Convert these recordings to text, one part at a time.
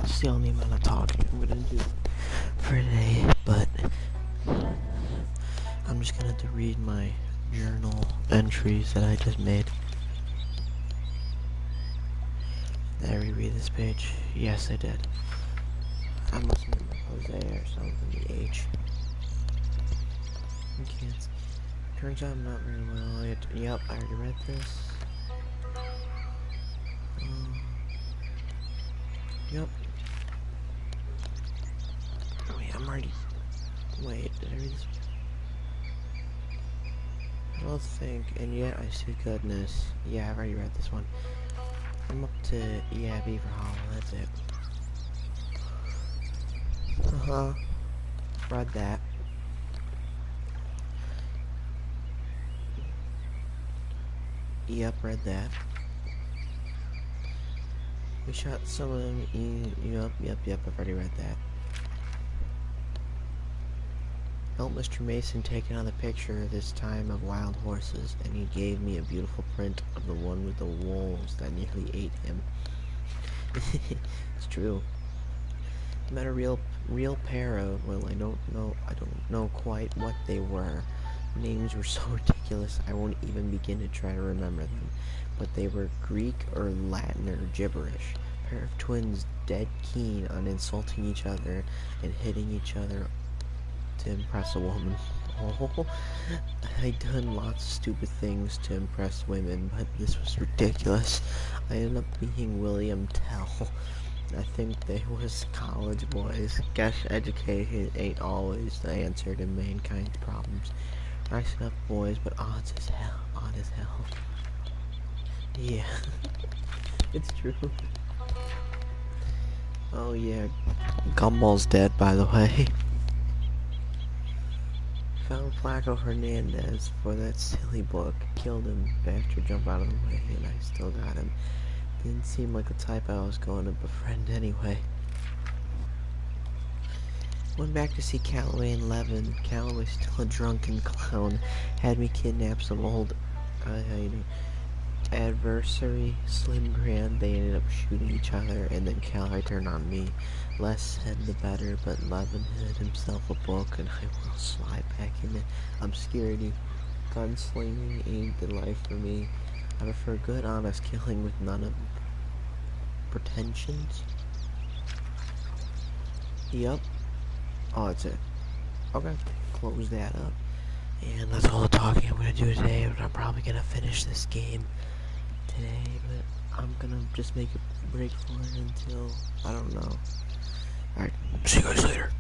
It's the only amount of talking I'm gonna do for today, but I'm just gonna have to read my journal entries that I just made. Did I reread this page? Yes, I did. I must remember Jose or something, the H. Okay. Turns out I'm not very well. Yep, I already read this. Yep. Wait, I'm already... Wait, did I read this? I don't think, and yet I see goodness. Yeah, I've already read this one. I'm up to, yeah, Beaver Hollow, that's it. Read that. Yep, read that. We shot some of them, yep, I've already read that. Helped Mr. Mason take another picture, this time of wild horses, and he gave me a beautiful print of the one with the wolves that nearly ate him. It's true. Met a real pair of, well, I don't know quite what they were. Names were so ridiculous I won't even begin to try to remember them, but they were Greek or Latin or gibberish. A pair of twins dead keen on insulting each other and hitting each other to impress a woman. Oh, I'd done lots of stupid things to impress women, but this was ridiculous. I ended up being William Tell. I think they was college boys. Guess education ain't always the answer to mankind's problems. Nice enough boys, but odd as hell. Yeah, it's true. Oh yeah, Gumball's dead, by the way. Found Flaco Hernandez for that silly book. Killed him. Bastard jumped out of the way, and I still got him. Didn't seem like the type I was going to befriend anyway. Went back to see Calloway and Levin. Calloway, still a drunken clown, had me kidnap some old adversary, Slim Grand. They ended up shooting each other, and then Calloway turned on me. Less said the better, but Levin hid himself a book, and I will slide back into obscurity. Gunslinging ain't the life for me. I prefer good, honest killing with none of pretensions. Yup. Oh, that's it. Okay, close that up. And that's all the talking I'm gonna do today, but I'm probably gonna finish this game today, but I'm gonna just make a break for it until, I don't know. Alright, see you guys later.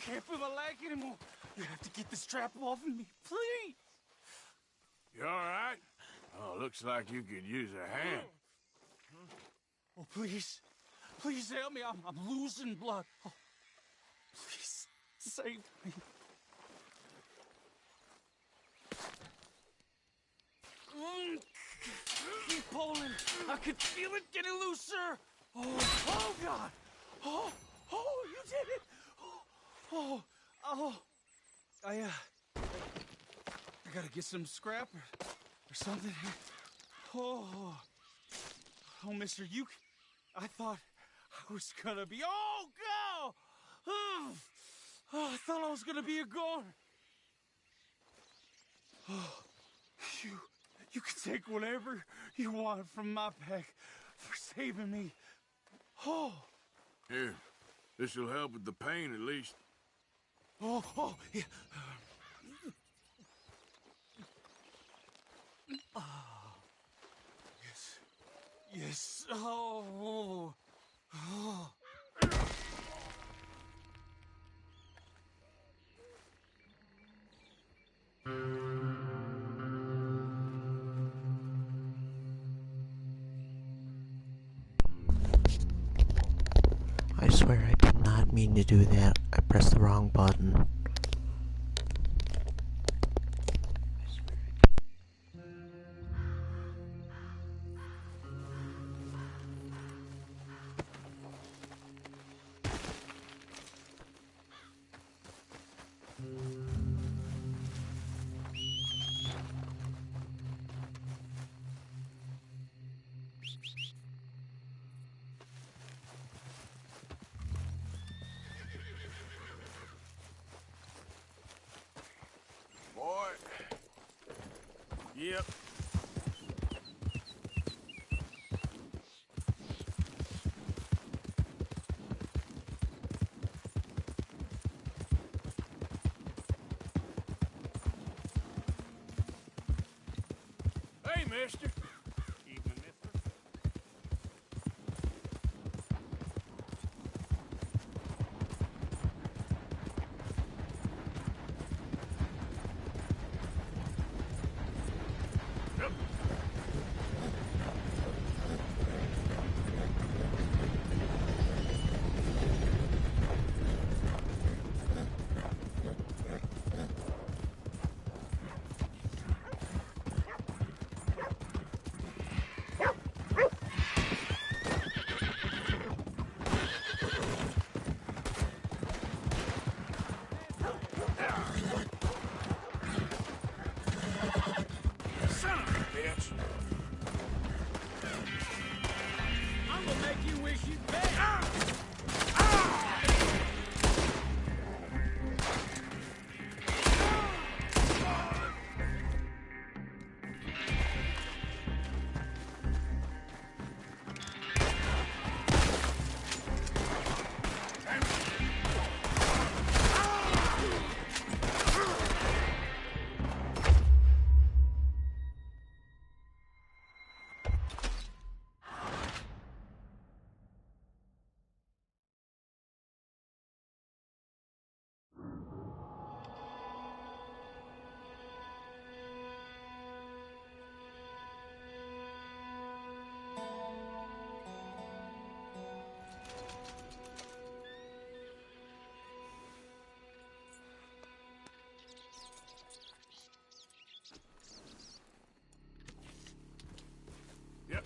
can't feel my leg anymore. You have to get this strap off of me, please. You all right? Oh, looks like you could use a hand. Oh, please. Please help me. I'm losing blood. Oh, please, save me. Keep pulling. I can feel it getting looser. Oh, God. Oh, you did it. I gotta get some scrap or something here. Oh, mister, I thought I was gonna be, I thought I was gonna be a goner. Oh, you can take whatever you want from my pack for saving me. Oh. Here, this'll help with the pain at least. Oh, yeah. Yes. Oh. I swear I did not mean to do that. I pressed the wrong button. Boy. Yep. Hey, mister. Evening, mister. Yep. Son of a bitch. I'm gonna make you wish you'd pay. Yep.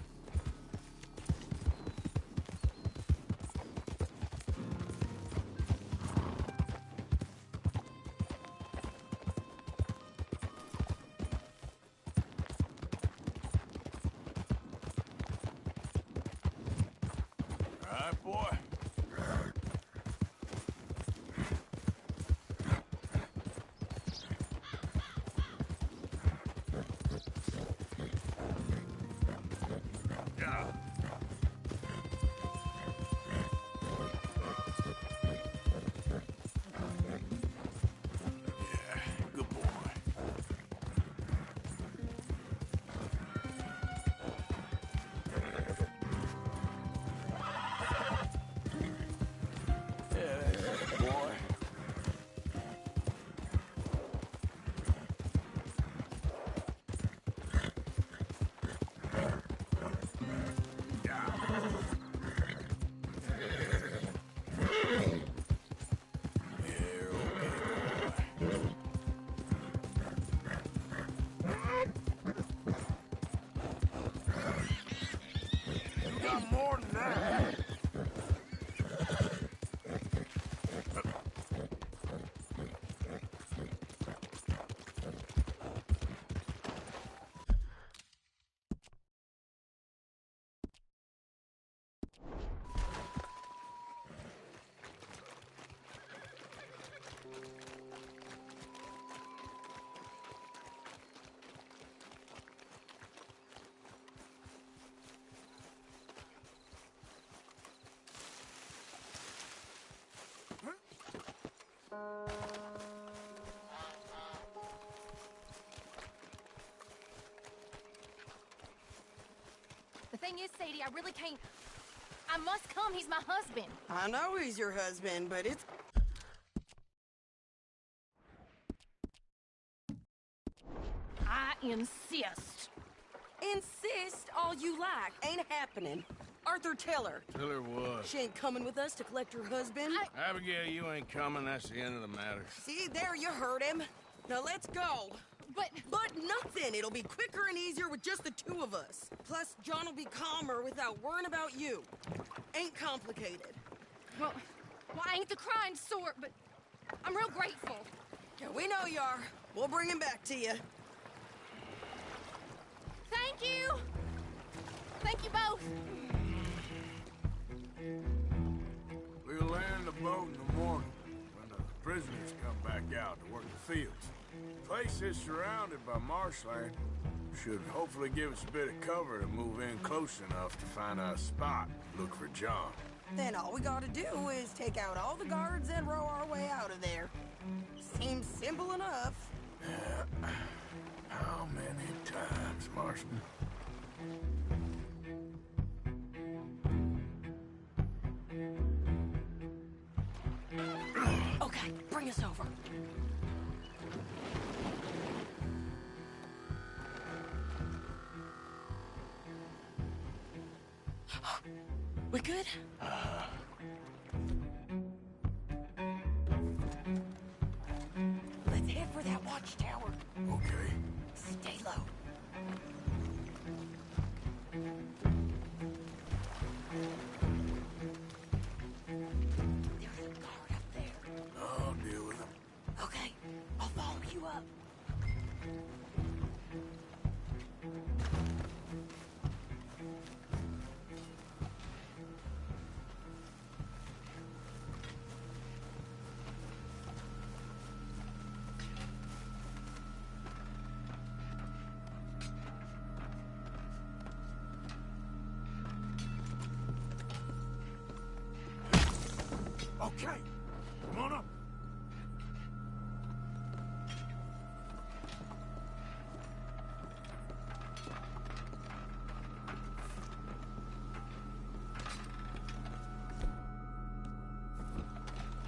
All right, boy. Yeah. Yeah, good boy. got more than that. The thing is, Sadie, I really can't... I must come. He's my husband. I know he's your husband, but it's... I insist. Insist all you like. Ain't happening. Arthur, tell her. Tell her what? She ain't coming with us to collect her husband. Abigail, you ain't coming. That's the end of the matter. See, there you heard him. Now let's go. But nothing. It'll be quicker and easier with just the two of us. Plus, John will be calmer without worrying about you. Ain't complicated. well, I ain't the crying sort, but I'm real grateful. Yeah, we know you are. We'll bring him back to you. Thank you. Thank you both. We'll land the boat in the morning when the prisoners come back out to work the fields. The place is surrounded by marshland. Should hopefully give us a bit of cover to move in close enough to find a spot. Look for John. Then all we gotta do is take out all the guards and row our way out of there. Seems simple enough. How many times, Marston? Okay, bring us over. We good? Let's head for that watchtower. Okay. Stay low. There's a guard up there. I'll deal with him. Okay, I'll follow you up. Okay, come on up.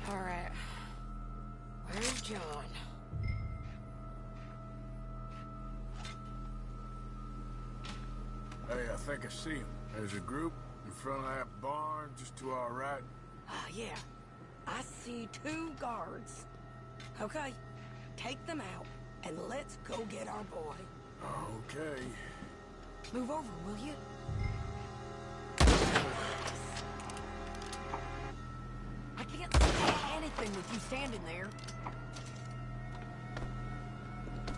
All right. Where's John? Hey, I think I see him. There's a group in front of that barn just to our right. Ah, yeah. I see 2 guards. Okay, take them out, and let's go get our boy. Okay. Move over, will you? I can't see anything with you standing there.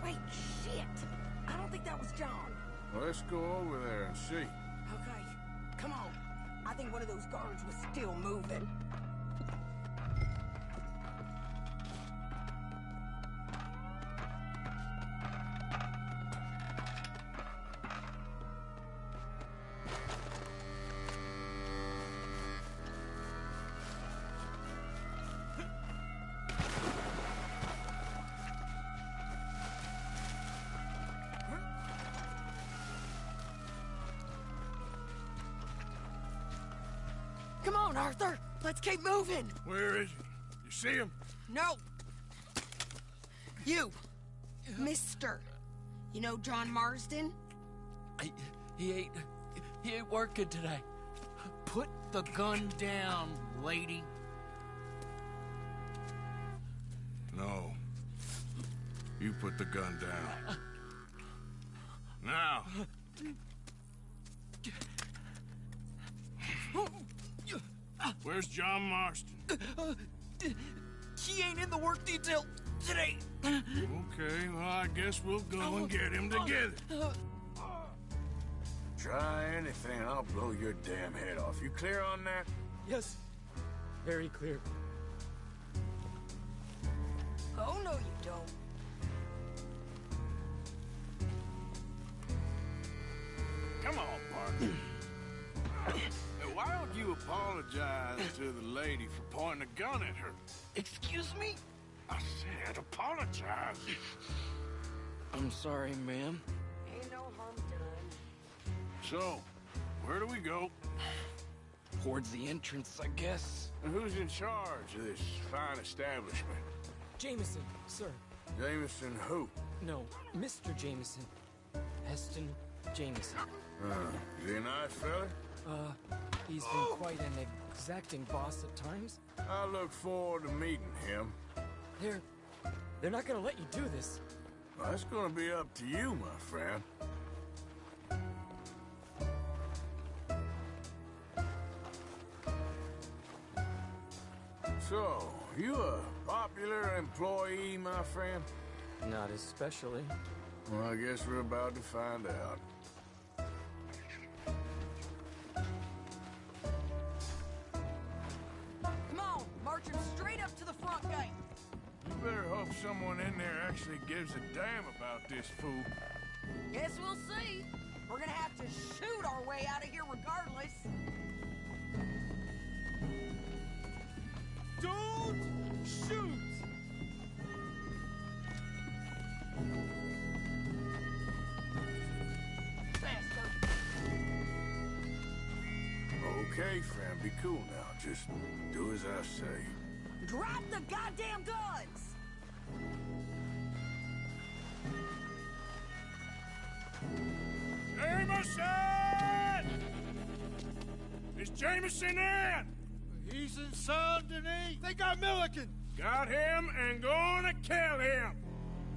Wait, shit. I don't think that was John. Well, let's go over there and see. Okay, come on. I think one of those guards was still moving. Come on, Arthur. Let's keep moving. Where is he? You see him? No. You. Mister. You know John Marsden? He ain't working today. Put the gun down, lady. No. You put the gun down. Now. Where's John Marston? He ain't in the work detail today. Okay, well, I guess we'll go and get him together. Try anything, I'll blow your damn head off. You clear on that? Yes. Very clear. Oh, no, you don't. Come on, partner. Now, why don't you apologize to the lady for pointing a gun at her? Excuse me? I said apologize. I'm sorry, ma'am. Ain't no harm done. So, where do we go? Towards the entrance, I guess. And who's in charge of this fine establishment? Jameson, sir. Jameson who? No, Mr. Jameson. Heston Jameson. Is he a nice fella? He's been quite an exacting boss at times. I look forward to meeting him. They're not gonna let you do this. Well, that's gonna be up to you, my friend. So, you a popular employee, my friend? Not especially. Well, I guess we're about to find out. Come on, march him straight up to the front gate. You better hope someone in there actually gives a damn about this fool. Guess we'll see. We're gonna have to shoot our way out of here regardless. Don't shoot! Faster. Okay, friend, be cool now. Just do as I say. Drop the goddamn guns! Jameson! Is Jameson in? He's in Saint Denis. They got Milliken. Got him and gonna kill him.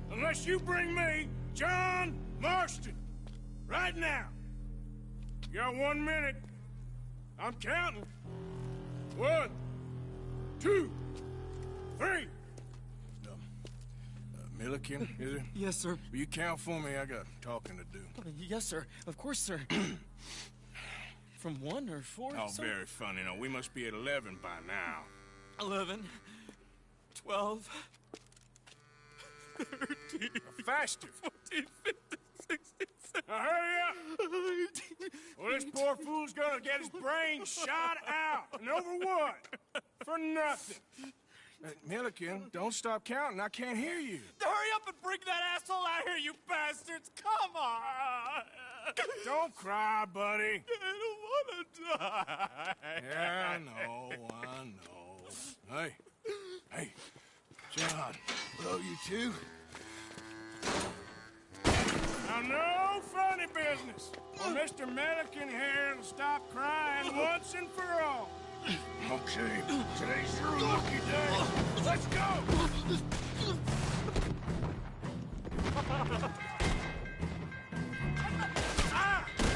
Unless you bring me John Marston. Right now. You got 1 minute. I'm counting. 1, 2, 3. Milliken, is it? Yes, sir. Will you count for me? I got talking to do. Yes, sir. Of course, sir. From 1 or 4? Oh, sir? very funny. No, we must be at 11 by now. 11, 12, 13, Faster. 14, 15, 16, 17, Now hurry up. 18. Well, this poor fool's gonna get his brains shot out. And over what? For nothing. Milliken, don't stop counting. I can't hear you. Hurry up and bring that asshole out here, you bastards! Come on! Don't cry, buddy. I don't want to die. Yeah, I know. Hey, John. Hello, you two. Now, no funny business. Well, Mr. Milliken here will stop crying once and for all. Okay, today's your lucky day. Let's go!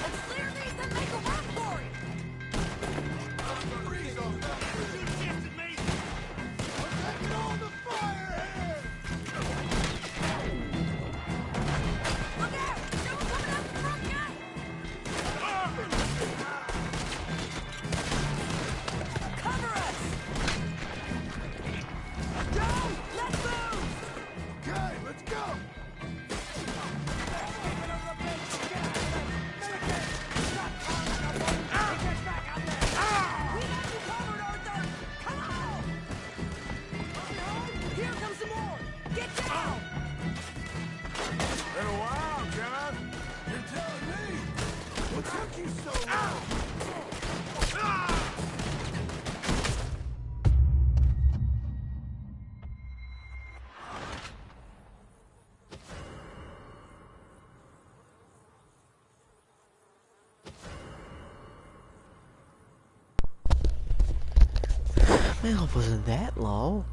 Let's clear these and make a run for it! Look out! Someone coming out the front gate! Cover us! Joe, let's move! Okay, let's go! We got you covered, Arthur! Come on! Here comes some more! Get down! Been a while, John. You're telling me. What took you so long? Well, it wasn't that low.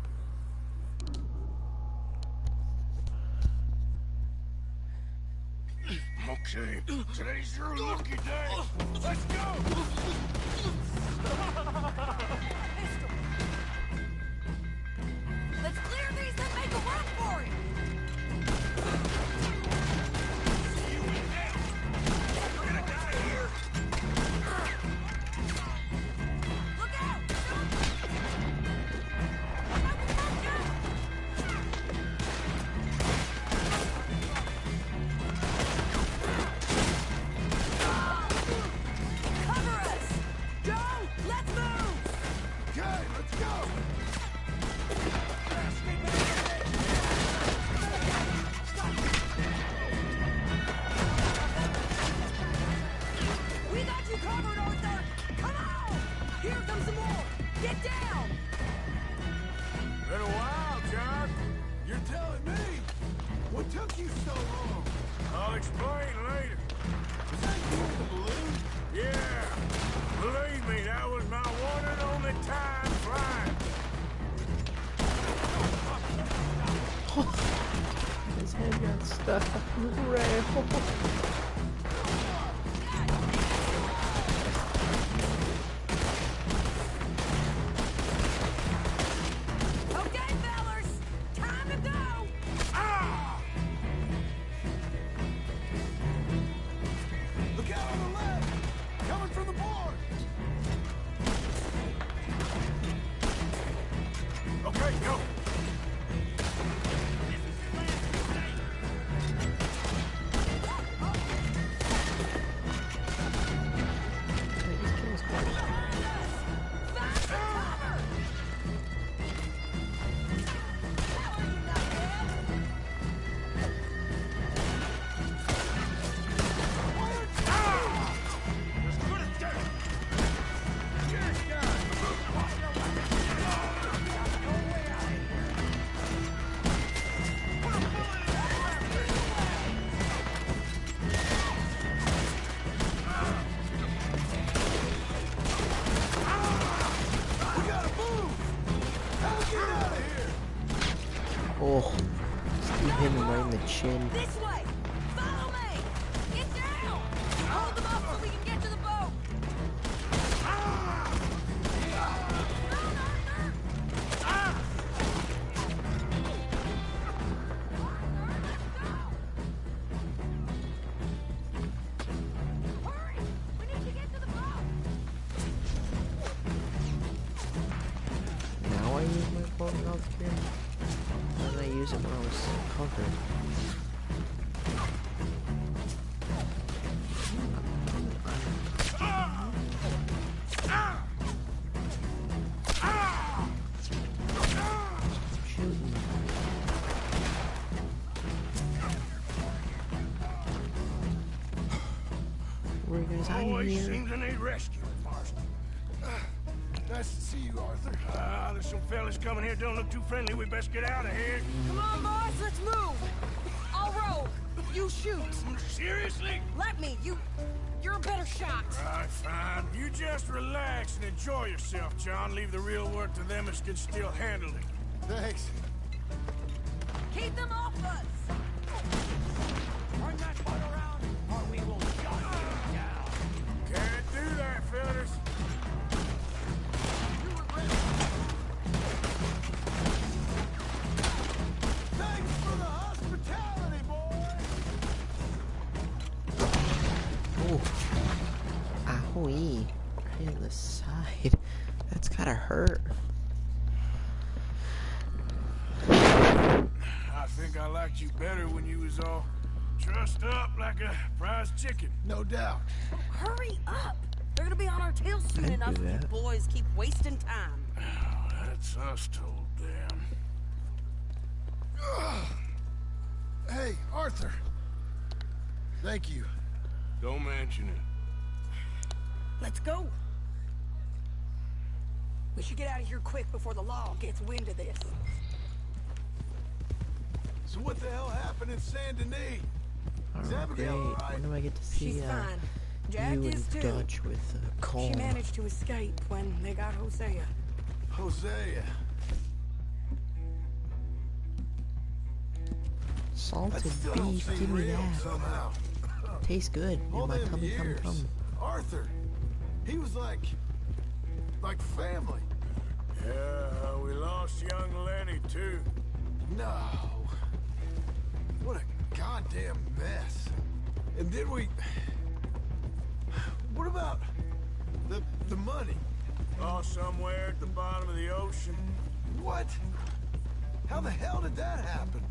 Okay, today's your lucky day. Let's go! Here comes some more! Get down! Been a while, John. You're telling me? What took you so long? I'll explain later. Was that you in the balloon? Yeah. Believe me, that was my one and only time flying. His head got stuck on the rail. Okay, fellas! Time to go! Look out on the left! Coming from the board! Okay, go. Oh, Steve hit him right in the chin. This way! Follow me! Get down! Hold them up so we can get to the boat! Hurry! We need to get to the boat! Now I use my phone health care. Why did I use it when I was covered? Shooting. Were you guys hiding Always here? seems to need rescuing, Marston. Nice to see you, Arthur. There's some fellas coming here. Don't look too friendly. We best get out of here. Come on, boys, let's move! I'll row. You shoot. Seriously? Let me. You're a better shot. Right, fine. You just relax and enjoy yourself, John. Leave the real work to them that can still handle it. Thanks. Keep them off us. Turn that boat around, or we will gun you down. Can't do that, fellas. Thanks for the hospitality, boy! Oh. Ahoy. Right in the side. That's gotta hurt. I think I liked you better when you was all trussed up like a prize chicken. No doubt. Hurry up. They're gonna be on our tails soon I'd do enough if you that. boys keep wasting time. Oh, that's us told them. Hey, Arthur. Thank you. Don't mention it. Let's go. We should get out of here quick before the law gets wind of this. So what the hell happened in Saint Denis? Is Abigail all right? When do I get to see She's fine. Jack you is and too. Dutch with She COLM? managed to escape when they got Hosea. Hosea. Salted That still don't beef, seem give me real that. somehow. Tastes good. All In my them tummy, years, Arthur, he was like family. Yeah, we lost young Lenny, too. No. What a goddamn mess. And then what about the money? All somewhere at the bottom of the ocean. What? How the hell did that happen?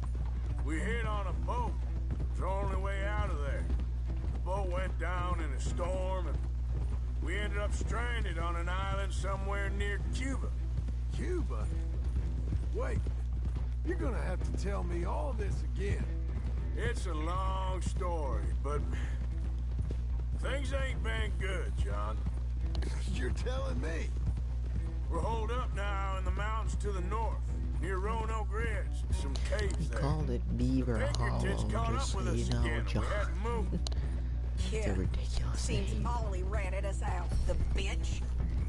We hit on a boat. It's the only way out of there. The boat went down in a storm, and we ended up stranded on an island somewhere near Cuba. Cuba? Wait, you're gonna have to tell me all this again. It's a long story, but things ain't been good, John. You're telling me. We're holed up now in the mountains to the north, near Roanoke Ridge. Some caves He there. called it Beaver Pinkertons Hollow, caught just up so with you us know, again, and John. we had to move. It's a ridiculous Seems name. Molly ratted us out, the bitch.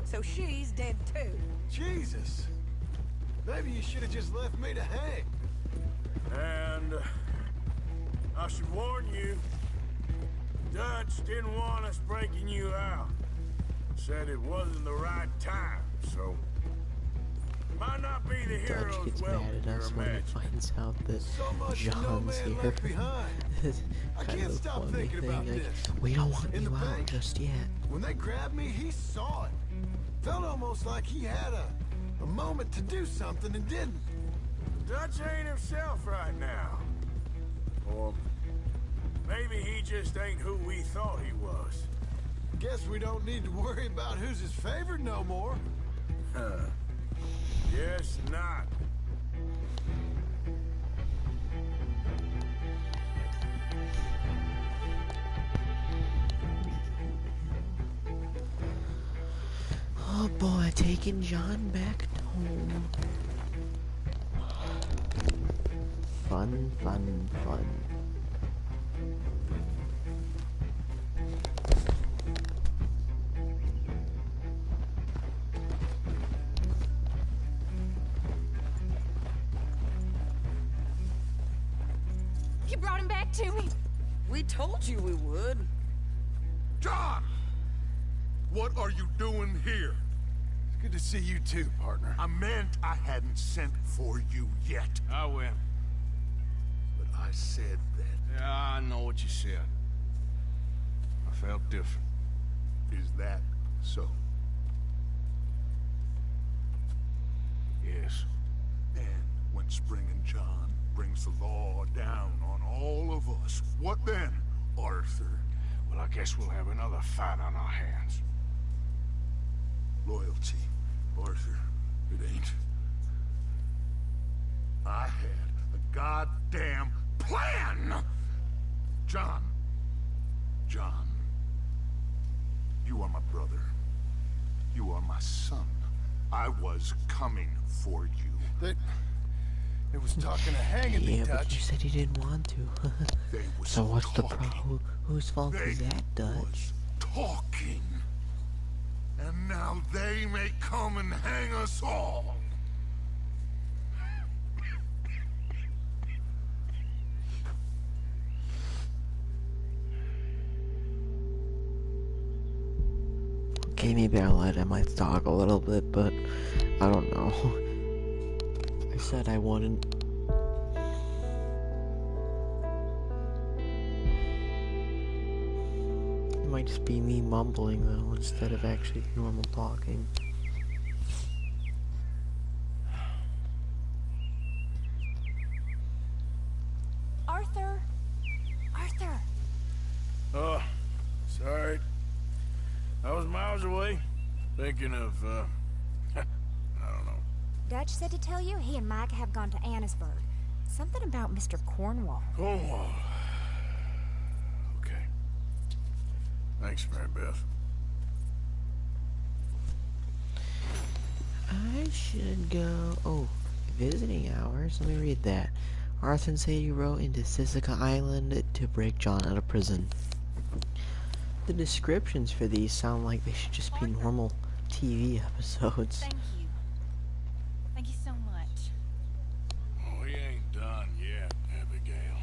So she's dead too. Jesus. Maybe you should have just left me to hang. And I should warn you, Dutch didn't want us breaking you out. Said it wasn't the right time, so might not be the Dutch hero's gets welcome mad at you're us when he imagining. finds out that So much and no John's man here. left behind. It's I kind can't of a stop funny thinking thing. about Like, this. we don't want In you the out bank. just yet. When they grabbed me, he saw it. Felt almost like he had a moment to do something and didn't. Dutch ain't himself right now. Or maybe he just ain't who we thought he was. Guess we don't need to worry about who's his favorite no more. Guess not. Oh boy, taking John back home. Fun, fun, fun. You brought him back to me. We told you we would. John! What are you doing here? It's good to see you too, partner. I meant I hadn't sent for you yet. I win. But I said that. Yeah, I know what you said. I felt different. Is that so? Yes. And when Spring and John brings the law down on all of us, what then, Arthur? Well, I guess we'll have another fight on our hands. Loyalty, Arthur, it ain't. I had a goddamn plan! John, you are my brother. You are my son. I was coming for you. It was talking of hanging me, Yeah, but Dutch. you said he didn't want to. They was So what's the talking. problem? Whose fault They is that, Dutch? was talking. And now they may come and hang us all. Okay, maybe I'll let him talk a little bit, but I don't know. I said I wouldn't. It might just be me mumbling, though, instead of actually normal talking. Arthur. Arthur. Oh, sorry. I was miles away, thinking of, I don't know. Dutch said to tell you he and Micah have gone to Annisburg. Something about Mr. Cornwall. Cornwall. Okay. Thanks, Mary Beth. I should go... Oh, visiting hours? Let me read that. Arthur and Sadie row into Sisika Island to break John out of prison. The descriptions for these sound like they should just be normal TV episodes. Thank you. Thank you so much. Oh, he ain't done yet, Abigail.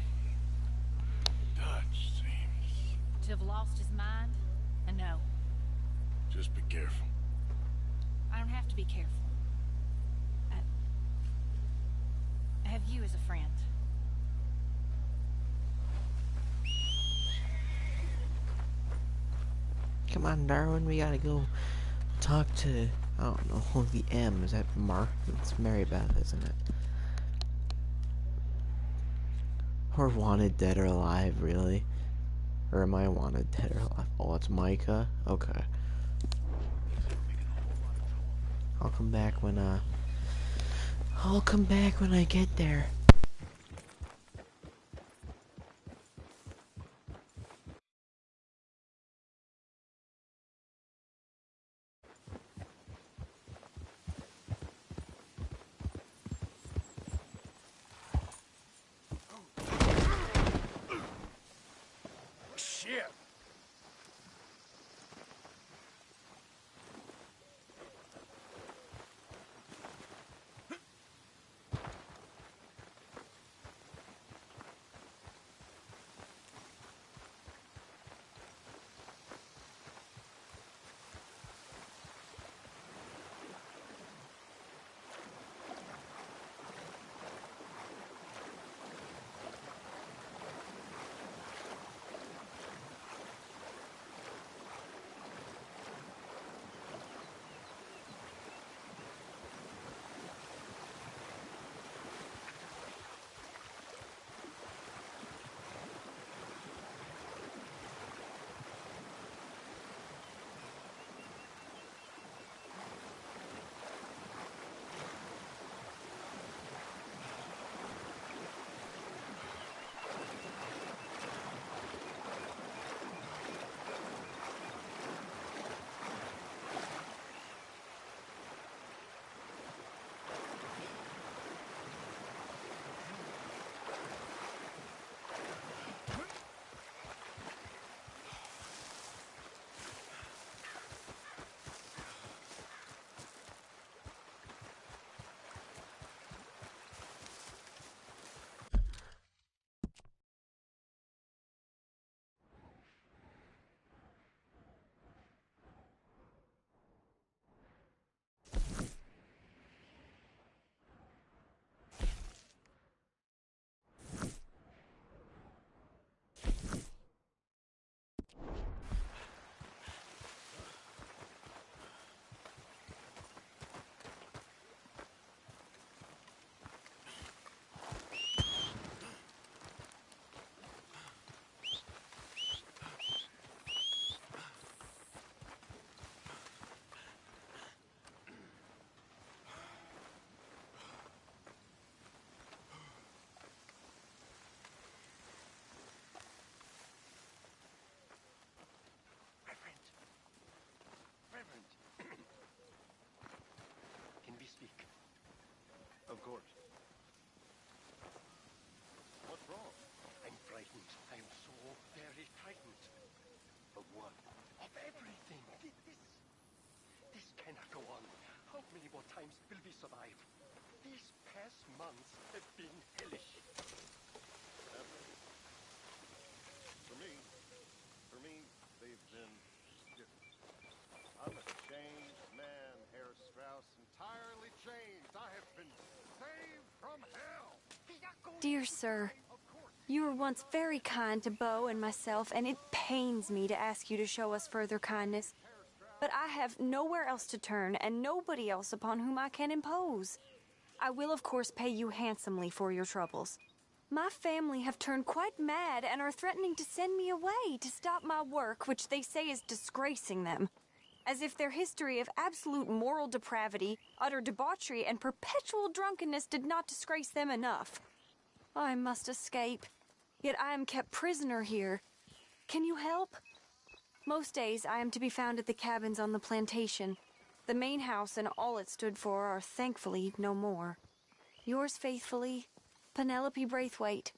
Dutch seems... To have lost his mind? I know. Just be careful. I don't have to be careful. I have you as a friend. Come on, Darwin, we gotta go talk to, I don't know, the M. Is that It's Mary Beth, isn't it? Or Wanted Dead or Alive, really? Or am I Wanted Dead or Alive? Oh, it's Micah? Okay. I'll come back when I get there. times will we survive? These past months have been hellish. For me, they've been different. I'm a changed man, Herr Strauss, entirely changed. I have been saved from hell. Dear sir, you were once very kind to Beau and myself, and it pains me to ask you to show us further kindness. But I have nowhere else to turn, and nobody else upon whom I can impose. I will, of course, pay you handsomely for your troubles. My family have turned quite mad and are threatening to send me away to stop my work, which they say is disgracing them. As if their history of absolute moral depravity, utter debauchery, and perpetual drunkenness did not disgrace them enough. I must escape, yet I am kept prisoner here. Can you help? Most days I am to be found at the cabins on the plantation. The main house and all it stood for are thankfully no more. Yours faithfully, Penelope Braithwaite.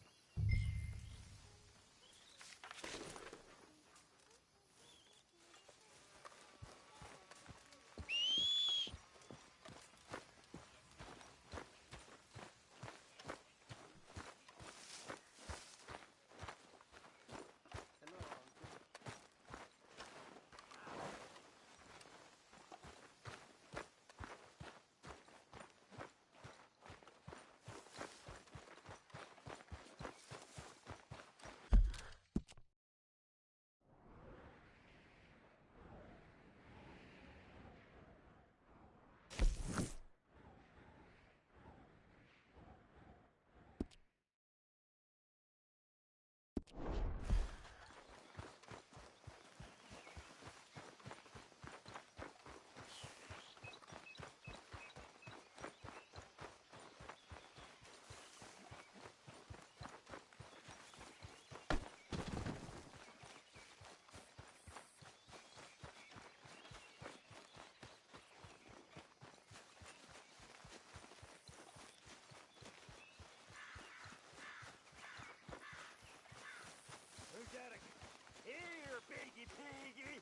Here, piggy piggy!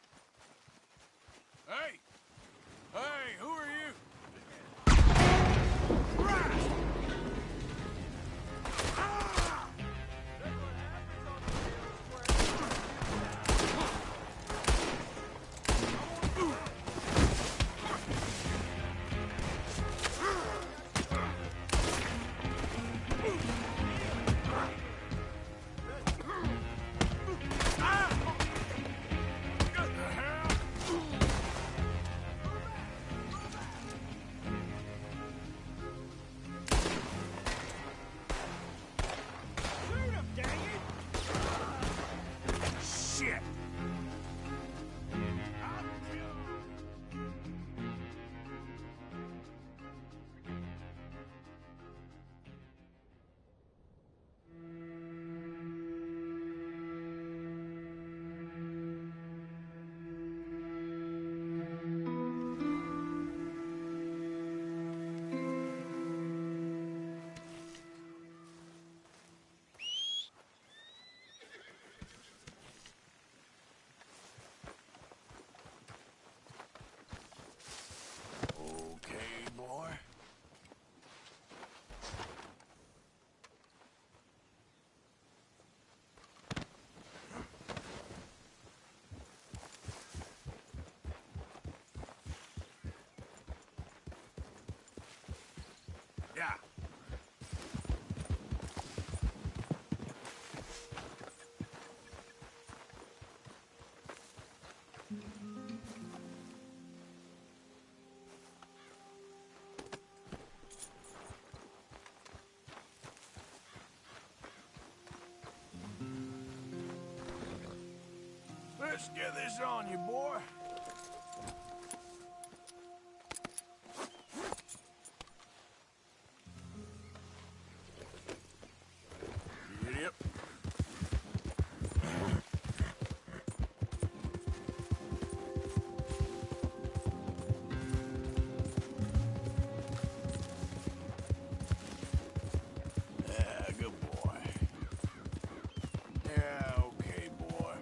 Hey! Hey, who are you? Shit! Okay, boy. Yeah. Let's get this on you, boy. Yep. Yeah, good boy. Yeah, okay, boy.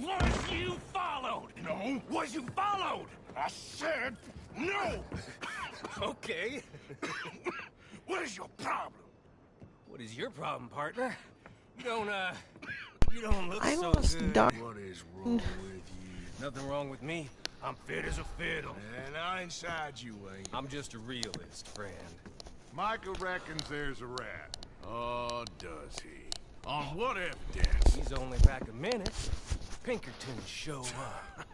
Was you followed? No. Was you followed? I said no. Okay. What is your problem? What is your problem, partner? You don't look I so lost good. Doc. What is wrong with you? Nothing wrong with me. I'm fit as a fiddle. And I inside you ain't. I'm just a realist, friend. Micah reckons there's a rat. Oh, does he? On what evidence? He's only back a minute. Pinkerton show up.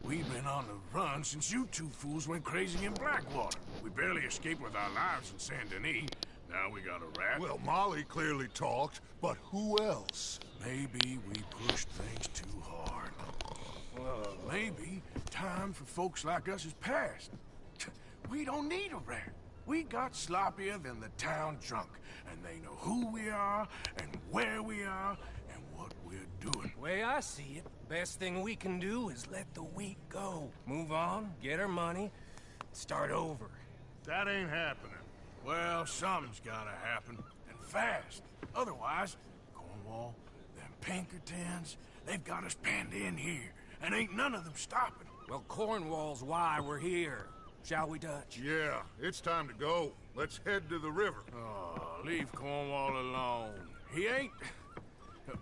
We've been on the run since you two fools went crazy in Blackwater. We barely escaped with our lives in Saint Denis. Now we got a rat. Well, Molly clearly talked, but who else? Maybe we pushed things too hard. Maybe time for folks like us is past. We don't need a rat. We got sloppier than the town drunk, and they know who we are, and where we are, and what we're doing. Way I see it, best thing we can do is let the week go. Move on, get our money, start over. That ain't happening. Well, something's gotta happen, and fast. Otherwise, Cornwall, them Pinkertons, they've got us penned in here, and ain't none of them stopping. Well, Cornwall's why we're here. Shall we, Dutch? Yeah, it's time to go. Let's head to the river. Oh, leave Cornwall alone. He ain't...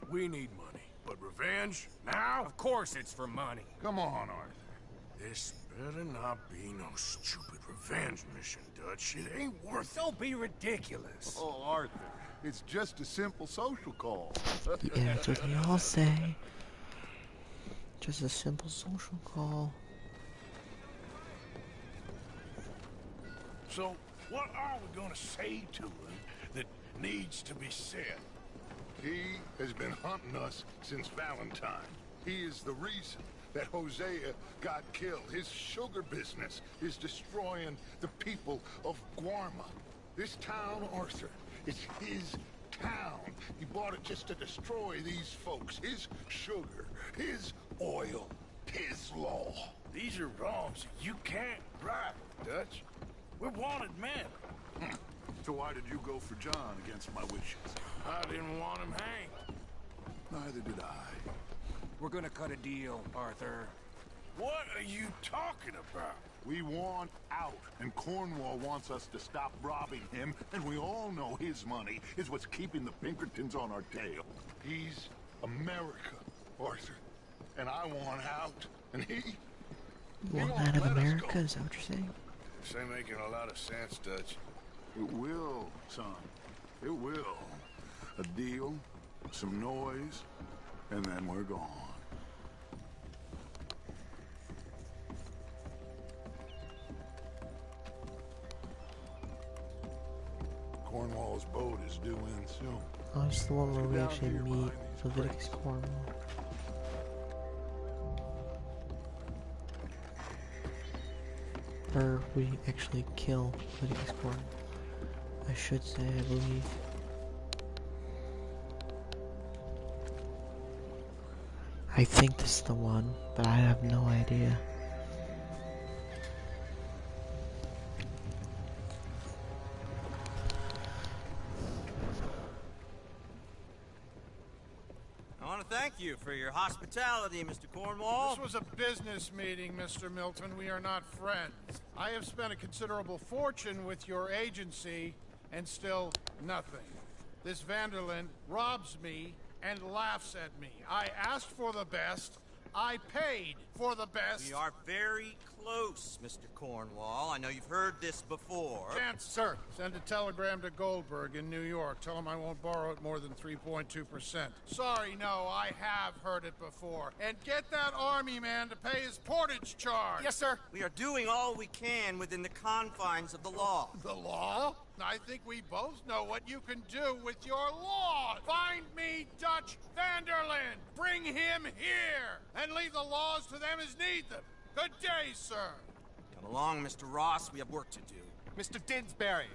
We need money, but revenge, now? Of course it's for money. Come on, Arthur. This better not be no stupid revenge mission, Dutch. It ain't worth it. Don't be ridiculous. Oh, Arthur, it's just a simple social call. Yeah, that's what they all say. Just a simple social call. So, what are we gonna say to him that needs to be said? He has been hunting us since Valentine. He is the reason that Hosea got killed. His sugar business is destroying the people of Guarma. This town, Arthur, is his town. He bought it just to destroy these folks. His sugar, his oil, his law. These are wrongs you can't right, Dutch. We're wanted men. So why did you go for John against my wishes? I didn't want him hanged. Neither did I. We're gonna cut a deal, Arthur. What are you talking about? We want out, and Cornwall wants us to stop robbing him, and we all know his money is what's keeping the Pinkertons on our tail. He's America, Arthur, and I want out, and he You want out of America? Is that what you're saying? This ain't making a lot of sense, Dutch. It will, son. It will. A deal, some noise, and then we're gone. Cornwall's boat is due in soon. Oh, it's the one where we Down actually here meet behind these Leviticus crates. Cornwall. Or we actually kill Leviticus Cornwall. I should say, I believe. I think this is the one, but I have no idea. I want to thank you for your hospitality, Mr. Cornwall. This was a business meeting, Mr. Milton. We are not friends. I have spent a considerable fortune with your agency, and still nothing. This Vanderlyn robs me and laughs at me. I asked for the best. I paid for the best. We are very close, Mr. Cornwall. I know you've heard this before. Chance, sir. Send a telegram to Goldberg in New York. Tell him I won't borrow it more than 3.2%. Sorry, no, I have heard it before. And get that army man to pay his portage charge. Yes, sir. We are doing all we can within the confines of the law. The law? I think we both know what you can do with your law. Find me Dutch Vanderlyn. Bring him here. And leave the laws to them as need them. Good day, sir. Come along, Mr. Ross. We have work to do. Mr. Didsbury.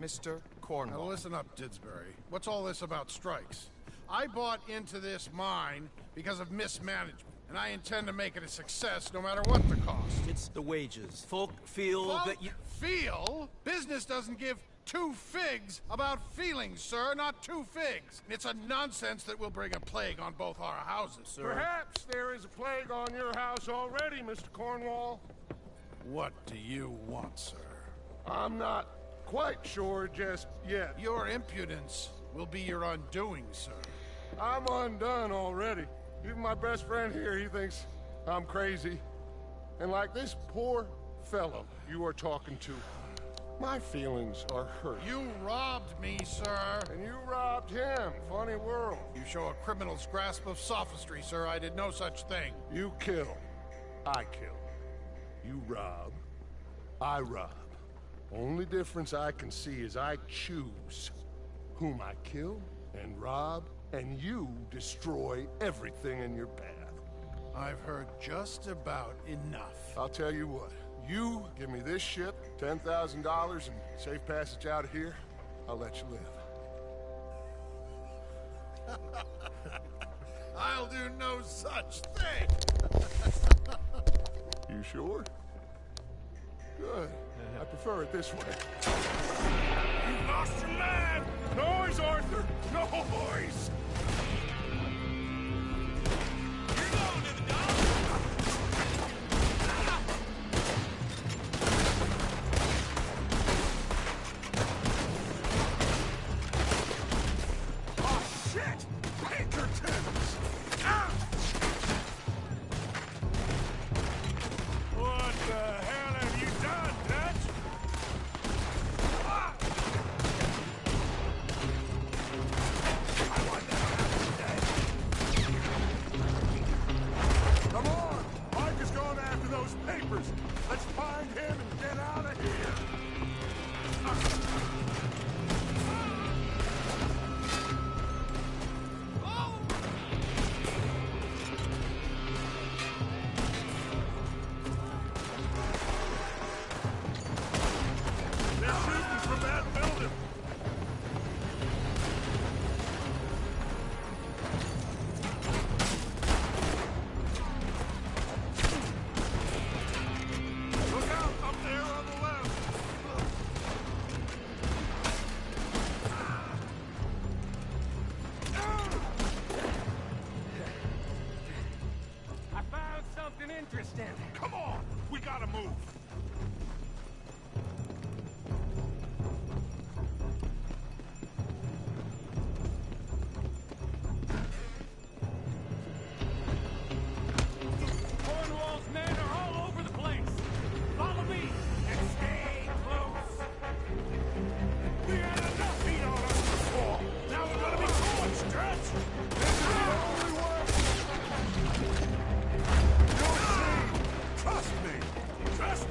Mr. Cornwall. Now listen up, Didsbury. What's all this about strikes? I bought into this mine because of mismanagement, and I intend to make it a success no matter what the cost. It's the wages. Folk feel that you... Feel? Business doesn't give two figs about feelings, sir, not two figs. It's a nonsense that will bring a plague on both our houses, sir. Perhaps there is a plague on your house already, Mr. Cornwall. What do you want, sir? I'm not quite sure just yet. Your impudence will be your undoing, sir. I'm undone already. Even my best friend here, he thinks I'm crazy. And like this poor fellow you are talking to, my feelings are hurt. You robbed me, sir. And you robbed him. Funny world. You show a criminal's grasp of sophistry, sir. I did no such thing. You kill. I kill. You rob. I rob. Only difference I can see is I choose whom I kill and rob, and you destroy everything in your path. I've heard just about enough. I'll tell you what. You give me this ship, $10,000, and safe passage out of here, I'll let you live. I'll do no such thing. You sure? Good. I prefer it this way. You lost your man! Noise, Arthur! Noise! Let's find him and get out of here! They're shooting from that building! Interesting. Come on, we gotta move. Cornwall's men are all over the place. Follow me and stay close. We had enough heat on us before. Now we're gonna be going, Stretch. This is the only way. Trust me! Trust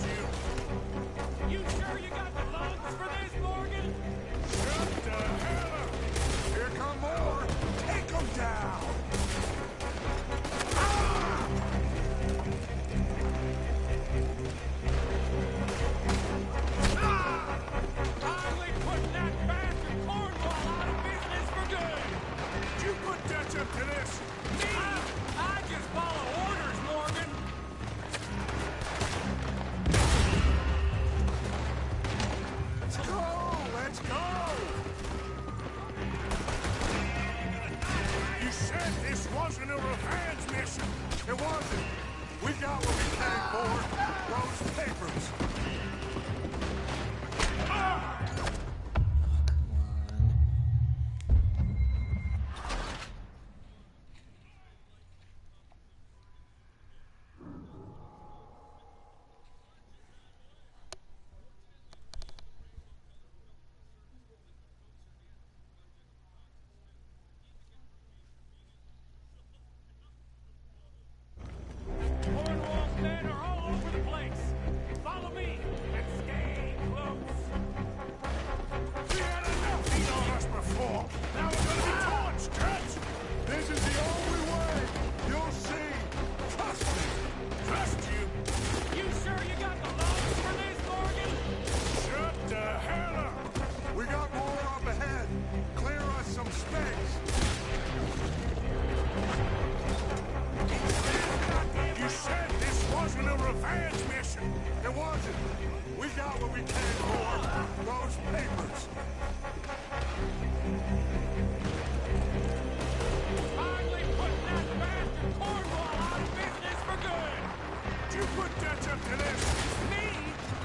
would catch up to this. Me?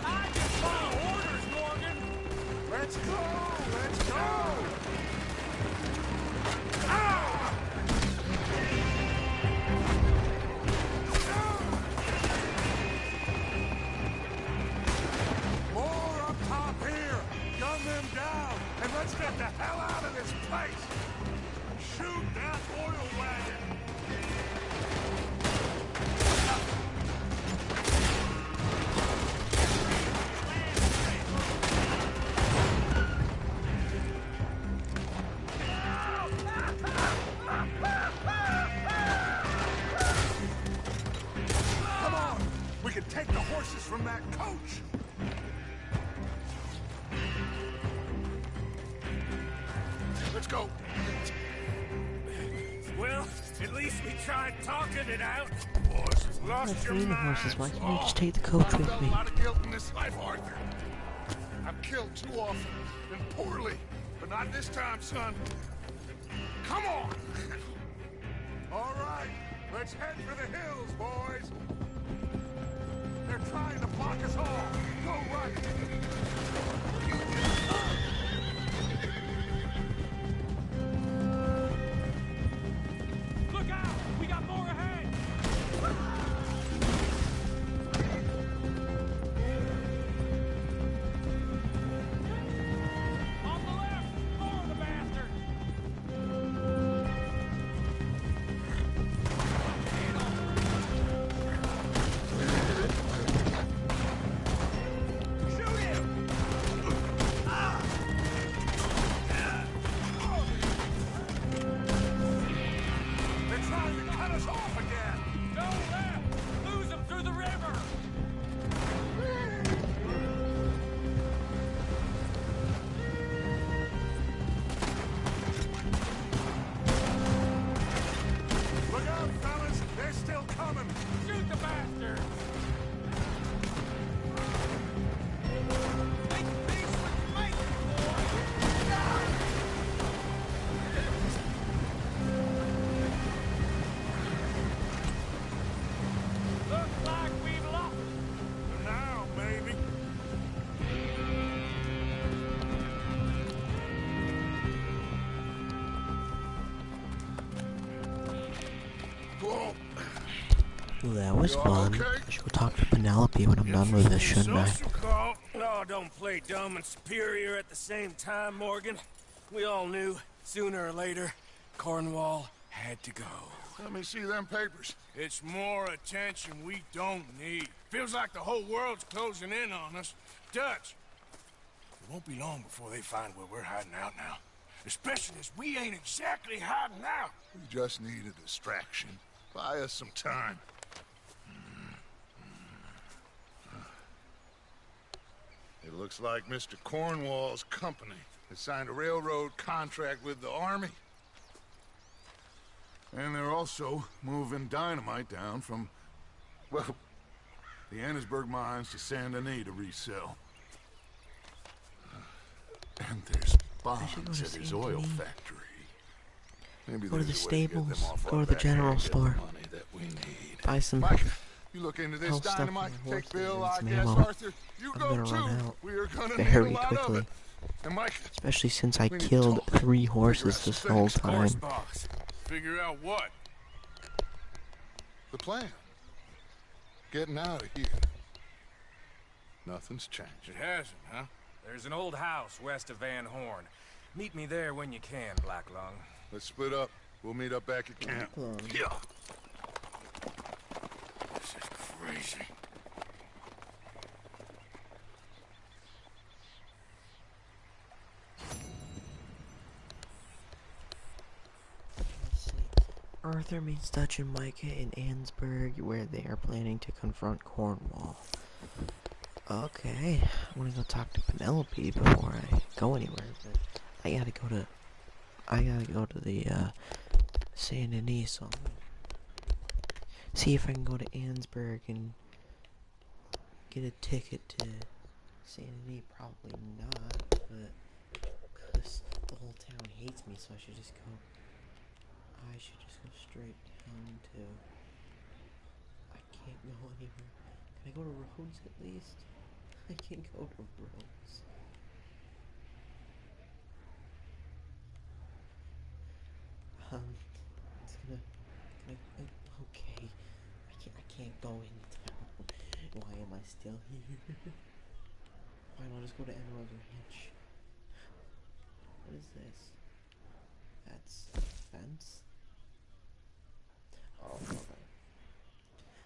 I just follow orders, Morgan. Let's go! Let's go! Ah! More up top here! Gun them down! And let's get the hell out of this place! Shoot that oil wagon! Come on! We can take the horses from that coach! Let's go! Well, at least we tried talking it out. Horses, I'm lost your afraid of mind. horses. Why can't you just take the coach with I've me? got a lot of guilt in this life, Arthur. I've killed too often and poorly, but not this time, son. Come on! All right, let's head for the hills, boys. They're trying to block us all. Go right. Look out! We got more ahead! On the left! More of the bastards! Shoot him! They're trying to cut us off again. Go left! Lose them through the river! Look out, fellas. They're still coming. Shoot the bastards! Make peace with Mike, looks like we've lost. For now, maybe. Whoa. Well, that was You all fun. okay? I should go talk to Penelope when I'm done with this, shouldn't I? Social call. Oh, don't play dumb and superior at the same time, Morgan. We all knew, sooner or later, Cornwall had to go. Let me see them papers. It's more attention we don't need. Feels like the whole world's closing in on us. Dutch, it won't be long before they find where we're hiding out now. Especially as we ain't exactly hiding out. We just need a distraction. Buy us some time. It looks like Mr. Cornwall's company has signed a railroad contract with the Army. And they're also moving dynamite down from, well, the Annesburg mines to Saint Denis to resell. And there's bombs at his oil factory. Maybe Go to the there's a way to get them stables. off Go our to the back general and get the store. money that we need. Buy some Mike, you look into this health stuff dynamite for my take horses Bill, and I some guess, ammo. Arthur. You I'm go gonna too. run out We are gonna need a very lot of quickly. it. And Mike, Especially since I we need to killed talk. 3 Figure horses out this some whole things. time. Horse boss. Figure out what? the plan. Getting out of here. Nothing's changed. It hasn't, huh? There's an old house west of Van Horn. Meet me there when you can, Blacklung. Let's split up. We'll meet up back at camp. Yeah. This is crazy. Let's see. Arthur meets Dutch and Micah in Annesburg, where they are planning to confront Cornwall. Okay, I want to go talk to Penelope before I go anywhere, but I gotta go to the Saint Denis, so I'm gonna see if I can go to Annesburg and get a ticket to Saint Denis. Probably not, but because the whole town hates me, so I should just go straight down to, I can't go anywhere go to Rhodes at least? I can go to Rhodes. It's gonna okay. I can't go in town. Why am I still here? Why not just go to Emerald Ranch? What is this? That's a fence? Oh, okay.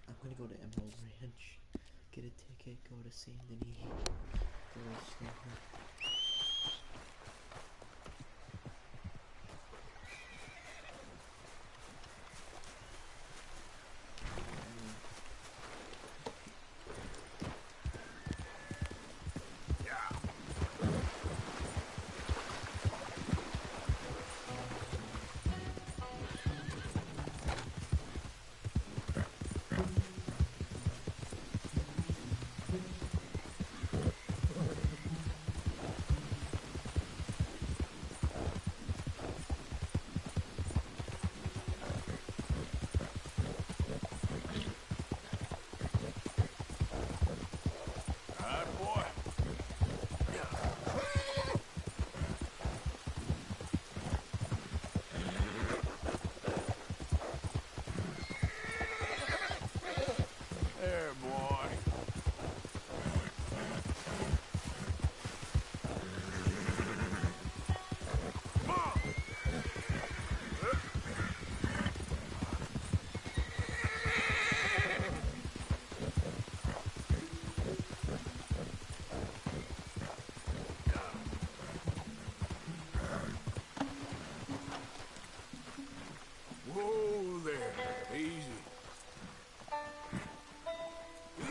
I'm gonna go to Emerald Ranch, get a ticket, go to Saint Denis, go to Snow. Whoa there, easy.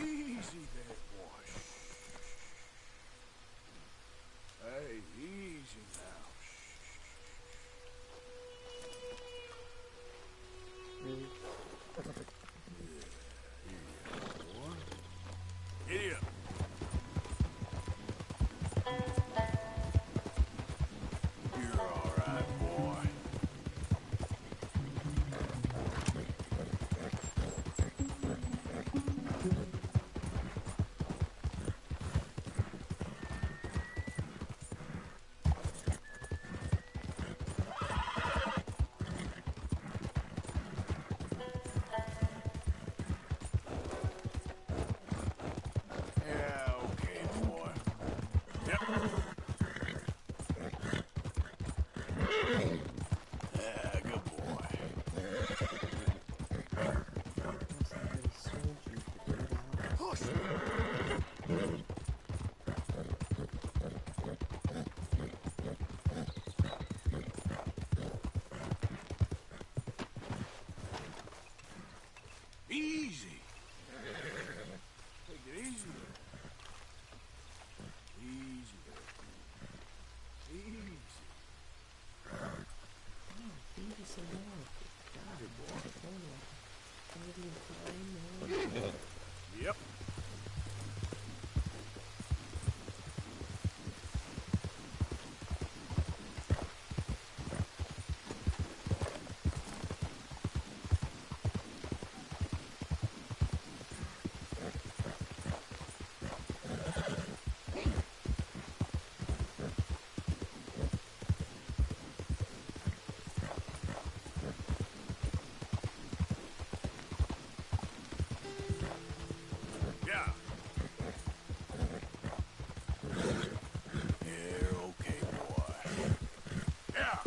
Easy there, boy. Hey, easy now. Really? Giddy up. You're all right, boy. Yeah, okay, boy. Yep. Yeah, good boy. Somebody sold you for $8. Easy. Take it easy there. Easy there. Easy. Oh, baby some more. God, boy. Yep. Yeah. You're okay, boy. Yeah.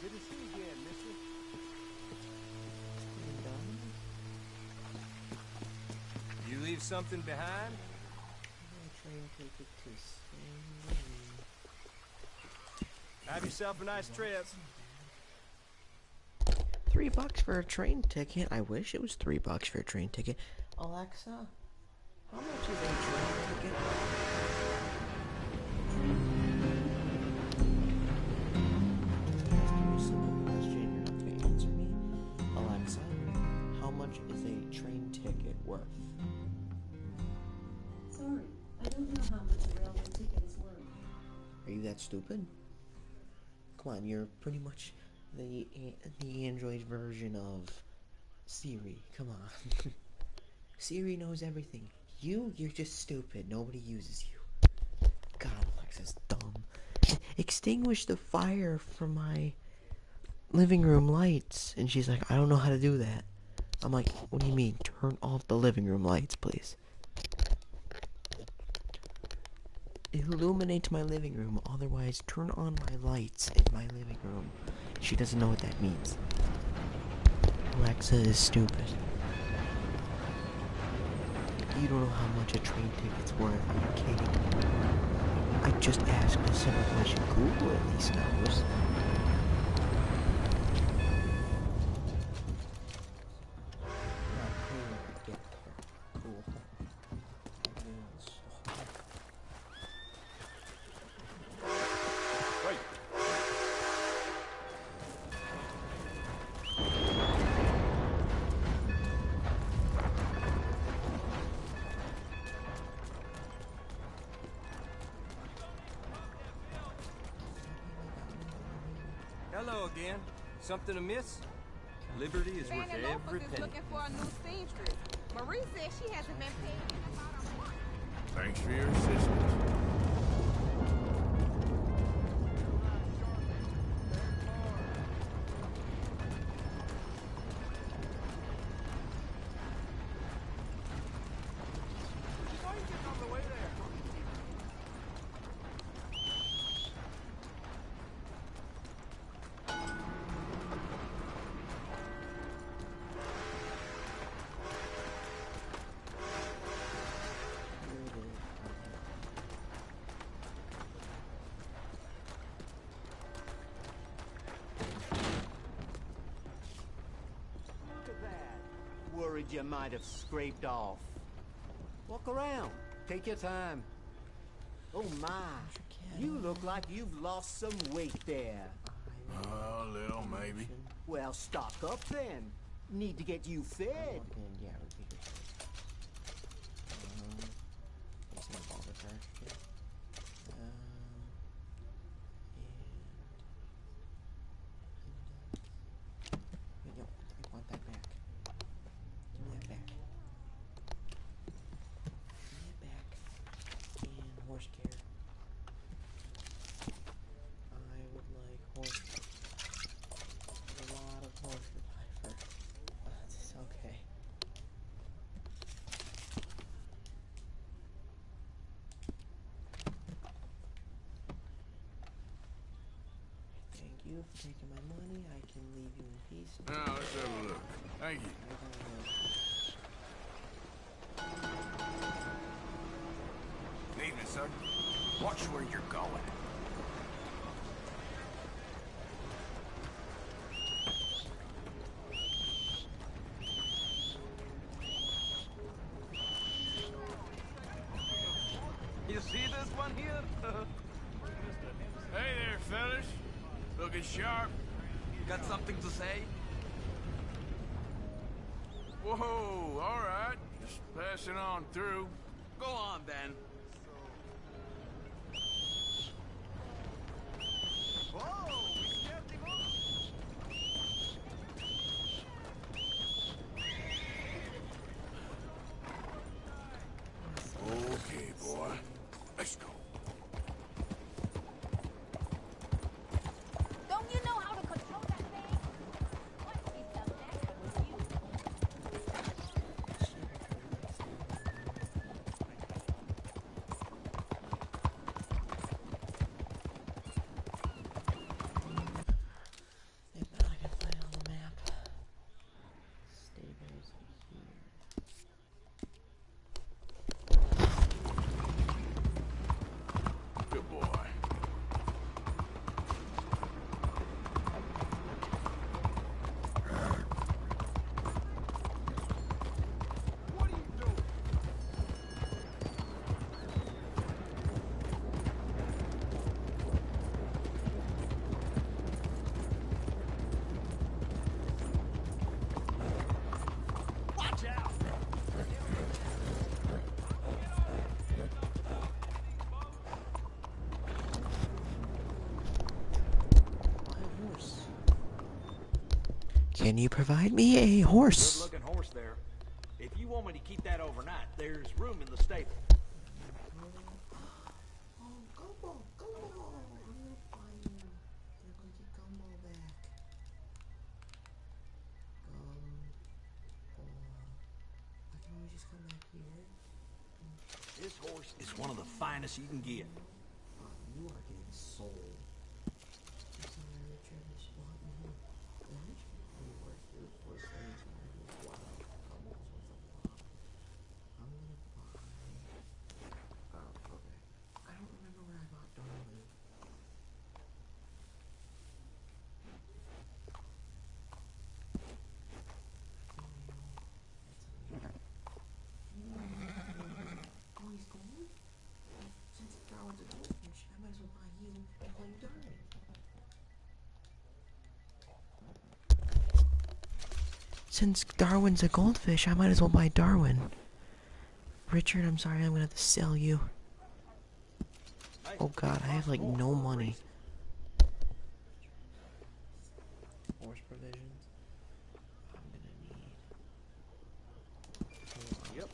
Good to see you again, mister. You leave something behind? Train ticket to Saint Denis. Have yourself a nice trip. $3 for a train ticket. I wish it was $3 for a train ticket. Alexa, how much is a train ticket? Simple question. You're not going to answer me. Alexa, how much is a train ticket worth? Sorry, I don't know how much a railway ticket is worth. Are you that stupid? Come on, you're pretty much the Android version of Siri. Come on. Siri knows everything. You're just stupid. Nobody uses you. God, Alexa's dumb. Extinguish the fire from my living room lights. And she's like, I don't know how to do that. I'm like, what do you mean? Turn off the living room lights, please. Illuminate my living room, otherwise turn on my lights in my living room. She doesn't know what that means. Alexa is stupid. You don't know how much a train ticket's worth. Are you kidding? I just asked a simple question. Google at least knows. Hello again. Something amiss? Liberty is worth every penny. Looking for a new seamstress. Marie says she hasn't been paid in about a month. Thanks for your assistance. Worried you might have scraped off. Walk around. Take your time. Oh my. You look like you've lost some weight there. A little, maybe. Well, stock up then. Need to get you fed. Horse care. I would like horse. A lot of horse fur. That's okay. Thank you for taking my money. I can leave you in peace. Now let's have a look. Thank you. Evening, sir. Watch where you're going. You see this one here? Hey there, fellas. Looking sharp. Got something to say? Whoa, all right. Just passing on through. Go on, then. Okay, boy. Let's go. Don't you know how to control that thing? What is the matter with you? Can you provide me a horse? Good-looking horse there. If you want me to keep that overnight, there's room in the stable. This horse is one of the finest you can get. You are getting sold. Since Darwin's a goldfish, I might as well buy Darwin. Richard, I'm sorry, I'm gonna have to sell you. Oh god, I have like no money. Horse provisions. I'm gonna need. Yep.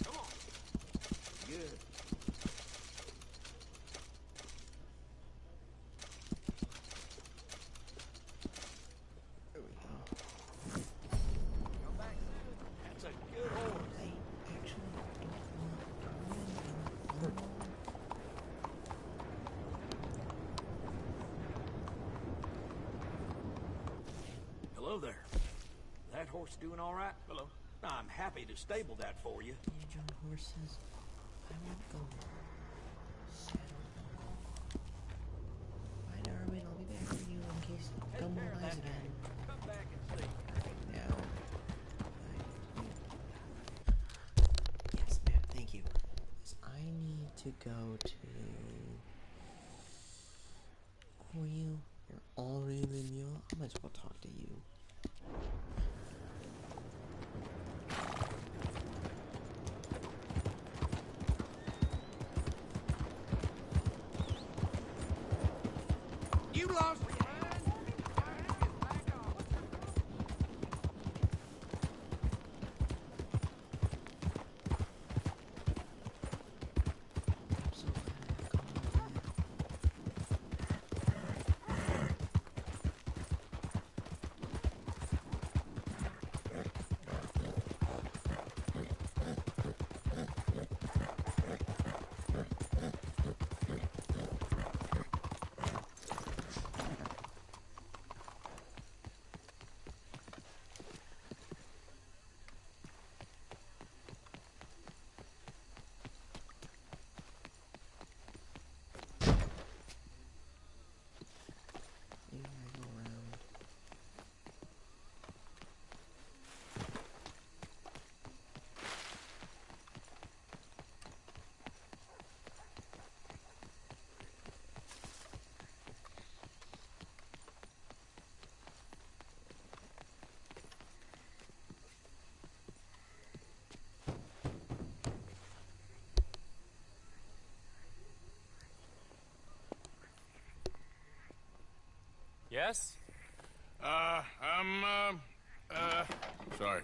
Come on. Good. Hello there. That horse doing all right? Hello. I'm happy to stable that for you. John horses. I won't go. Bye, Darwin. I'll be back for you in case Gumball dies again. Come back and see. Now. Yes, ma'am. Thank you. I need to go to. Who are you? You're Henri Lemieux. I might as well talk to you. You lost your mind? Yes? Sorry.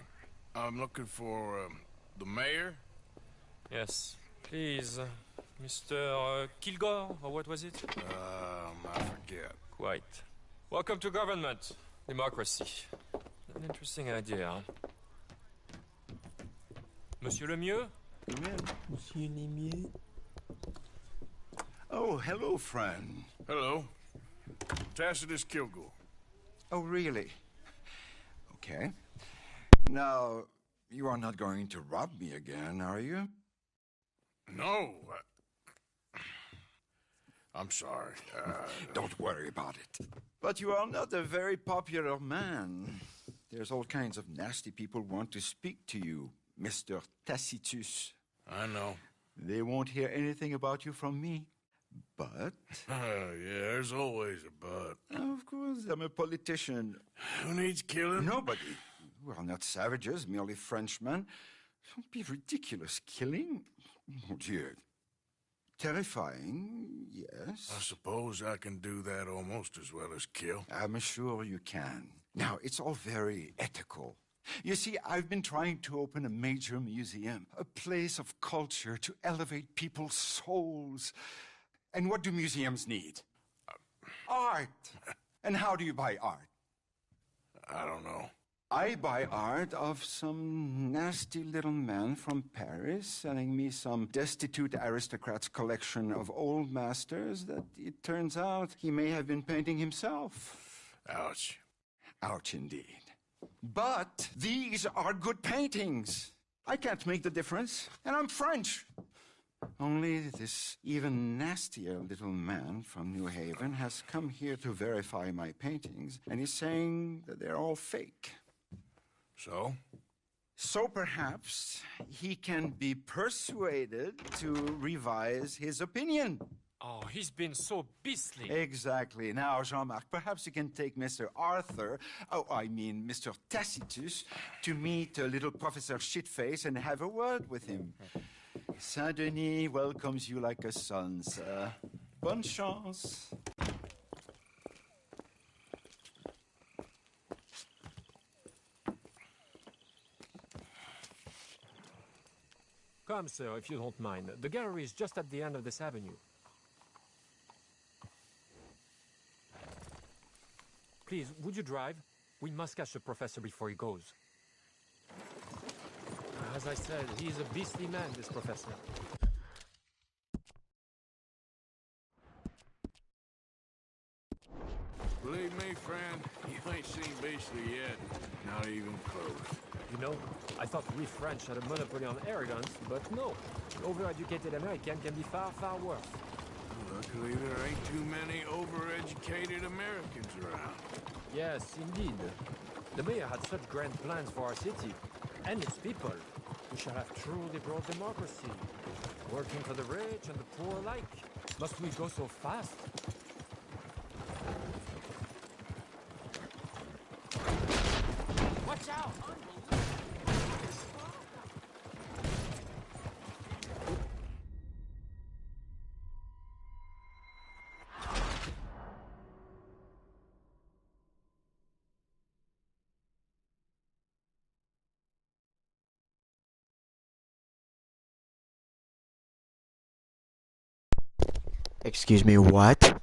I'm looking for, the mayor? Yes. Please, Mr. Kilgore, or what was it? I forget. Quite. Welcome to government. Democracy. An interesting idea, huh? Monsieur Lemieux? Monsieur Lemieux? Oh, hello, friend. Hello. Tacitus Kilgore. Oh, really? Okay. Now, you are not going to rob me again, are you? No. I'm sorry. Don't worry about it. But you are not a very popular man. There's all kinds of nasty people who want to speak to you, Mr. Tacitus. I know. They won't hear anything about you from me. But... yeah, there's always a but. Of course, I'm a politician. Who needs killing? Nobody. We are not savages, merely Frenchmen. Don't be ridiculous. Killing? Oh, dear. Terrifying, yes. I suppose I can do that almost as well as kill. I'm sure you can. Now, it's all very ethical. You see, I've been trying to open a major museum, a place of culture to elevate people's souls. And what do museums need? Art. And how do you buy art? I don't know. I buy art of some nasty little man from Paris selling me some destitute aristocrat's collection of old masters that it turns out he may have been painting himself. Ouch. Ouch indeed. But these are good paintings. I can't make the difference, and I'm French. Only this even nastier little man from New Haven has come here to verify my paintings, and he's saying that they're all fake. So? So perhaps he can be persuaded to revise his opinion. Oh, he's been so beastly. Exactly. Now, Jean-Marc, perhaps you can take Mr. Mr. Tacitus, to meet little Professor Shitface and have a word with him. Saint-Denis welcomes you like a son, sir. Bonne chance. Come, sir, if you don't mind. The gallery is just at the end of this avenue. Please, would you drive? We must catch the professor before he goes. As I said, he's a beastly man, this professor. Believe me, friend, you ain't seen beastly yet. Not even close. You know, I thought we French had a monopoly on arrogance, but no. An overeducated American can be far, far worse. Luckily, there ain't too many overeducated Americans around. Yes, indeed. The mayor had such grand plans for our city and its people. We shall have truly broad democracy, working for the rich and the poor alike. Must we go so fast? Watch out! Excuse me, what?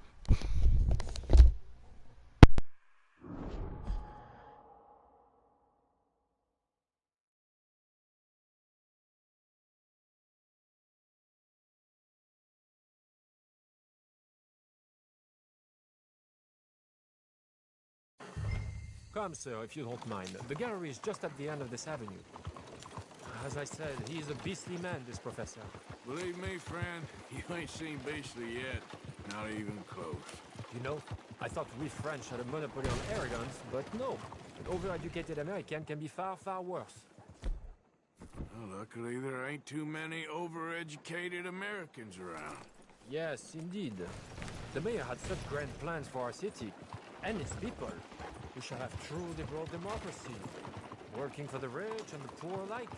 Come, sir, if you don't mind. The gallery is just at the end of this avenue. As I said, he is a beastly man, this professor. Believe me, friend, you ain't seen beastly yet. Not even close. You know, I thought we French had a monopoly on arrogance, but no. An overeducated American can be far, far worse. Well, luckily, there ain't too many overeducated Americans around. Yes, indeed. The mayor had such grand plans for our city and its people. We shall have truly broad democracy, working for the rich and the poor alike.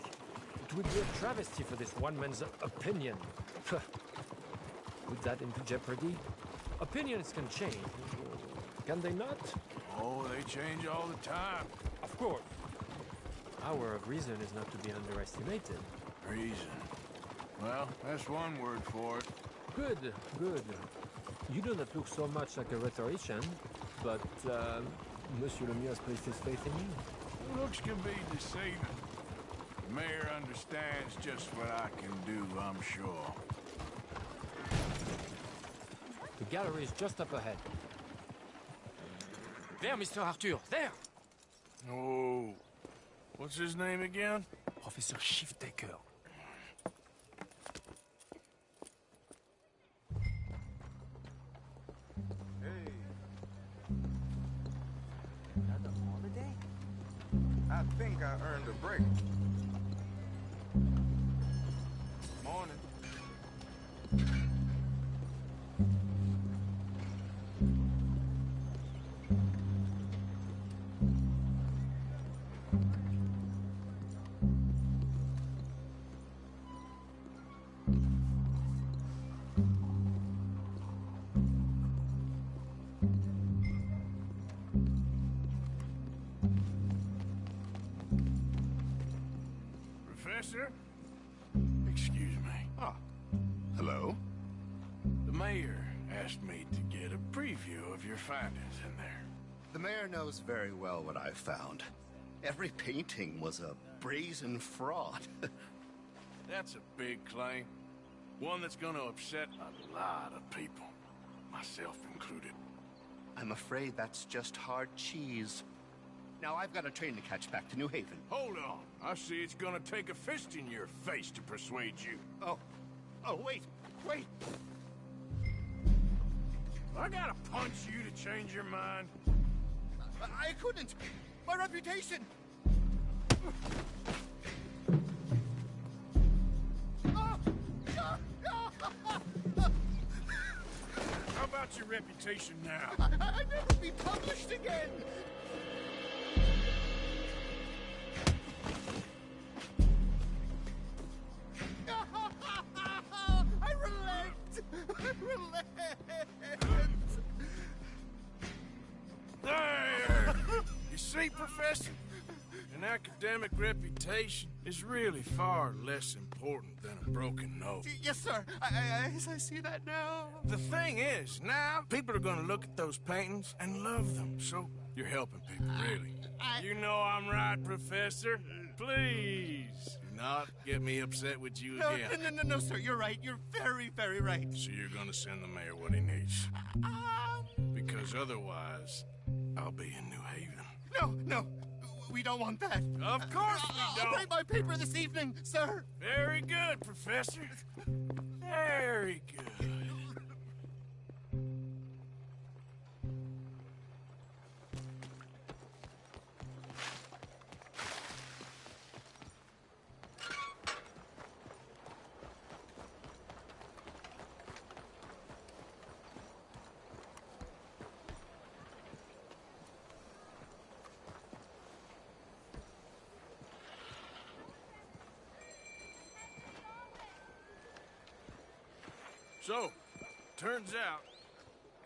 It would be a travesty for this one man's opinion. Put that into jeopardy? Opinions can change, can they not? Oh, they change all the time. Of course. Power of reason is not to be underestimated. Reason. Well, that's one word for it. Good, good. You do not look so much like a rhetorician, but Monsieur le Maire has placed his faith in you. Looks can be deceiving. The mayor understands just what I can do, I'm sure. The gallery is just up ahead. There, Mr. Arthur, there! Oh, what's his name again? Professor Shiftaker. Hey. Another holiday? I think I earned a break. Morning. Professor? Excuse me. Ah, hello? The mayor asked me to get a preview of your findings in there. The mayor knows very well what I found. Every painting was a brazen fraud. That's a big claim. One that's gonna upset a lot of people, myself included. I'm afraid that's just hard cheese. Now I've got a train to catch back to New Haven. Hold on. I see it's gonna take a fist in your face to persuade you. Oh, wait. I gotta punch you to change your mind. I couldn't. My reputation. How about your reputation now? I'd never be published again. I relent. There! You see, Professor? An academic reputation is really far less important than a broken nose. Yes, sir. I see that now. The thing is, now people are gonna look at those paintings and love them, so you're helping people, really. You know I'm right, Professor. Please do not get me upset with you again. No, sir. You're right. You're very, very right. So you're gonna send the mayor what he needs. Because otherwise, I'll be in New Haven. No. We don't want that. Of course we don't. I'll write my paper this evening, sir. Very good, Professor. Very good. So, turns out,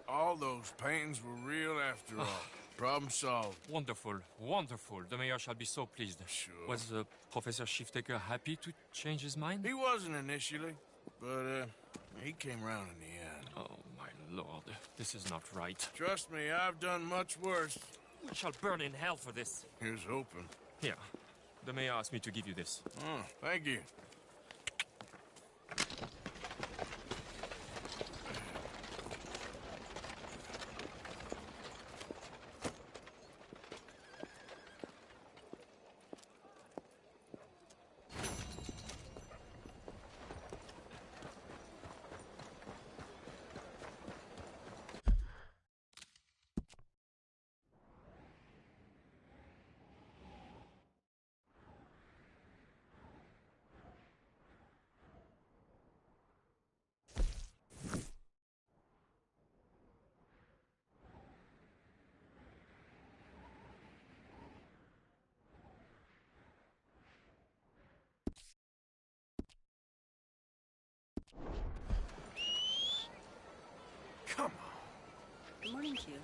all those paintings were real after all. Problem solved. Wonderful. The mayor shall be so pleased. Sure. Was Professor Shiftaker happy to change his mind? He wasn't initially, but he came around in the end. Oh, my lord. This is not right. Trust me, I've done much worse. We shall burn in hell for this. Here's hoping. Here. The mayor asked me to give you this. Oh, thank you. Come on. Good morning to you.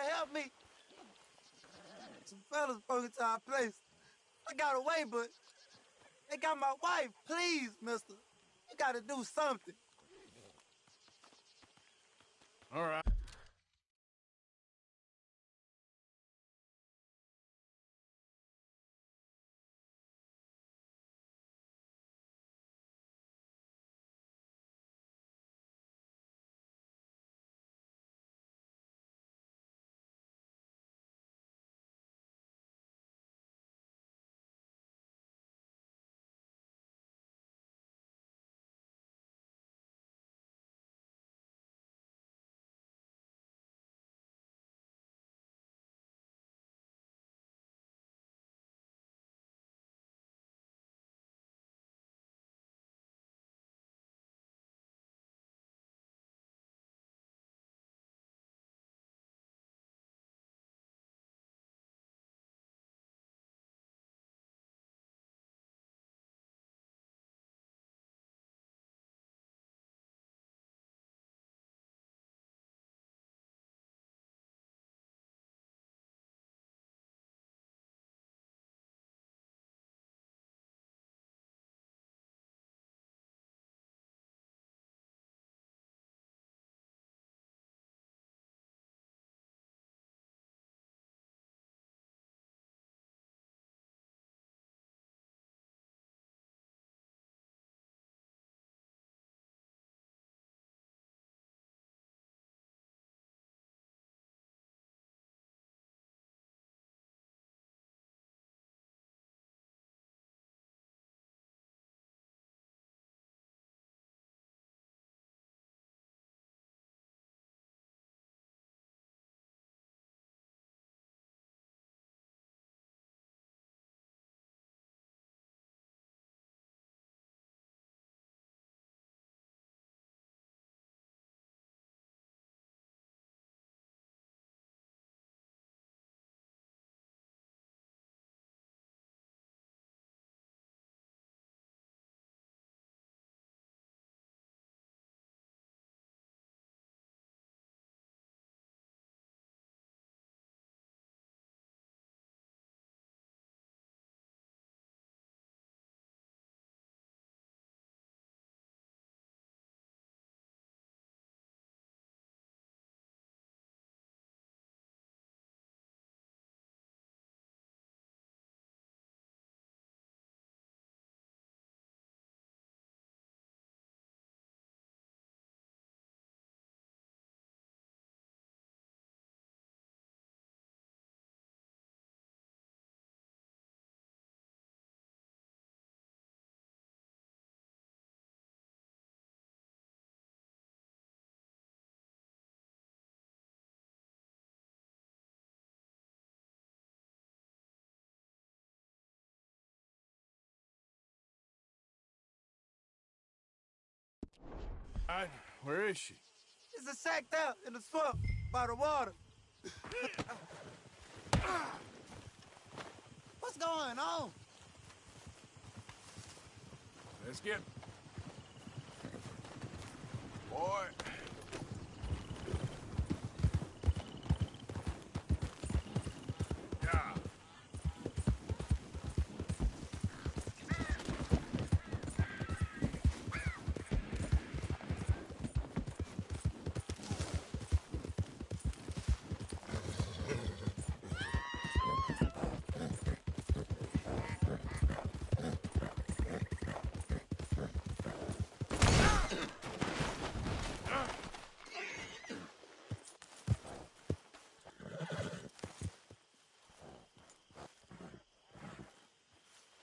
help me? Some fellas broke into our place. I got away, but they got my wife. Please, mister. You gotta do something. All right. All right, where is she? It's sacked out in the swamp by the water. What's going on? Let's get... Boy. Yeah.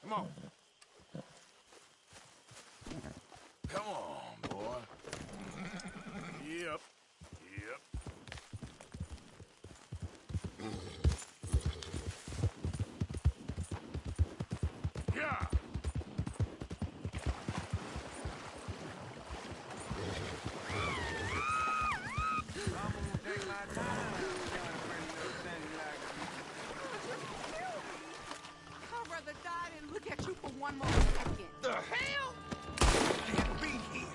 Come on. Come on, boy. Yep. Yep. Yeah. I'd rather die than look at you for one more second. The hell? Can't be here.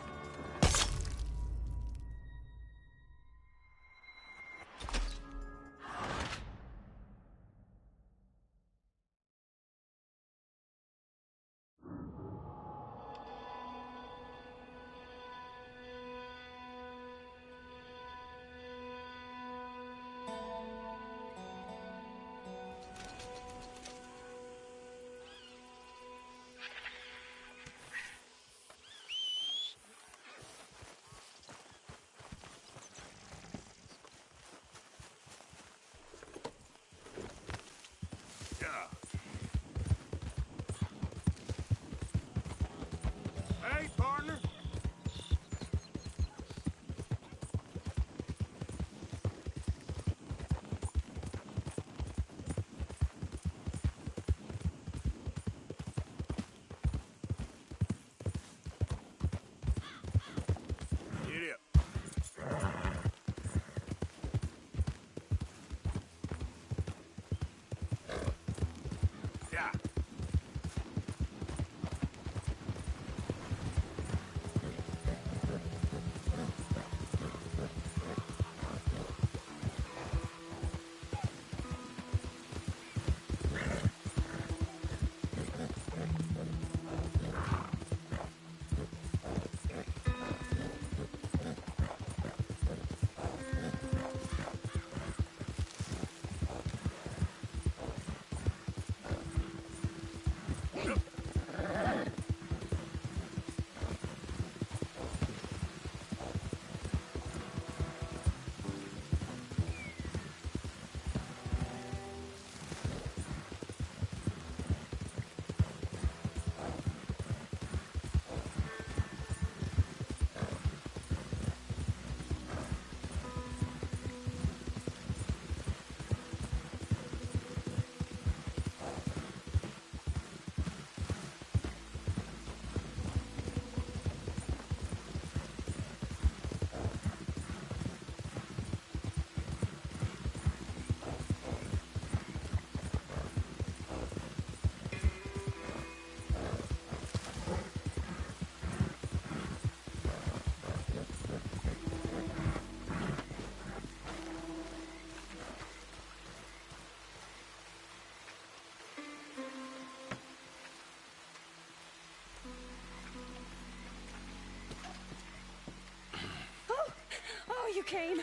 came.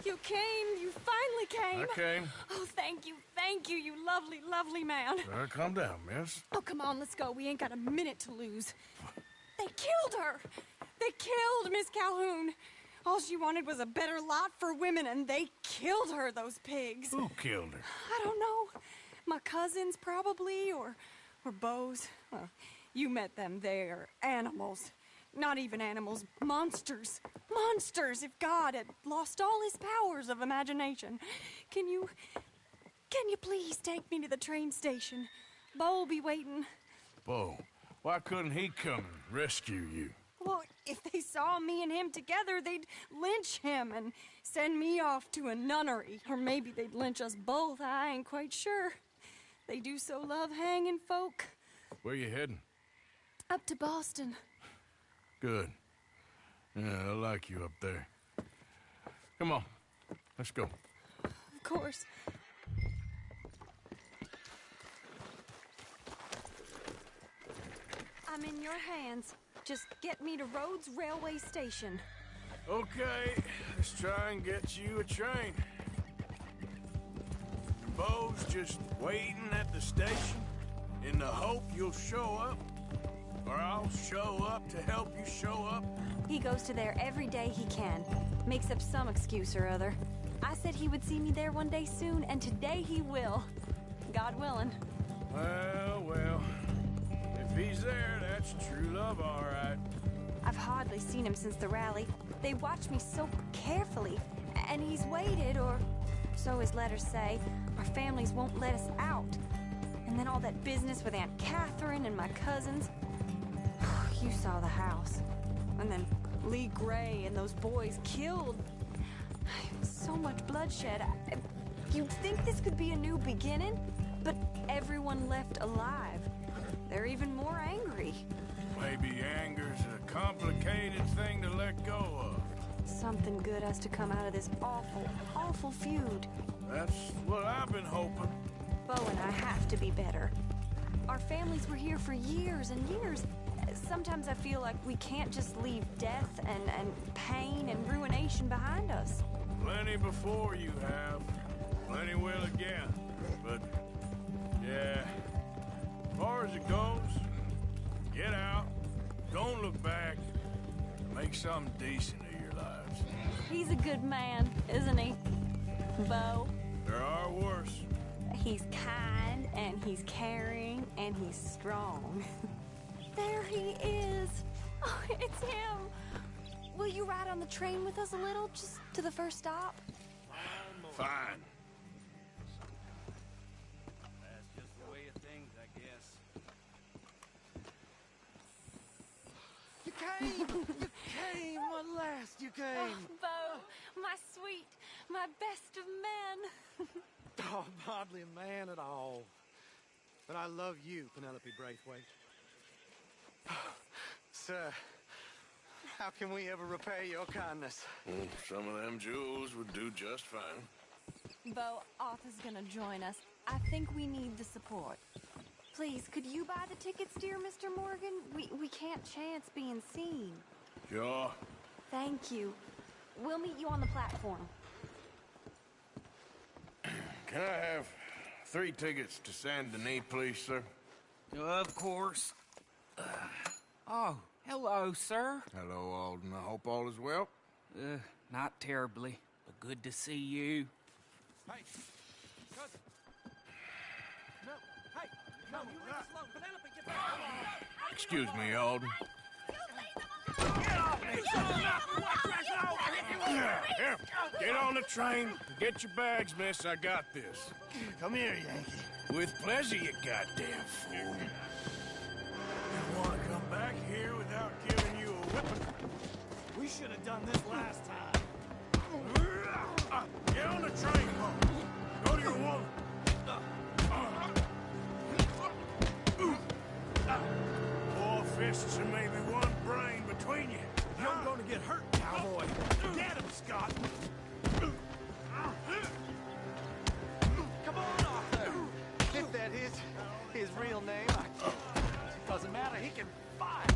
You came. You finally came. I came. Oh, thank you, you lovely, lovely man. Calm down, miss. Oh, come on, let's go. We ain't got a minute to lose. They killed her. They killed Miss Calhoun. All she wanted was a better lot for women, and they killed her, those pigs. Who killed her? I don't know. My cousins, probably, or Beau's. Well, you met them. They're animals. Not even animals. Monsters. Monsters, if God had lost all his powers of imagination. Can you please take me to the train station? Beau'll be waiting. Beau, why couldn't he come and rescue you? Well, if they saw me and him together, they'd lynch him and send me off to a nunnery. Or maybe they'd lynch us both. I ain't quite sure. They do so love hanging folk. Where you heading? Up to Boston. Good. Yeah, I like you up there. Come on, let's go. Of course. I'm in your hands. Just get me to Rhodes Railway Station. Okay, let's try and get you a train. Beau's just waiting at the station in the hope you'll show up, or I'll show up to help you show up. He goes to there every day he can. Makes up some excuse or other. I said he would see me there one day soon, and today he will. God willing. Well, if he's there, that's true love, all right. I've hardly seen him since the rally. They watched me so carefully, and he's waited, or so his letters say. Our families won't let us out. And then all that business with Aunt Catherine and my cousins. You saw the house. And then Lee Gray and those boys killed. So much bloodshed. You'd think this could be a new beginning, but everyone left alive. They're even more angry. Maybe anger's a complicated thing to let go of. Something good has to come out of this awful, awful feud. That's what I've been hoping. Beau and I have to be better. Our families were here for years and years. Sometimes I feel like we can't just leave death and pain and ruination behind us. Plenty before you have. Plenty will again. But, yeah, as far as it goes, get out, don't look back, make something decent of your lives. He's a good man, isn't he, Beau? There are worse. He's kind, and he's caring, and he's strong. There he is. Oh, it's him. Will you ride on the train with us a little, just to the first stop? Fine. That's just the way of things, I guess. You came! You came! At last, you came! Oh, Beau, my sweet, my best of men. Oh, I'm hardly a man at all. But I love you, Penelope Braithwaite. Sir, how can we ever repay your kindness? Some of them jewels would do just fine. Beau, Arthur's gonna join us. I think we need the support. Please, could you buy the tickets, dear Mr. Morgan? We can't chance being seen. Sure. Thank you. We'll meet you on the platform. Can I have 3 tickets to Saint Denis, please, sir? Of course. Oh, hello, sir. Hello, Alden. I hope all is well. Not terribly, but good to see you. Hey, cousin. No, hey, no, you leave us alone. Penelope, get back. Excuse me, Alden. Here, get on the train. Get your bags, miss. I got this. Come here, Yankee. With pleasure, you goddamn fool. You want to come back here without giving you a whipping? We should have done this last time. Get on the train, Paul. Go to your woman. 4 fists and maybe 1 brain between you. You're gonna get hurt, cowboy. Get him, Scott. Come on, Arthur. If that is his real name, it doesn't matter. He can fight.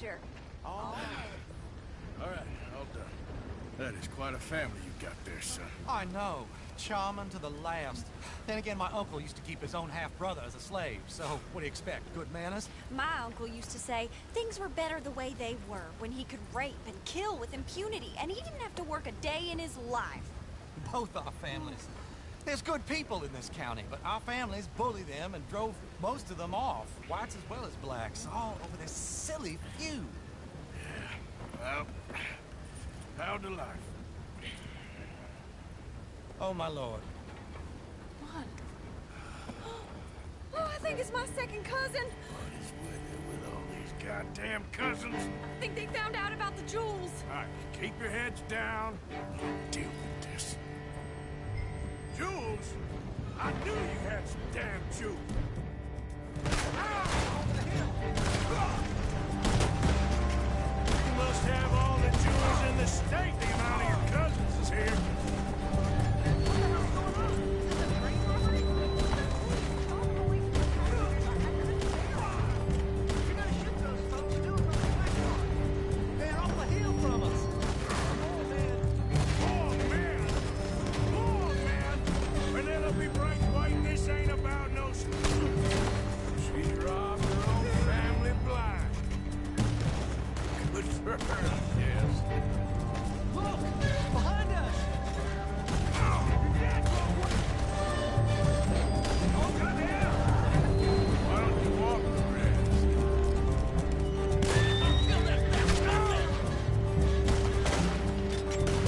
adventure. All right, all done. That is quite a family you got there, son. I know. Charming to the last. Then again, my uncle used to keep his own half-brother as a slave, so what do you expect? Good manners? My uncle used to say things were better the way they were, when he could rape and kill with impunity, and he didn't have to work a day in his life. Both our families. There's good people in this county, but our families bullied them and drove most of them off, whites as well as blacks, all over this silly feud. Well, how to life? Oh, my lord. What? Oh, I think it's my second cousin. What is with it with all these goddamn cousins? I think they found out about the jewels. All right, keep your heads down. Deal with this. Jewels? I knew you had some damn jewels. You must have all the jewels in the state. The amount of your cousins is here. They're off the hill from us. Penelope Bright White, this ain't about no... She's robbed her own family blind. Good for her, yes. Look! Behind us! Why don't you walk the rest?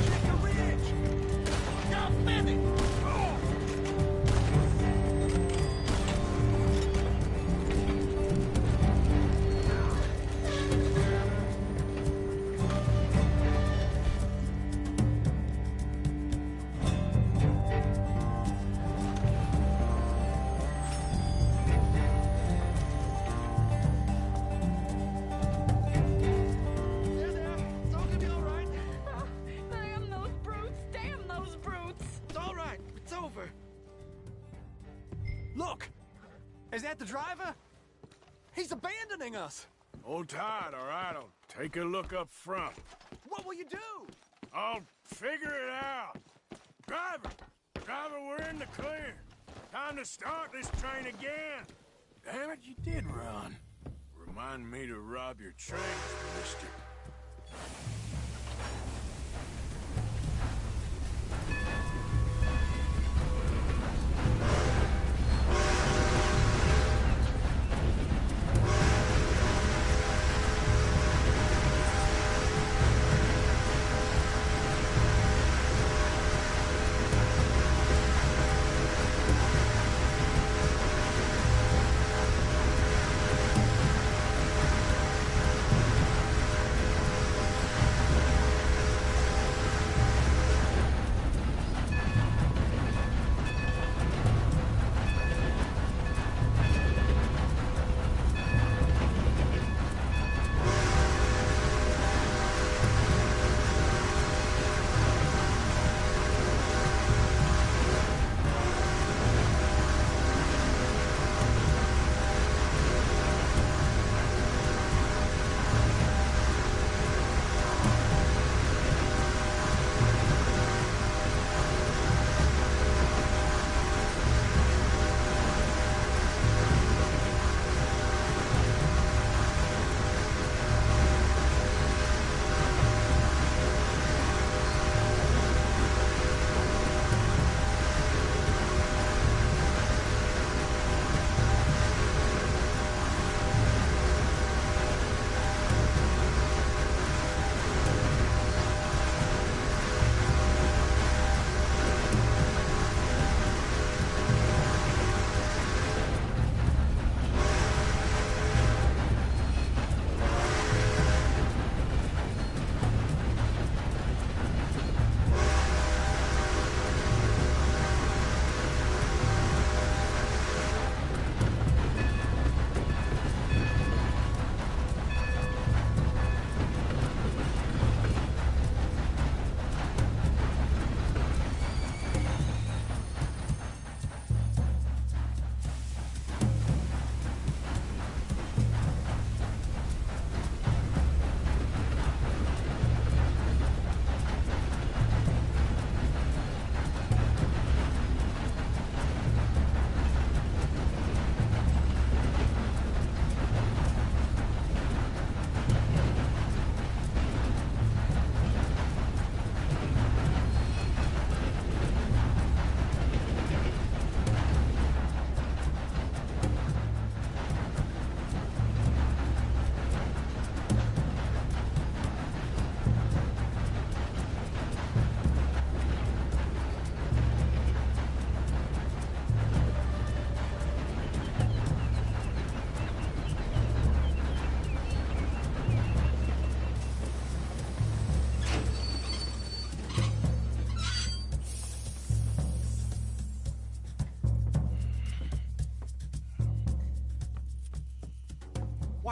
Check the ridge! Got Benny! Damn those brutes! Damn those brutes! It's all right. It's over. Look! Is that the driver? He's abandoning us! Hold tight, all right? I'll take a look up front. What will you do? I'll figure it out. Driver, we're in the clear. Time to start this train again. Damn it, you did run. Remind me to rob your trains, mister.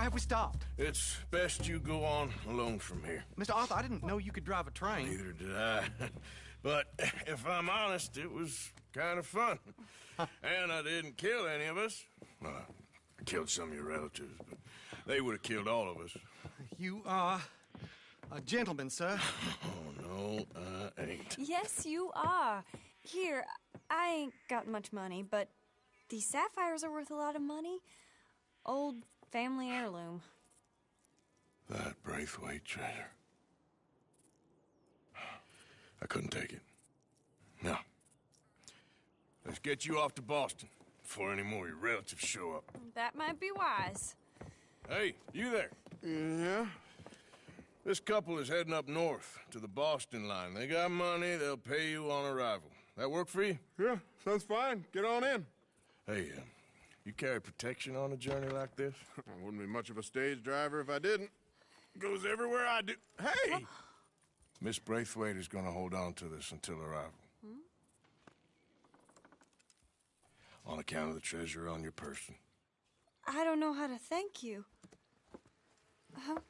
Why have we stopped? It's best you go on alone from here. Mr. Arthur, I didn't know you could drive a train. Neither did I. But if I'm honest, it was kind of fun. And I didn't kill any of us. Well, I killed some of your relatives, but they would have killed all of us. You are a gentleman, sir. Oh, no, I ain't. Yes, you are. Here, I ain't got much money, but these sapphires are worth a lot of money. Old family heirloom. That Braithwaite treasure. I couldn't take it. No. Let's get you off to Boston before any more of your relatives show up. That might be wise. Hey, you there? Yeah? This couple is heading up north to the Boston line. They got money, they'll pay you on arrival. That work for you? Yeah, sounds fine. Get on in. Hey, you carry protection on a journey like this? I wouldn't be much of a stage driver if I didn't. Goes everywhere I do. Hey! Miss Braithwaite is going to hold on to this until arrival. On account of the treasure on your person. I don't know how to thank you.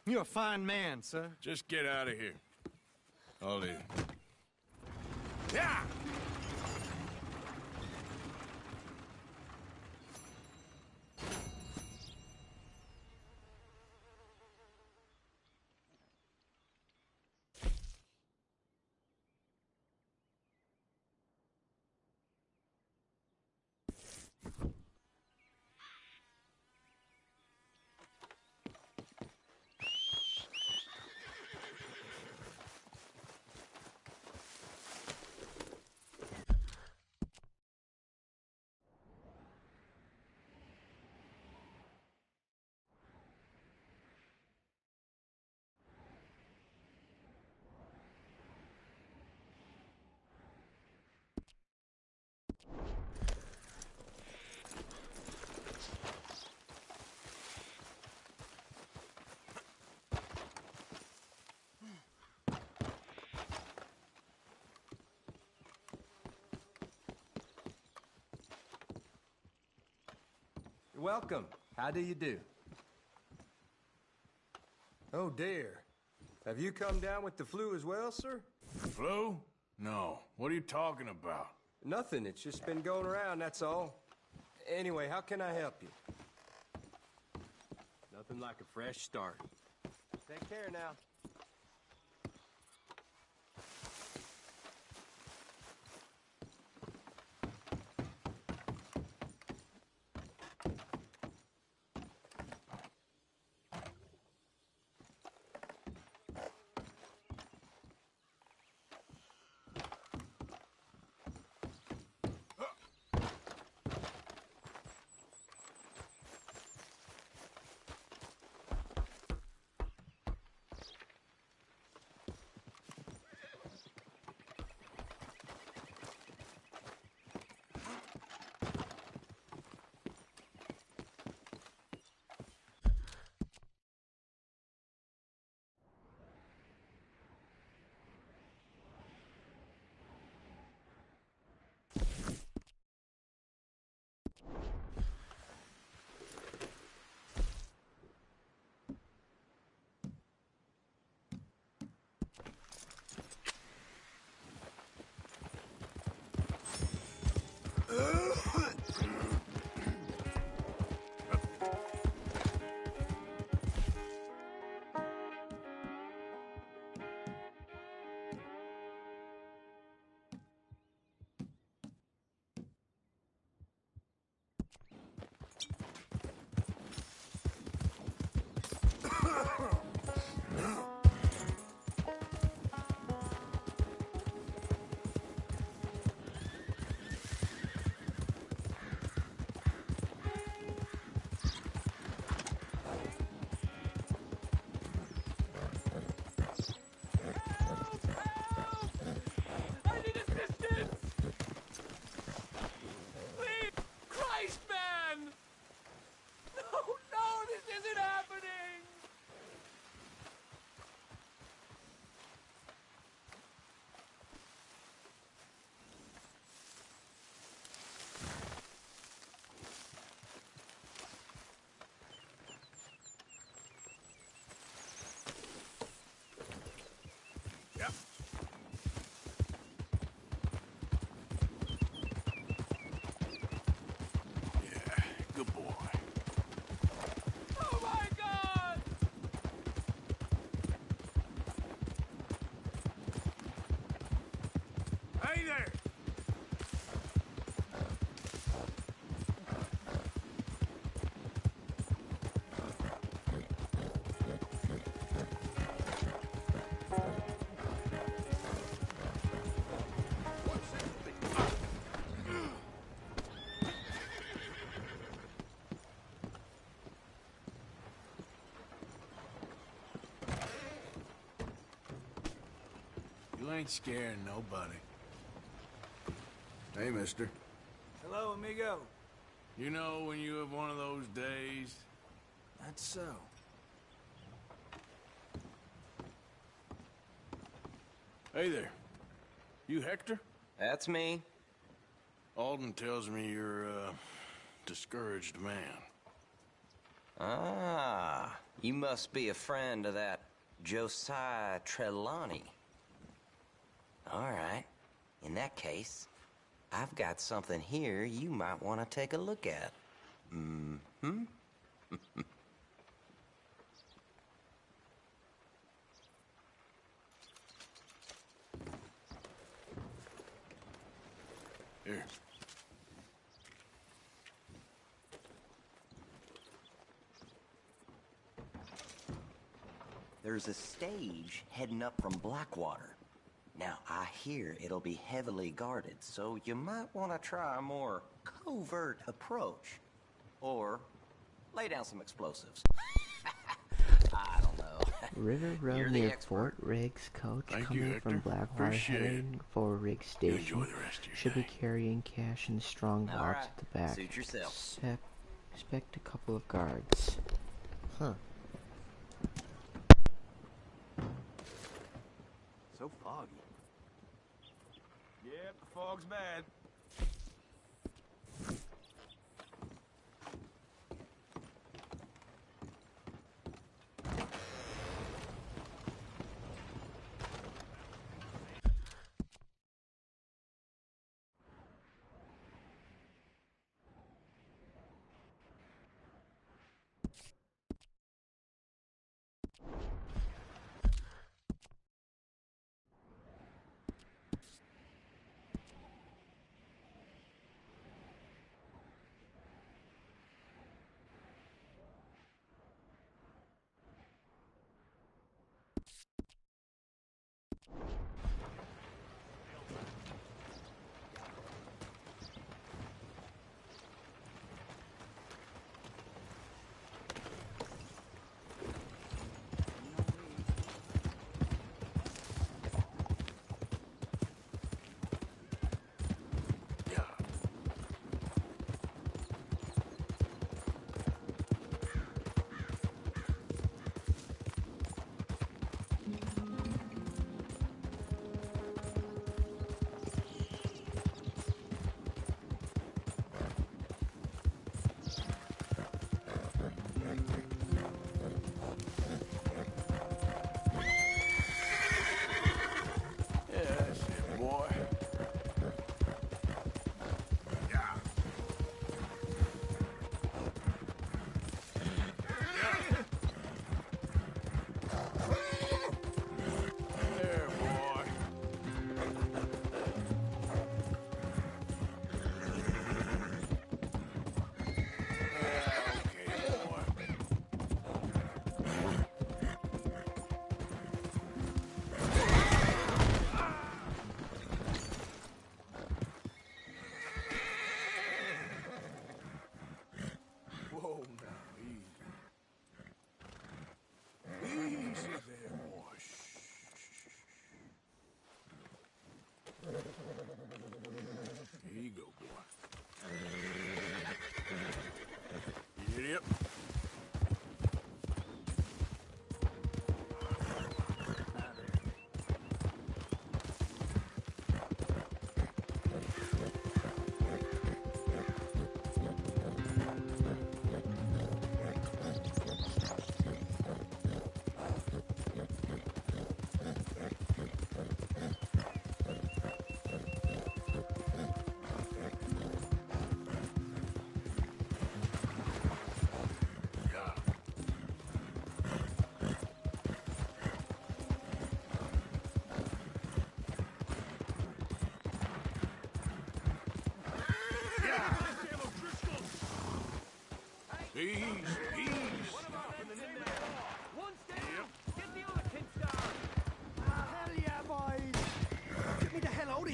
You're a fine man, sir. Just get out of here. I'll leave. Yeah! Welcome. How do you do? Oh, dear. Have you come down with the flu as well, sir? Flu? No. What are you talking about? Nothing. It's just been going around, that's all. Anyway, how can I help you? Nothing like a fresh start. Take care now. Hey there! You ain't scaring nobody. Hey, mister. Hello, amigo. You know when you have one of those days? That's so. Hey there. You Hector? That's me. Alden tells me you're a discouraged man. Ah, you must be a friend of that Josiah Trelawney. All right. In that case, I've got something here you might want to take a look at. Mm-hmm. Here. There's a stage heading up from Blackwater. Now, I hear it'll be heavily guarded, so you might want to try a more covert approach. Or lay down some explosives. I don't know. River Road You're the near expert. Fort Riggs coach Thank coming you, from Hector. Blackwater Appreciate it. heading for Riggs You Station. enjoy the rest of your Should day. be carrying cash in strong All box right. at the back. Suit yourself. Expect a couple of guards. Huh. So foggy. Yep, the fog's bad.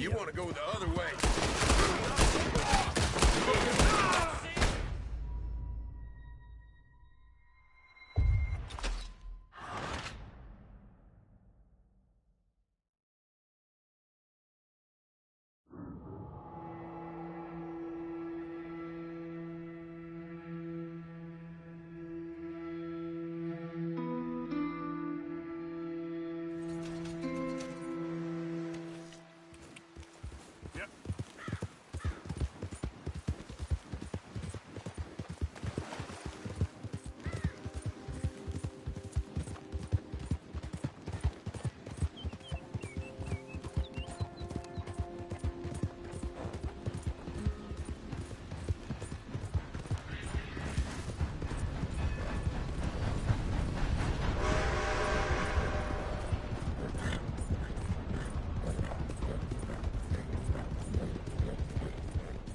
You want to go the other way.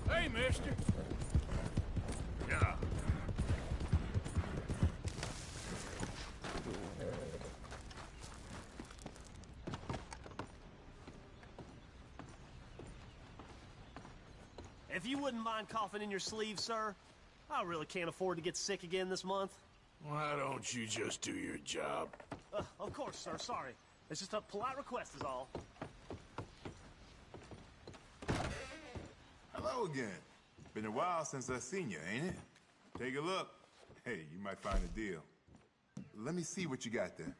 Hey, mister. Yeah. If you wouldn't mind coughing in your sleeve, sir, I really can't afford to get sick again this month. Why don't you just do your job? Of course, sir. Sorry. It's just a polite request is all. Hello again. Been a while since I seen you, ain't it? Take a look. Hey, you might find a deal. Let me see what you got there.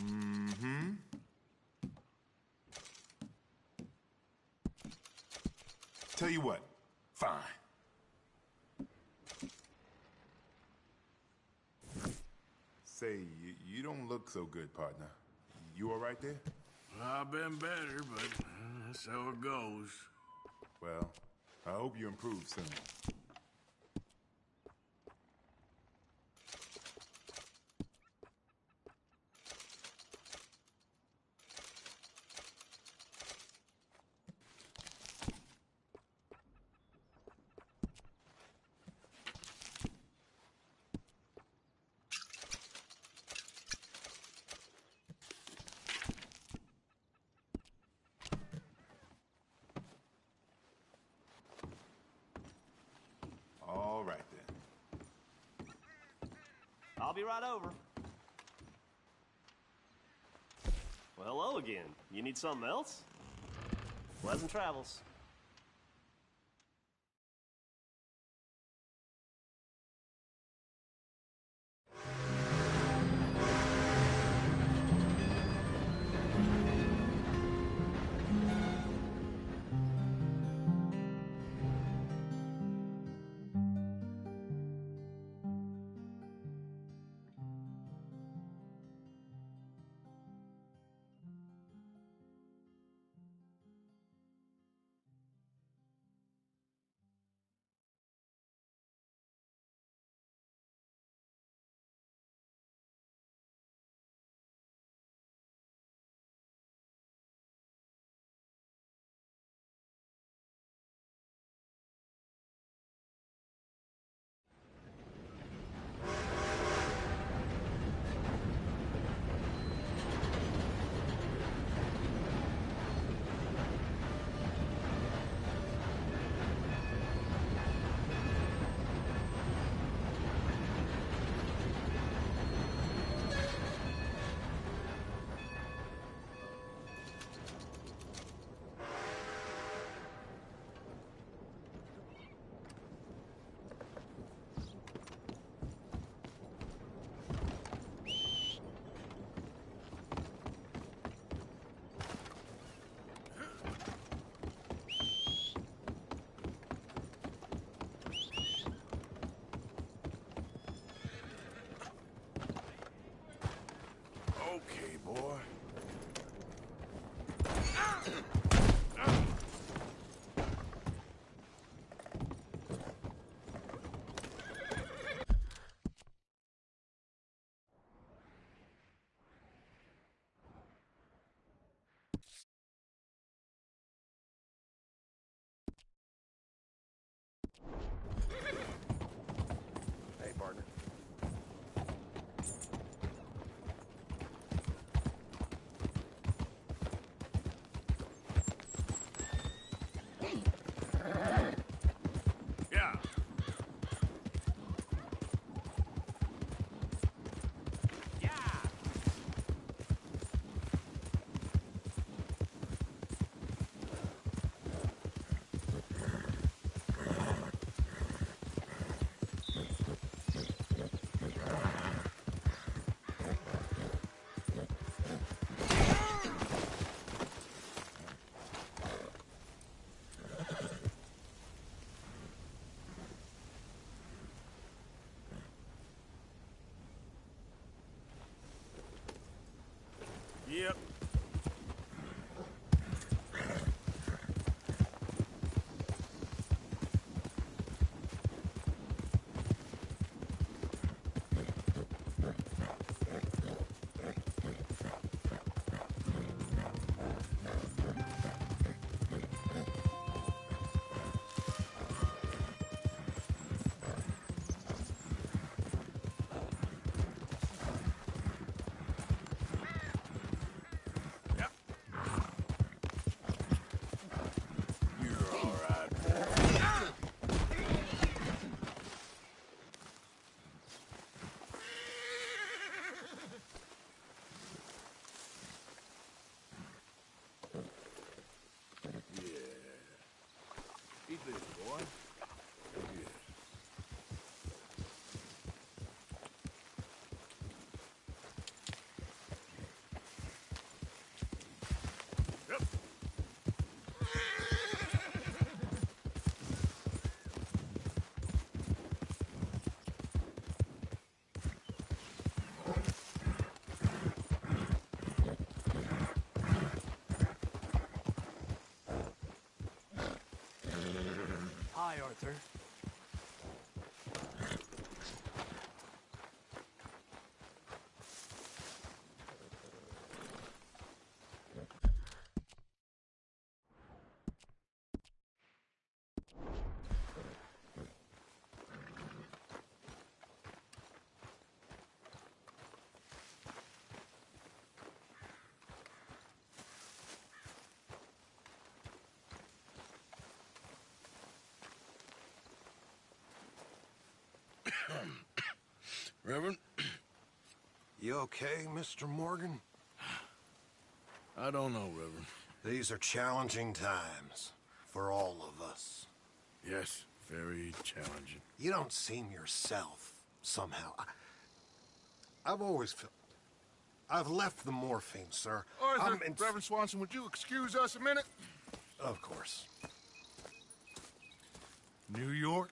Mm-hmm. Tell you what, fine. Say, you don't look so good, partner. You all right there? I've been better, but that's how it goes. Well, I hope you improve soon. All right, then. I'll be right over. Well, hello again. You need something else? Pleasant travels. Bye, Arthur. Reverend? You okay, Mr. Morgan? I don't know, Reverend. These are challenging times for all of us. Yes, very challenging. You don't seem yourself, somehow. I've always felt... I've left the morphine, sir. Arthur, Reverend Swanson, would you excuse us a minute? Of course. New York?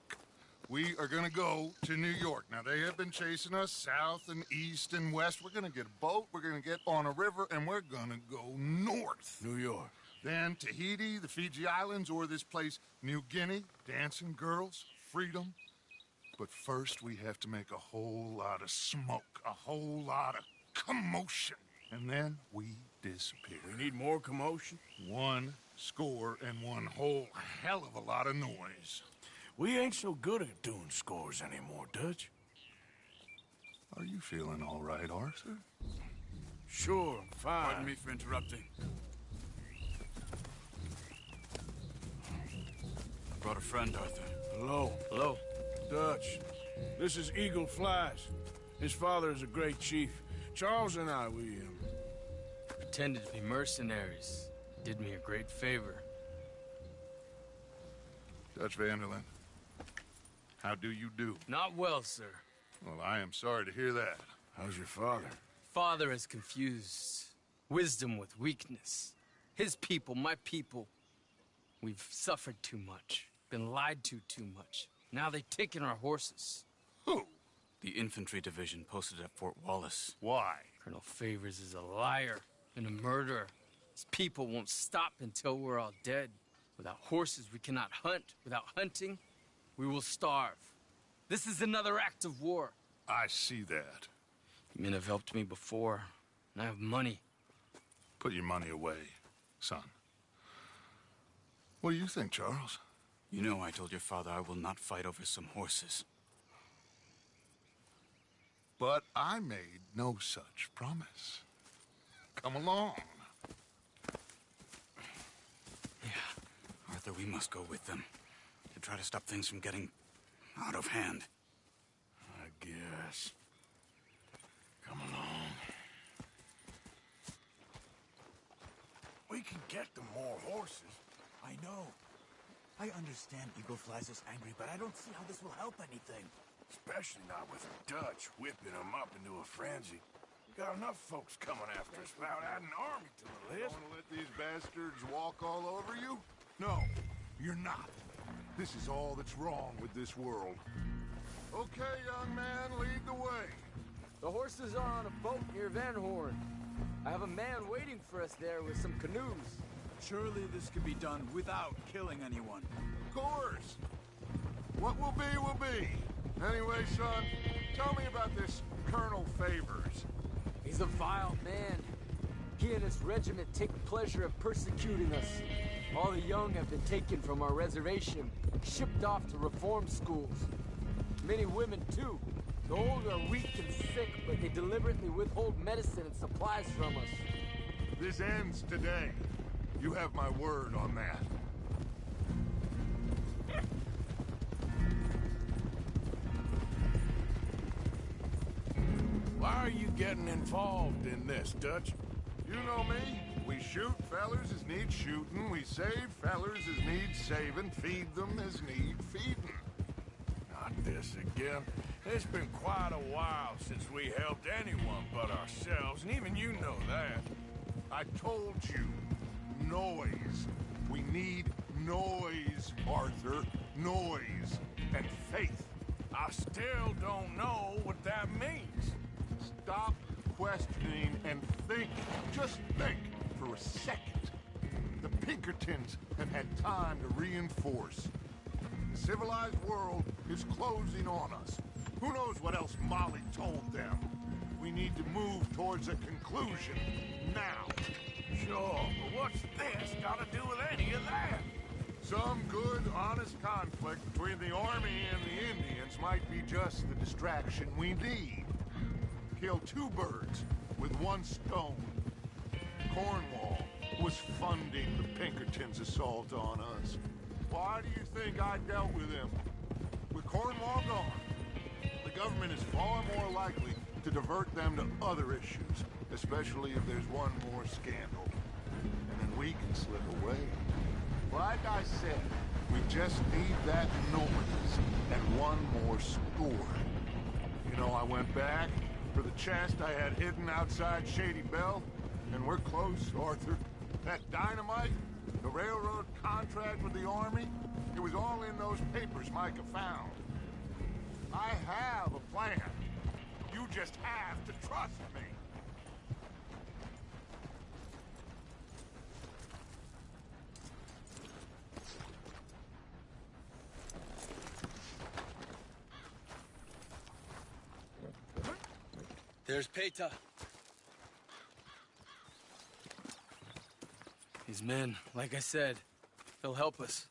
We are gonna go to New York. Now, they have been chasing us south and east and west. We're gonna get a boat, we're gonna get on a river, and we're gonna go north. New York. Then Tahiti, the Fiji Islands, or this place, New Guinea, dancing girls, freedom. But first, we have to make a whole lot of smoke, a whole lot of commotion. And then we disappear. We need more commotion? 1 score and 1 whole hell of a lot of noise. We ain't so good at doing scores anymore, Dutch. Are you feeling all right, Arthur? Sure, I'm fine. Pardon me for interrupting. I brought a friend, Arthur. Hello. Hello. Dutch. This is Eagle Flies. His father is a great chief. Charles and I, we pretended to be mercenaries. Did me a great favor. Dutch Vanderlyn, how do you do? Not well, sir. Well, I am sorry to hear that. How's your father? Father has confused wisdom with weakness. His people, my people, we've suffered too much, been lied to too much. Now they've taken our horses. Who? The infantry division posted at Fort Wallace. Why? Colonel Favors is a liar and a murderer. His people won't stop until we're all dead. Without horses, we cannot hunt. Without hunting, we will starve. This is another act of war. I see that. Men have helped me before, and I have money. Put your money away, son. What do you think, Charles? You know I told your father I will not fight over some horses. But I made no such promise. Come along. Arthur, we must go with them to try to stop things from getting out of hand. I guess. Come along. We can get them more horses. I know. I understand Eagle Flies is angry, but I don't see how this will help anything. Especially not with Dutch whipping them up into a frenzy. Got enough folks coming after us without adding an army to the list. Want to let these bastards walk all over you? No, you're not. This is all that's wrong with this world. Okay, young man, lead the way. The horses are on a boat near Van Horn. I have a man waiting for us there with some canoes. Surely this could be done without killing anyone. Of course. What will be, will be. Anyway, son, tell me about this Colonel Favors. He's a vile man. He and his regiment take pleasure in persecuting us. All the young have been taken from our reservation, shipped off to reform schools. Many women, too. The old are weak and sick, but they deliberately withhold medicine and supplies from us. This ends today. You have my word on that. Why are you getting involved in this, Dutch? You know me. We shoot fellers as need shooting. We save fellers as need saving. Feed them as need feeding. Not this again. It's been quite a while since we helped anyone but ourselves, and even you know that. I told you. Noise. We need noise, Arthur. Noise. And faith. I still don't know what that means. Stop questioning and think. Just think for a second. The Pinkertons have had time to reinforce. civilized world is closing on us. Who knows what else Molly told them? We need to move towards a conclusion now. Sure, but what's this got to do with any of that? Some good, honest conflict between the army and the Indians might be just the distraction we need. Kill two birds with one stone. Cornwall was funding the Pinkertons' assault on us. Why do you think I dealt with him? With Cornwall gone, the government is far more likely to divert them to other issues, especially if there's one more scandal. And then we can slip away. Like I said, we just need that noise and one more score. You know, I went back for the chest I had hidden outside Shady Belle, and we're close, Arthur. That dynamite, the railroad contract with the army, it was all in those papers Micah found. I have a plan. You just have to trust me. There's Peta. His men, like I said, they'll help us.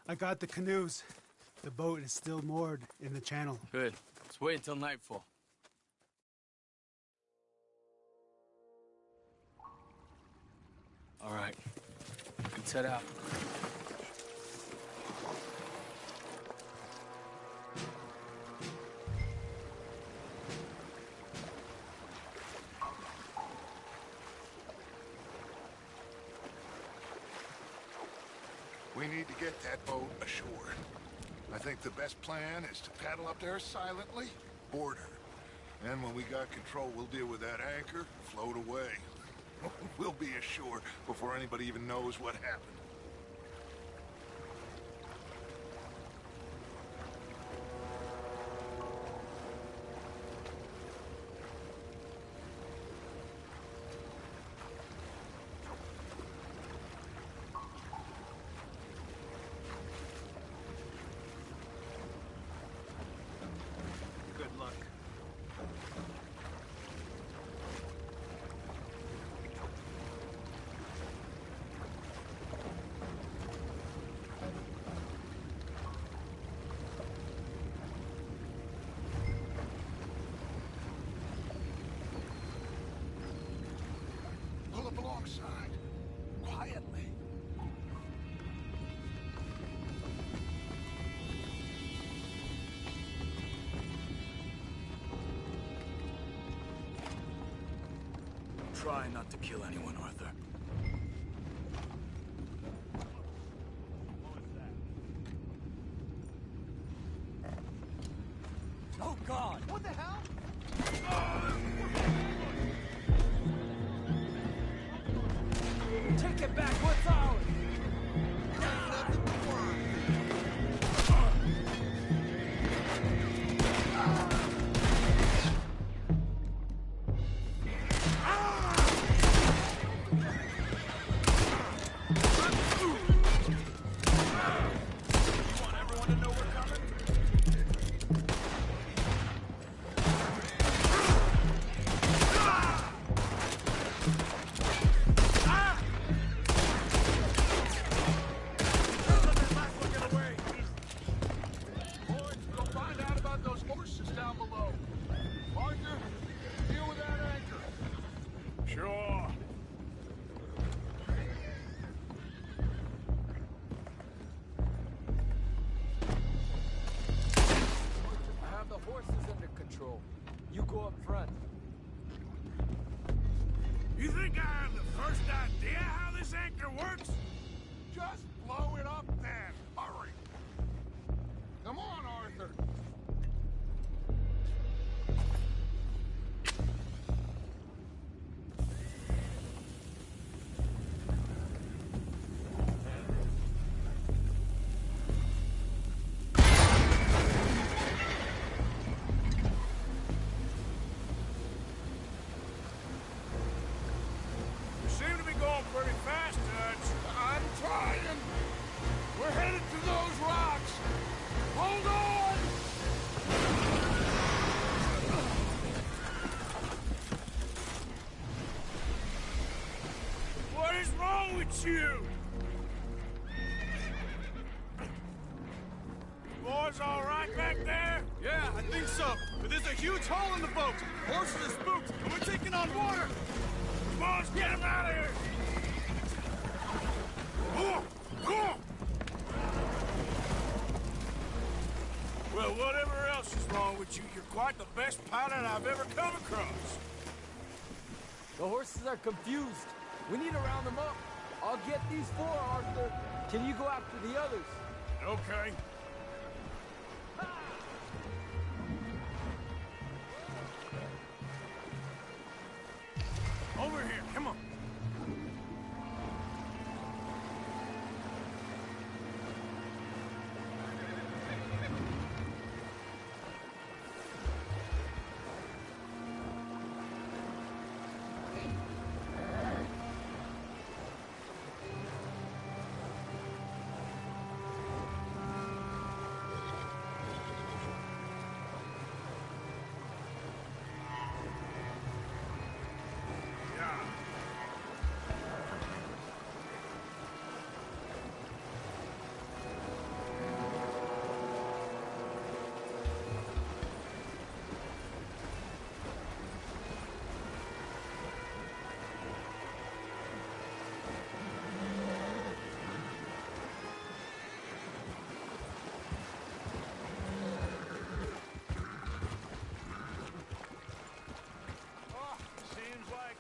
I got the canoes. The boat is still moored in the channel. Good. Let's wait until nightfall. All right. Let's head out. We need to get that boat ashore. I think the best plan is to paddle up there silently, board her. And when we got control, we'll deal with that anchor, float away. We'll be ashore before anybody even knows what happened. Alongside, quietly. Try not to kill anyone, Arthur. Oh, God! What the hell? Take it back, what's ours? You go up front. You think I have the first idea how this anchor works? Just blow it up then. Hurry. Come on, Arthur. You seem to be going pretty fast, Dutch. I'm trying. We're headed at you! Boys all right back there? Yeah, I think so. But there's a huge hole in the boat. Horses are spooked, and we're taking on water. Come on, let's get him out of here! Well, whatever else is wrong with you, you're quite the best pilot I've ever come across. The horses are confused. We need to round them up. I'll get these 4, Arthur. Can you go after the others? Okay. Over here, come on.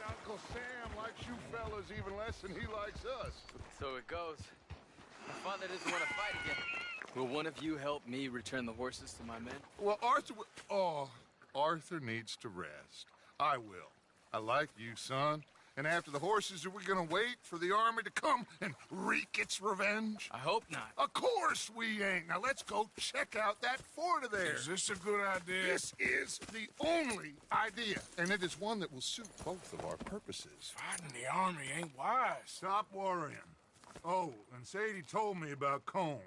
Uncle Sam likes you fellas even less than he likes us. So it goes. My father doesn't want to fight again. Will one of you help me return the horses to my men? Well, Arthur needs to rest. I will. I like you, son. And after the horses, are we gonna wait for the army to come and wreak its revenge? I hope not. Of course we ain't. Now let's go check out that fort of theirs. Is this a good idea? This is the only idea, and it is one that will suit both of our purposes. Fighting the army ain't wise. Stop worrying. Oh, and Sadie told me about COLM.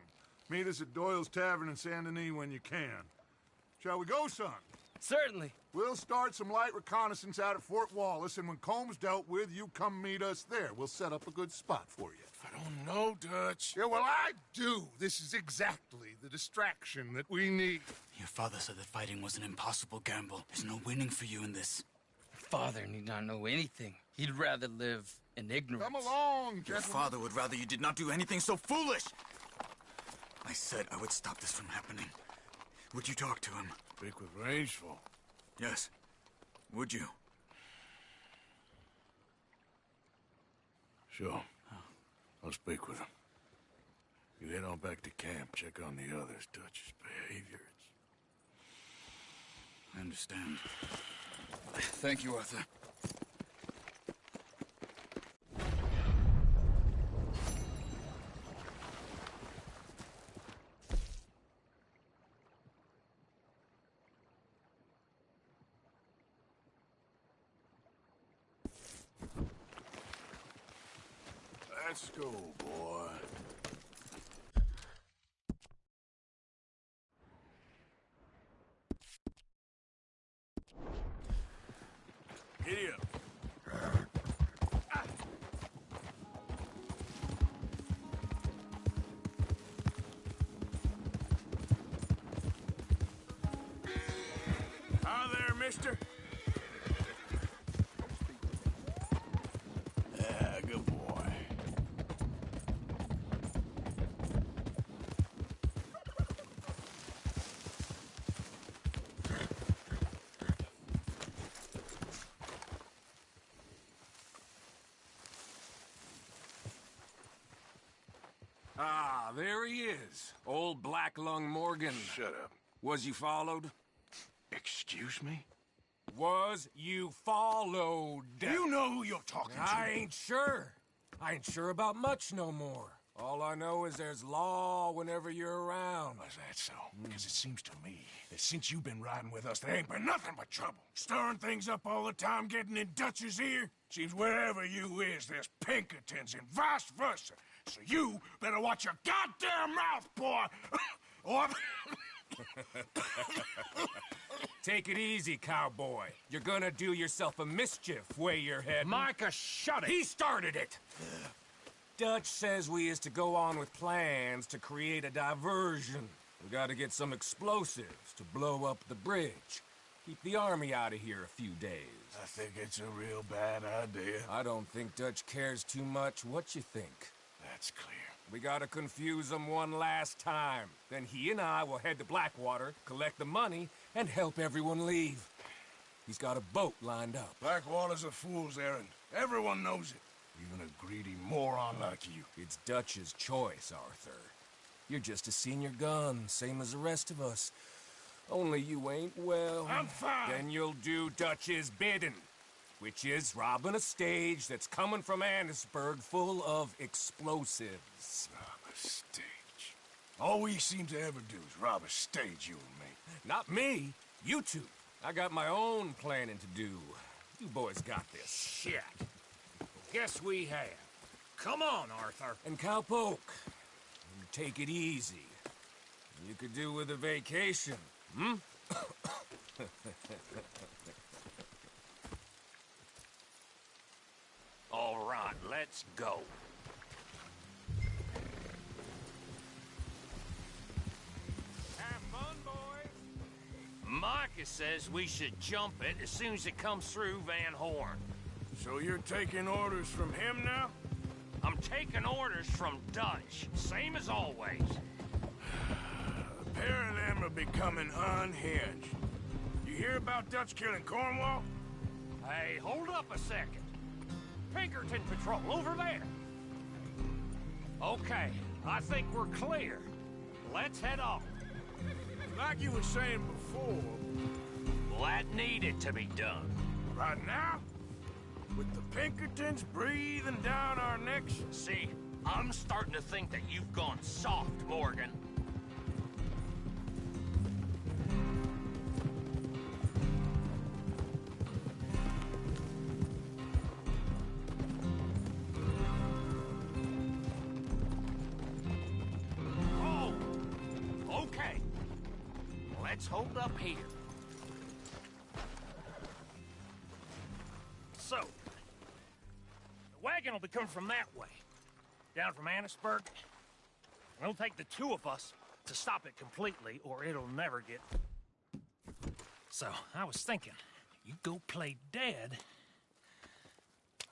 Meet us at Doyle's Tavern in Saint Denis when you can. Shall we go, son? Certainly. We'll start some light reconnaissance out at Fort Wallace, and when Combs dealt with, you come meet us there. We'll set up a good spot for you. I don't know, Dutch. Yeah, well, I do. This is exactly the distraction that we need. Your father said that fighting was an impossible gamble. There's no winning for you in this. Father need not know anything. He'd rather live in ignorance. Come along, gentlemen. Your father would rather you did not do anything so foolish. I said I would stop this from happening. Would you talk to him? Speak with Rangeful. Yes. Would you? Sure. I'll speak with him. You head on back to camp, check on the others. Dutch's behavior, I understand. Thank you, Arthur. Let's go, boy. Giddy up. Hi there, mister. Yeah, good boy. Ah, there he is. Old Black Lung Morgan. Shut up. Was you followed? Excuse me? Was you followed? You know who you're talking to. I ain't sure. I ain't sure about much no more. All I know is there's law whenever you're around. Is that so? Because it seems to me that since you've been riding with us, there ain't been nothing but trouble. Stirring things up all the time, getting in Dutch's ear. Seems wherever you is, there's Pinkertons and vice versa. So you better watch your goddamn mouth, boy! Or... Take it easy, cowboy. You're gonna do yourself a mischief, way your head. Micah, shut it! He started it! Dutch says we is to go on with plans to create a diversion. We gotta get some explosives to blow up the bridge. Keep the army out of here a few days. I think it's a real bad idea. I don't think Dutch cares too much what you think. That's clear. We gotta confuse him one last time. Then he and I will head to Blackwater, collect the money, and help everyone leave. He's got a boat lined up. Blackwater's a fool's errand. Everyone knows it. Even a greedy moron like you. It's Dutch's choice, Arthur. You're just a senior gun, same as the rest of us. Only you ain't well. I'm fine. Then you'll do Dutch's bidding, which is robbing a stage that's coming from Annisburg full of explosives. Rob a stage. All we seem to ever do is rob a stage, you and me. Not me, you two. I got my own planning to do. You boys got this. Shit. Guess we have. Come on, Arthur. And Cowpoke, you take it easy. You could do with a vacation, hmm? All right, let's go. Have fun, boys. Micah says we should jump it as soon as it comes through Van Horn. So you're taking orders from him now? I'm taking orders from Dutch, same as always. A pair of them are becoming unhinged. You hear about Dutch killing Cornwall? Hey, hold up a second. Pinkerton Patrol, over there. Okay, I think we're clear. Let's head off. Like you were saying before... Well, that needed to be done. Right now? With the Pinkertons breathing down our necks? See, I'm starting to think that you've gone soft, Morgan. Oh, okay. Let's hold up here. So, the wagon will be coming from that way, down from Annisburg. It'll take the two of us to stop it completely, or it'll never get... So, I was thinking, you go play dead,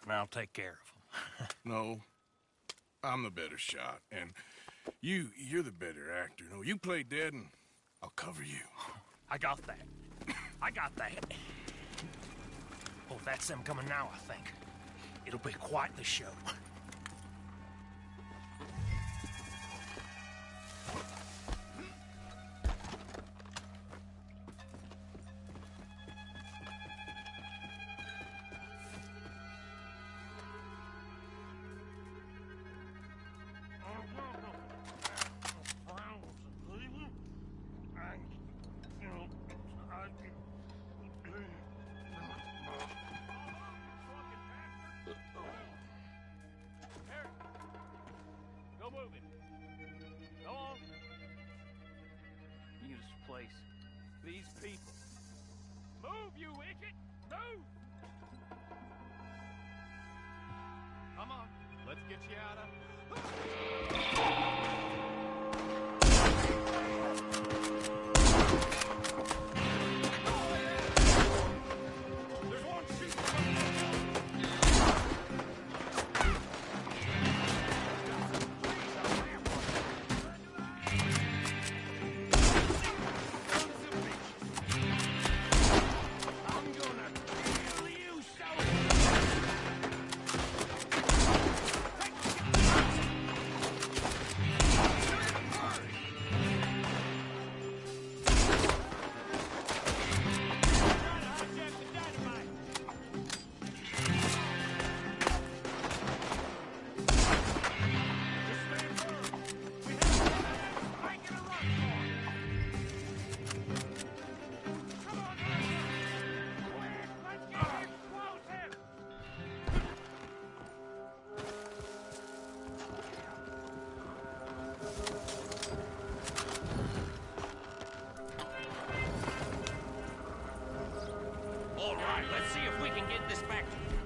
and I'll take care of them. No, I'm the better shot, and you're the better actor. No, you play dead, and I'll cover you. I got that. I got that. Oh, that's them coming now, I think. It'll be quite the show. These people. Move, you idiot! Move! Come on, let's get you out of... Let's see if we can get this back to you.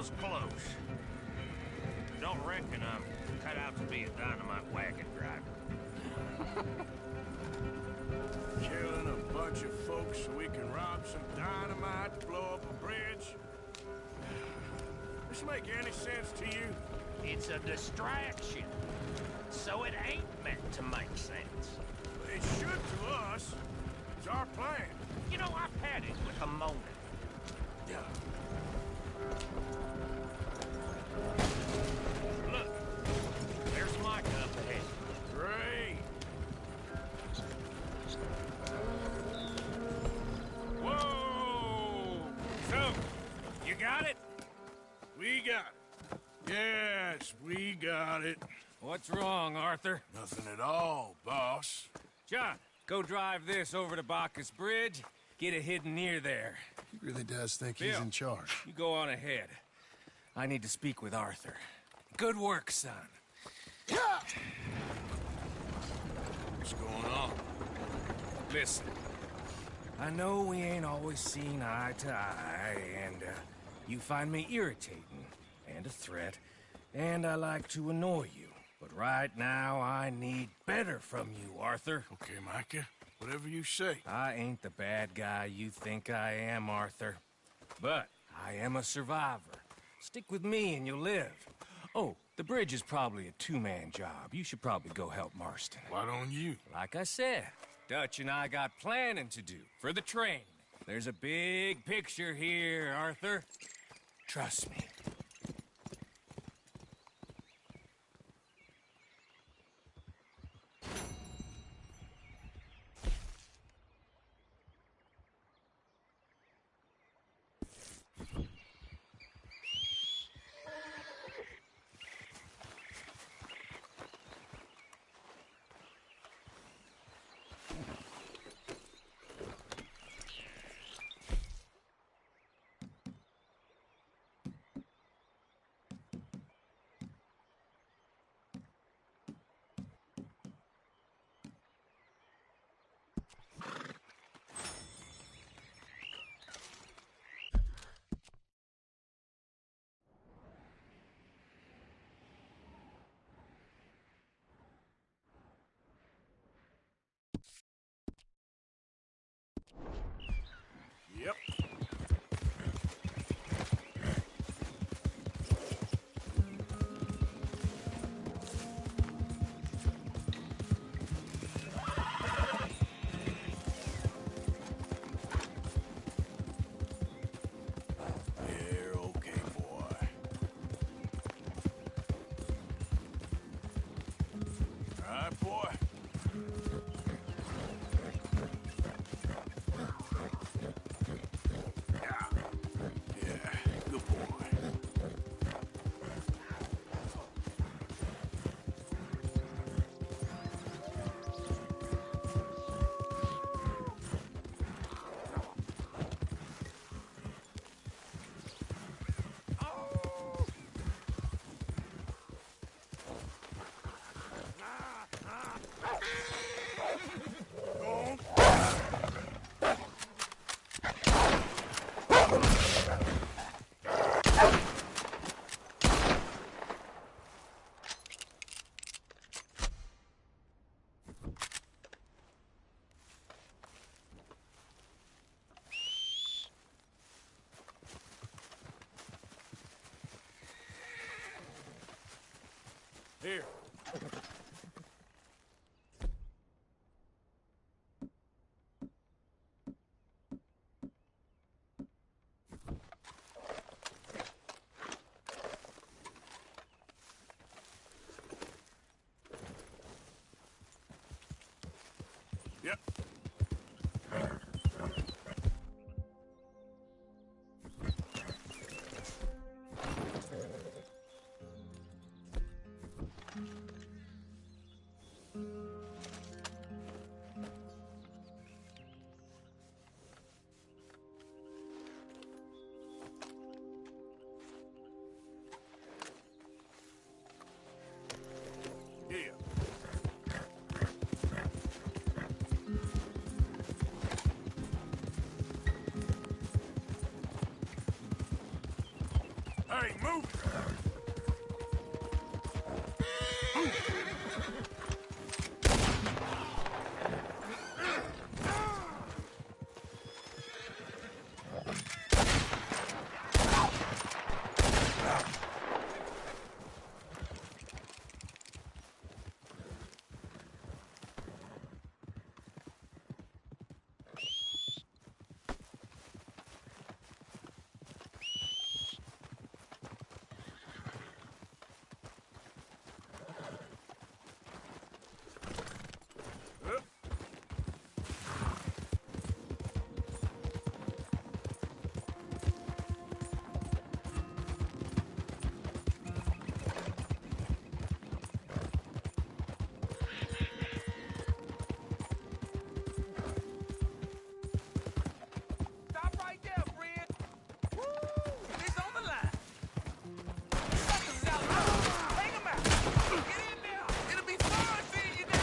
was close. Don't reckon I'm cut out to be a dynamite wagon driver. Killing a bunch of folks so we can rob some dynamite to blow up a bridge? This make any sense to you? It's a distraction, so it ain't meant to make sense. It should to us. It's our plan. You know, I've had it with a moment. Yeah. Look, there's Micah up ahead. Great. Whoa! So, you got it? We got it. Yes, we got it. What's wrong, Arthur? Nothing at all, boss. John, go drive this over to Bacchus Bridge. Get it hidden near there. He really does think Bill, he's in charge. You go on ahead. I need to speak with Arthur. Good work, son. What's going on? Listen, I know we ain't always seen eye to eye, and you find me irritating and a threat, and I like to annoy you. But right now, I need better from you, Arthur. Okay, Micah. Whatever you say. I ain't the bad guy you think I am, Arthur. But I am a survivor. Stick with me and you'll live. Oh, the bridge is probably a two-man job. You should probably go help Marston. Why don't you? Like I said, Dutch and I got planning to do for the train. There's a big picture here, Arthur. Trust me. Yep. You're okay, boy. All right, boy. Here. Yep. Hey, move! Stop right there, friend. Woo! It's on the line. Suckers is out there. Take 'em out. Get in there. It'll be fun seeing you now.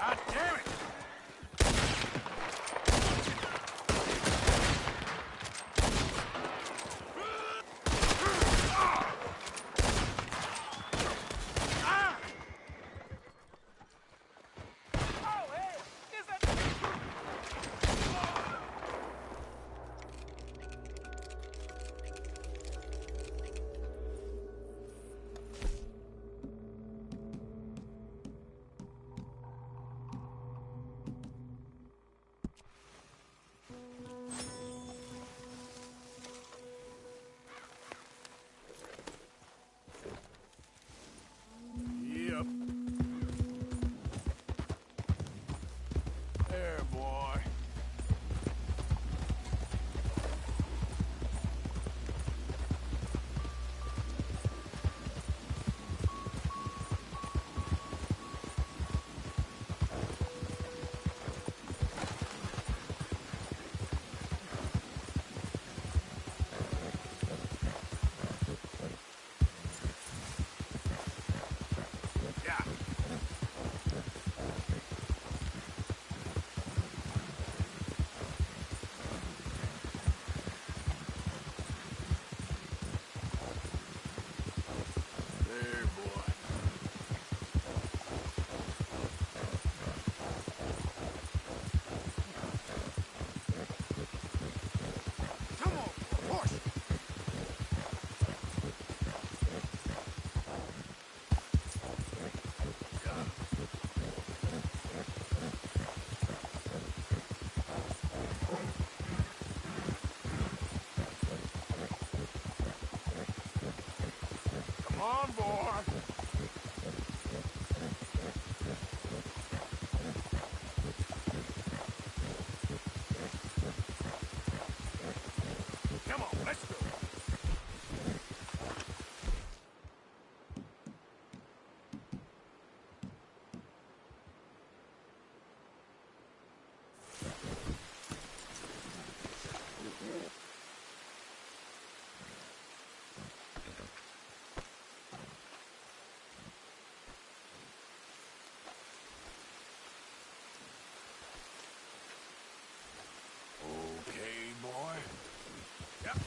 God damn it! Oh, hey, is that... Yep. There, boy. Yeah. There, boy. Come on, push! Come on, boy. Come on, let's go. Okay, boy. Yep.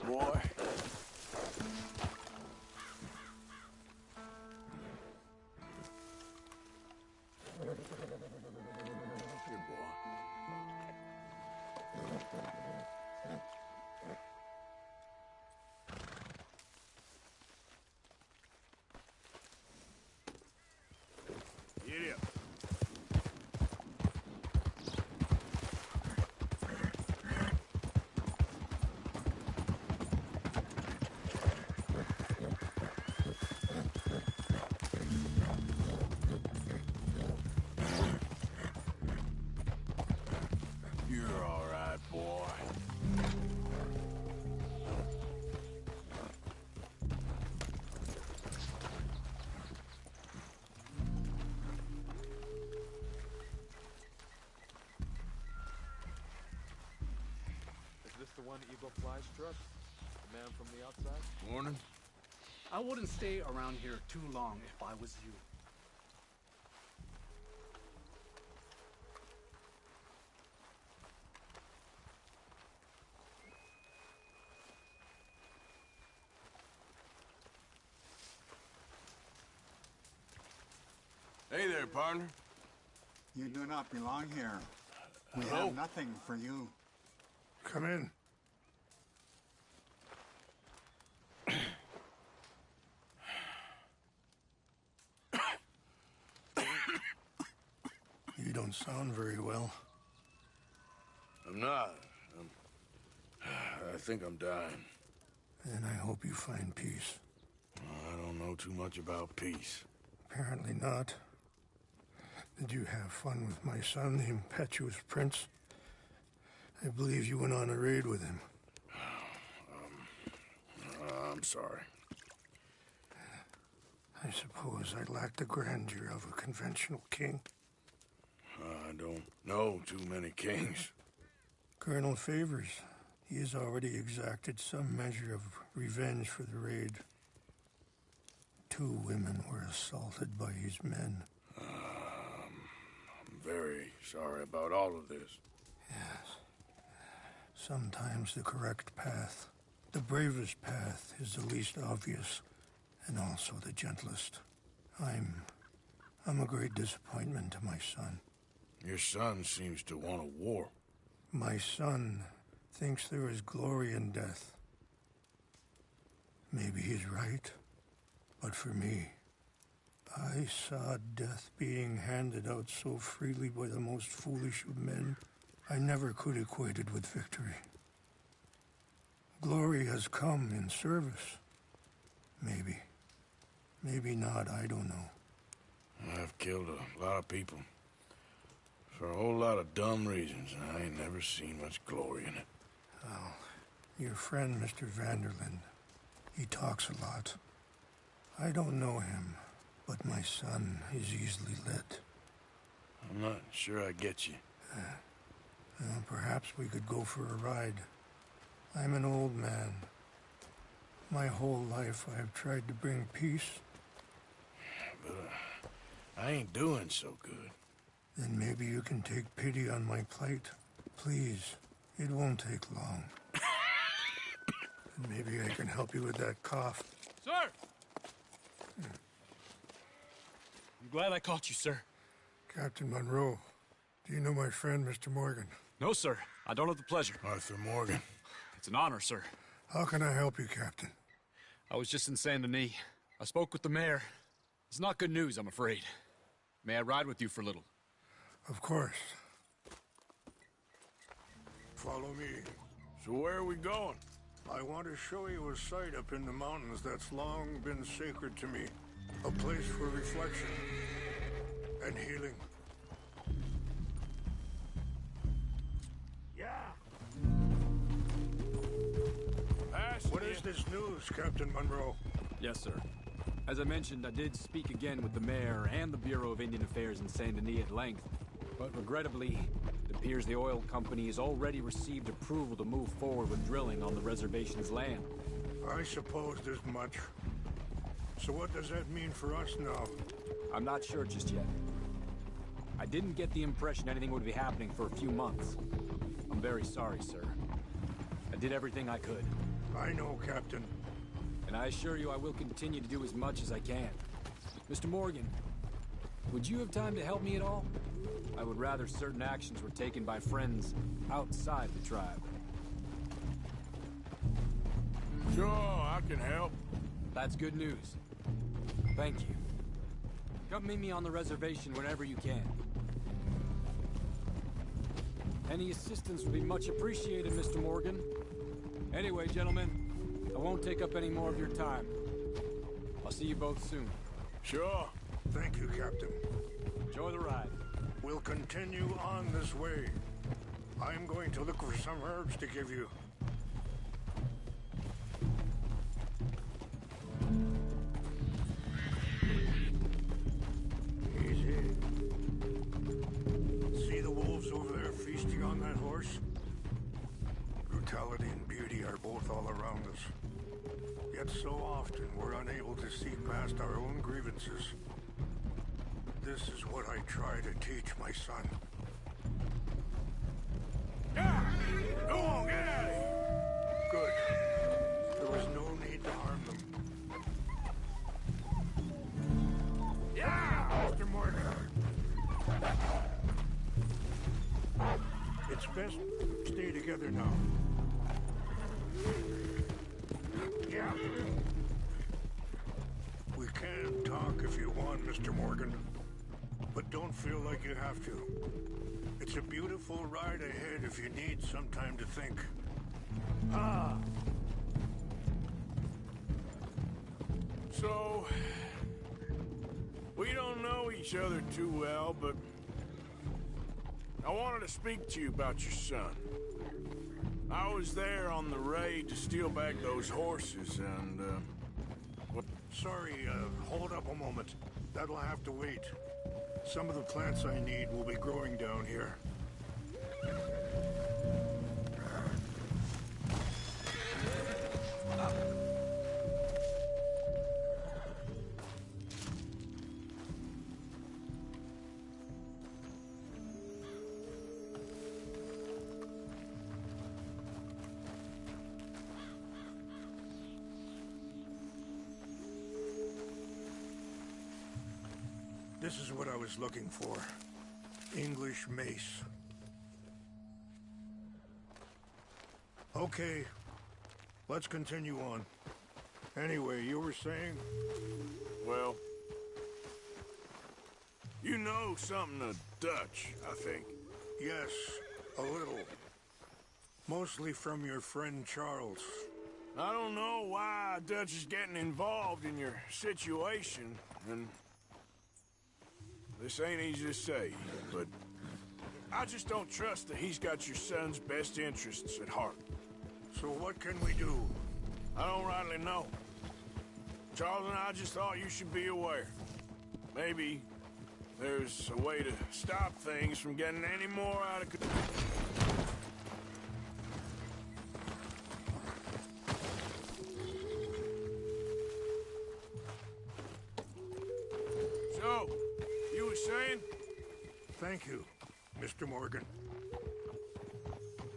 boy. Giddy up. You're all right, boy. Is this the one Eagle Fly struck? The man from the outside? Morning. I wouldn't stay around here too long if I was you. Hey there, partner. You do not belong here. We Hello? have nothing for you. Come in. You don't sound very well. I'm not. I think I'm dying. And I hope you find peace. I don't know too much about peace. Apparently not. Did you have fun with my son, the impetuous prince? I believe you went on a raid with him. I'm sorry. I suppose I lack the grandeur of a conventional king. I don't know too many kings. Colonel Favors, he has already exacted some measure of revenge for the raid. 2 women were assaulted by his men. I'm very sorry about all of this. Yes. Sometimes the correct path, the bravest path, is the least obvious, and also the gentlest. I'm a great disappointment to my son. Your son seems to want a war. My son thinks there is glory in death. Maybe he's right, but for me, I saw death being handed out so freely by the most foolish of men, I never could equate it with victory. Glory has come in service. Maybe. Maybe not, I don't know. I've killed a lot of people. For a whole lot of dumb reasons, and I ain't never seen much glory in it. Well, your friend, Mr. Vanderlyn, he talks a lot. I don't know him, but my son is easily led. I'm not sure I get you. Well, perhaps we could go for a ride. I'm an old man. My whole life I've tried to bring peace. But I ain't doing so good. Then maybe you can take pity on my plight. Please, it won't take long. And maybe I can help you with that cough. Sir! I'm glad I caught you, sir. Captain Monroe, do you know my friend, Mr. Morgan? No, sir. I don't have the pleasure. Arthur Morgan. It's an honor, sir. How can I help you, Captain? I was just in Saint Denis. I spoke with the mayor. It's not good news, I'm afraid. May I ride with you for a little? Of course. Follow me. So where are we going? I want to show you a site up in the mountains that's long been sacred to me. A place for reflection and healing. Yeah. What is this news, Captain Monroe? Yes, sir. As I mentioned, I did speak again with the mayor and the Bureau of Indian Affairs in Saint Denis at length. But regrettably, it appears the oil company has already received approval to move forward with drilling on the reservation's land. I supposed as much. So what does that mean for us now? I'm not sure just yet. I didn't get the impression anything would be happening for a few months. I'm very sorry, sir. I did everything I could. I know, Captain. And I assure you I will continue to do as much as I can. Mr. Morgan, would you have time to help me at all? I would rather certain actions were taken by friends outside the tribe. Sure, I can help. That's good news. Thank you. Come meet me on the reservation whenever you can. Any assistance would be much appreciated, Mr. Morgan. Anyway, gentlemen, I won't take up any more of your time. I'll see you both soon. Sure. Thank you, Captain. Enjoy the ride. We'll continue on this way. I'm going to look for some herbs to give you. Easy. See the wolves over there feasting on that horse? Brutality and beauty are both all around us. Yet so often we're unable to see past our own grievances. This is what I try to teach my son. Yeah! Go on, get at it! Good. There was no need to harm them. Yeah! Mr. Morgan. It's best stay together now. Yeah. We can talk if you want, Mr. Morgan. But don't feel like you have to. It's a beautiful ride ahead if you need some time to think. Ah! So, we don't know each other too well, but I wanted to speak to you about your son. I was there on the raid to steal back those horses, and, what? Sorry, hold up a moment. That'll have to wait. Some of the plants I need will be growing down here. This is what I was looking for. English mace. Okay, let's continue on. Anyway, you were saying? Well, you know something of Dutch, I think. Yes, a little. Mostly from your friend Charles. I don't know why Dutch is getting involved in your situation, and this ain't easy to say, but I just don't trust that he's got your son's best interests at heart. So what can we do? I don't rightly know. Charles and I just thought you should be aware. Maybe there's a way to stop things from getting any more out of control. So, you were saying? Thank you, Mr. Morgan.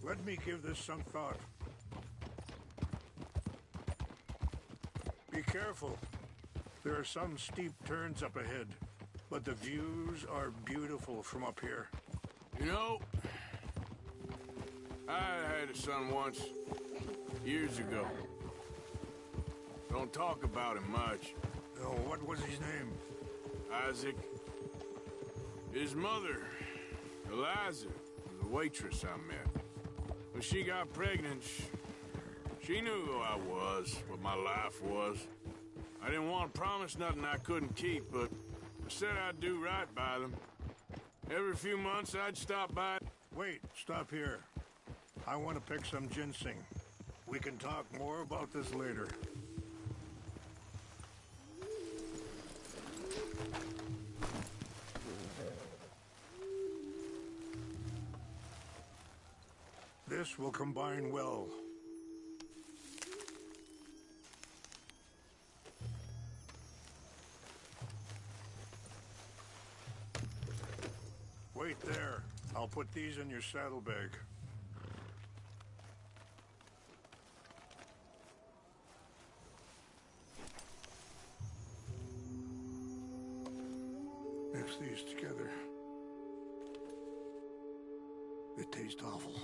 Let me give this some thought. Be careful. There are some steep turns up ahead, but the views are beautiful from up here. You know, I had a son once, years ago. Don't talk about him much. Oh, what was his name? Isaac. His mother, Eliza, was a waitress I met. When she got pregnant, she knew who I was, what my life was. I didn't want to promise nothing I couldn't keep, but I said I'd do right by them. Every few months, I'd stop by. Wait, stop here. I want to pick some ginseng. We can talk more about this later. This will combine well. Wait there. I'll put these in your saddlebag. It tastes awful,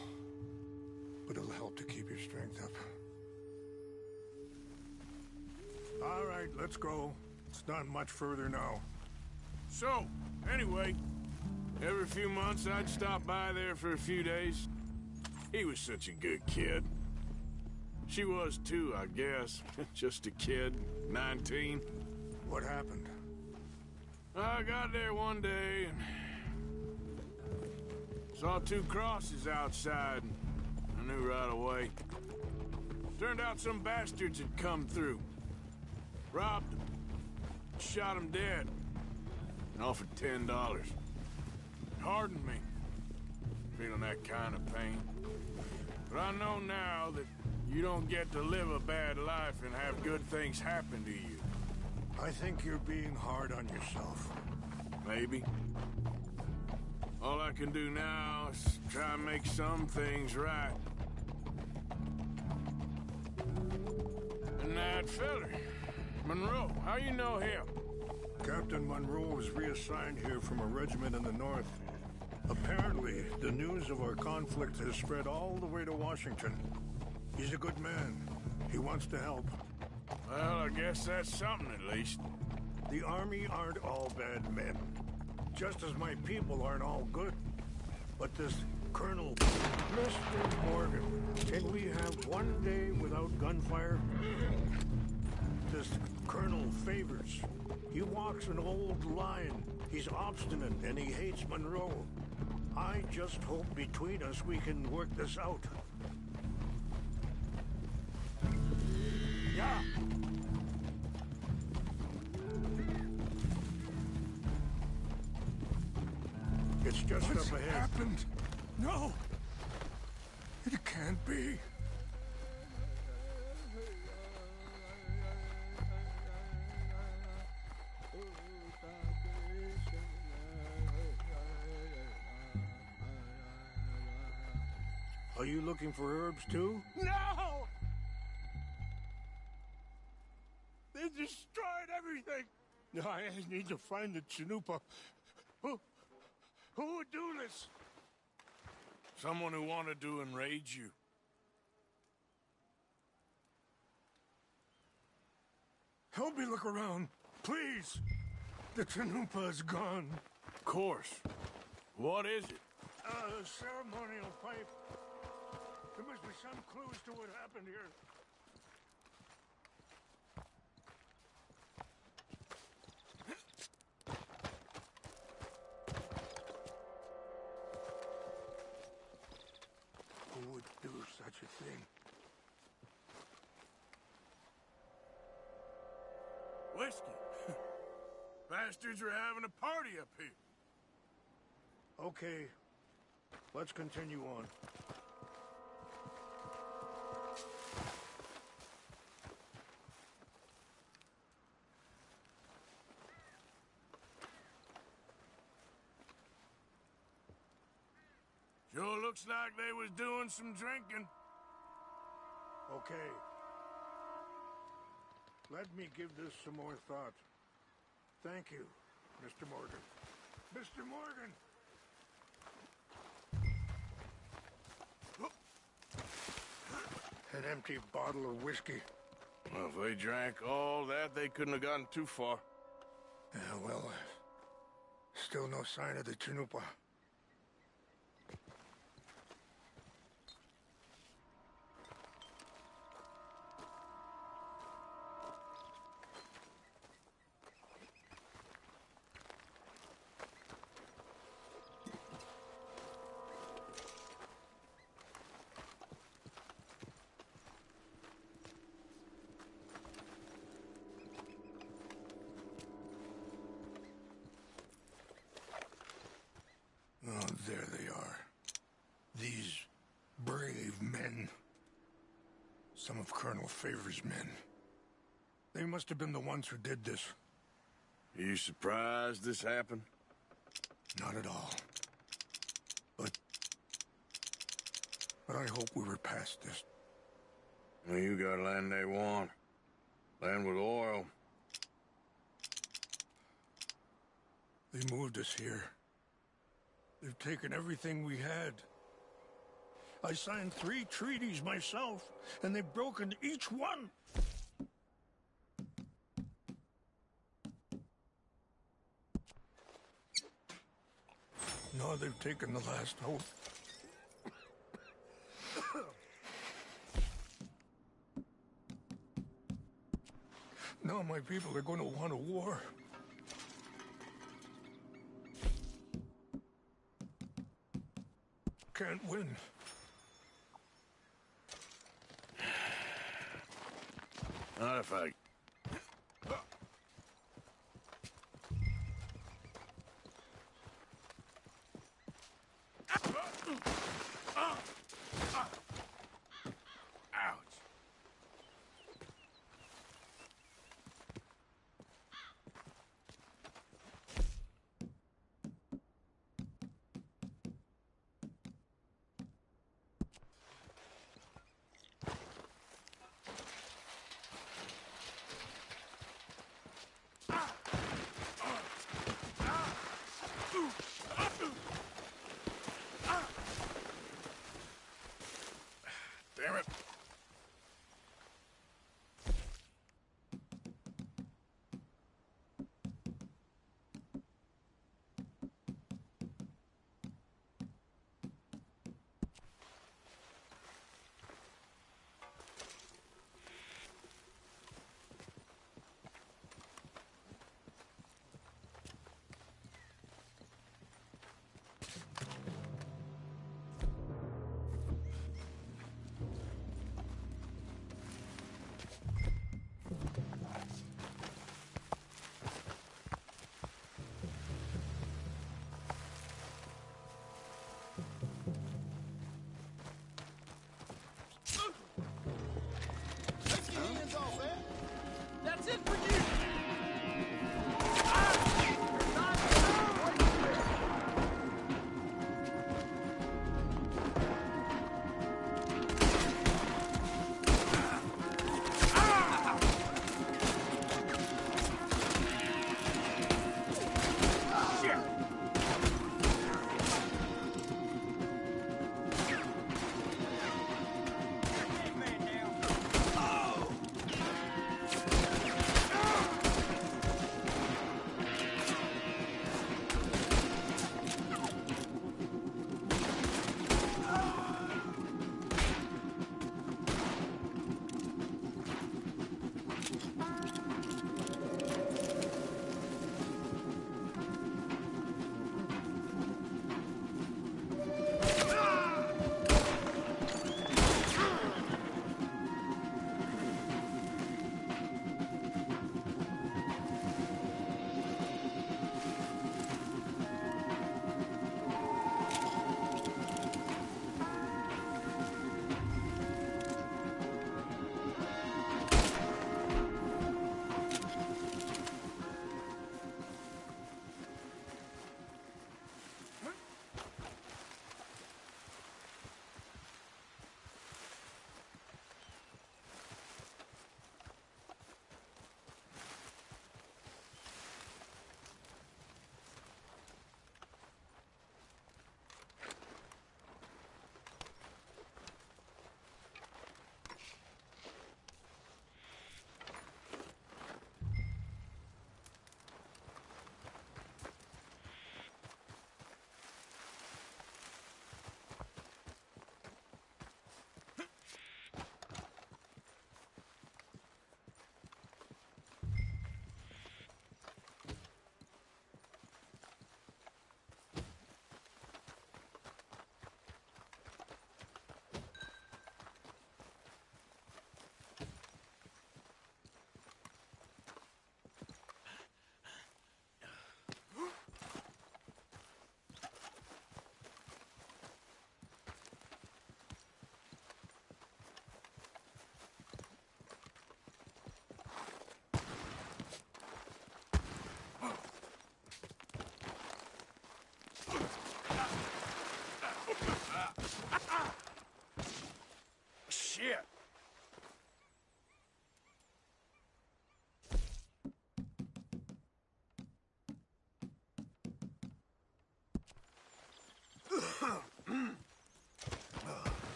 but it'll help to keep your strength up. All right, let's go. It's not much further now. So, anyway, every few months I'd stop by there for a few days. He was such a good kid. She was too, I guess. Just a kid, 19. What happened? I got there one day and saw 2 crosses outside. I knew right away. Turned out some bastards had come through. Robbed them. Shot him dead. And offered $10. It hardened me. Feeling that kind of pain. But I know now that you don't get to live a bad life and have good things happen to you. I think you're being hard on yourself. Maybe. All I can do now is try and make some things right. And that feller, Monroe, how you know him? Captain Monroe was reassigned here from a regiment in the north. Apparently, the news of our conflict has spread all the way to Washington. He's a good man. He wants to help. Well, I guess that's something at least. The Army aren't all bad men. Just as my people aren't all good. But this Colonel... Mr. Morgan, can we have one day without gunfire? This Colonel Favors. He walks an old line. He's obstinate and he hates Monroe. I just hope between us we can work this out. Yeah. It's just What's up ahead. happened? No! It can't be. Are you looking for herbs too? No! They destroyed everything! No, I need to find the Chanupa. Who would do this? Someone who wanted to enrage you. Help me look around, please. The Chanupa is gone. Of course. What is it? A ceremonial pipe. There must be some clues to what happened here. Who would do such a thing? Whiskey. Bastards are having a party up here. Okay, let's continue on. Sure looks like they was doing some drinking. Okay. Let me give this some more thought. Thank you, Mr. Morgan. Mr. Morgan! An empty bottle of whiskey. Well, if they drank all that, they couldn't have gotten too far. Yeah, well, still no sign of the Chanupa. Oh, there they are. These brave men. Some of Colonel Favors' men. They must have been the ones who did this. Are you surprised this happened? Not at all. But I hope we were past this. Well, you got land they want. Land with oil. They moved us here. They've taken everything we had. I signed 3 treaties myself, and they've broken each one. Now they've taken the last hope. Now my people are going to want a war. Can't win. Not if I... Ouch.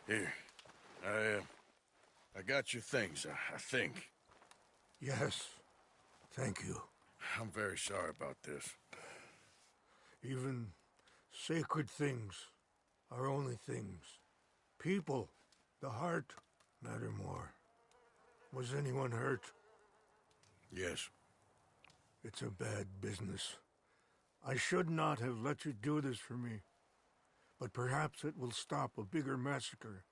Here. I got your things, I think. Yes. Thank you. I'm very sorry about this. Even sacred things are only things. People, the heart, matter more. Was anyone hurt? Yes. It's a bad business. I should not have let you do this for me. But perhaps it will stop a bigger massacre.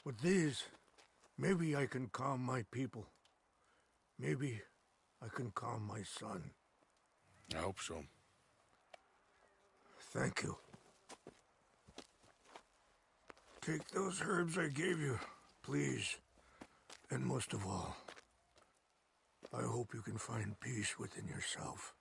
With these, maybe I can calm my people. Maybe I can calm my son. I hope so. Thank you. Take those herbs I gave you, please. And most of all, I hope you can find peace within yourself.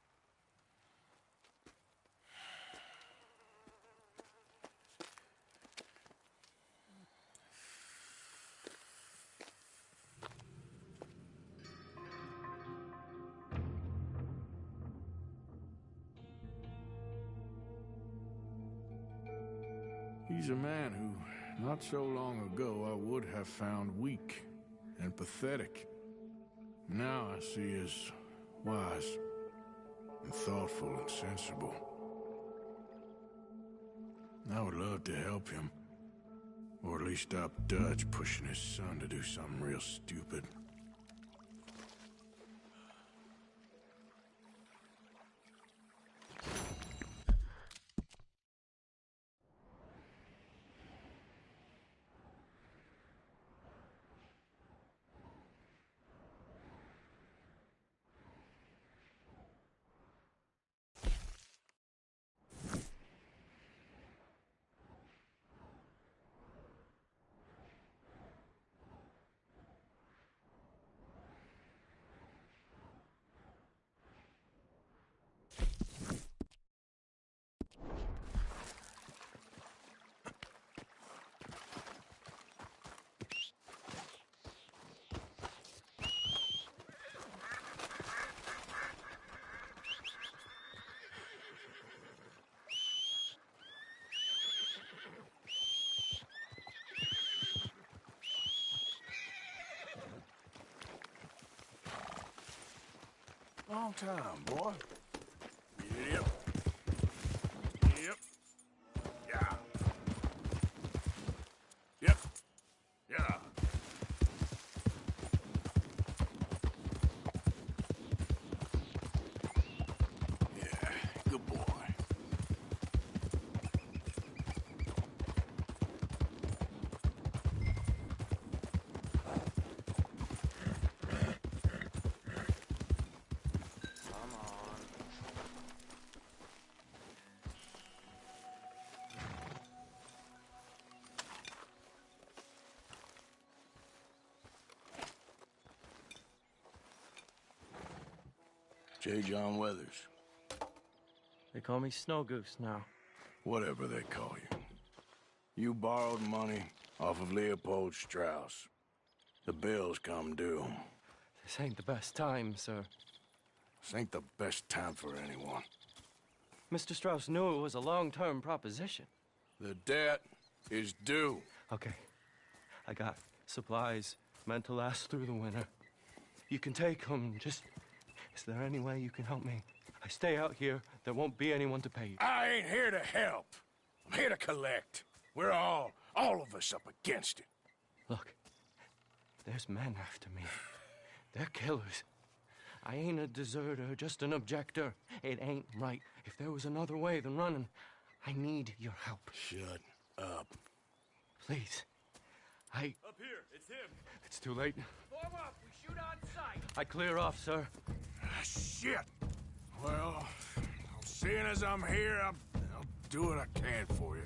He's a man who, not so long ago, I would have found weak and pathetic. Now I see as wise and thoughtful and sensible. I would love to help him, or at least stop Dutch pushing his son to do something real stupid. Long time, boy. Yep. Yep. Yeah. Yep. Yeah. Yeah, good boy. J. John Weathers. They call me Snow Goose now. Whatever they call you. You borrowed money off of Leopold Strauss. The bills come due. This ain't the best time, sir. This ain't the best time for anyone. Mr. Strauss knew it was a long-term proposition. The debt is due. Okay. I got supplies meant to last through the winter. You can take them. Just, is there any way you can help me? I stay out here, there won't be anyone to pay you. I ain't here to help. I'm here to collect. We're all of us up against it. Look, there's men after me. They're killers. I ain't a deserter, just an objector. It ain't right. If there was another way than running, I need your help. Shut up. Please. Up here, it's him. It's too late. Form up, we shoot on sight. I clear off, sir. Shit. Well, seeing as I'm here, I'll do what I can for you.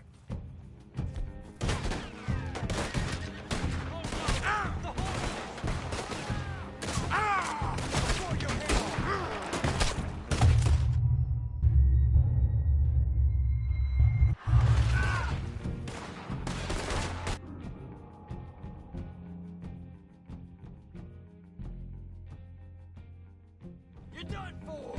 You're done for.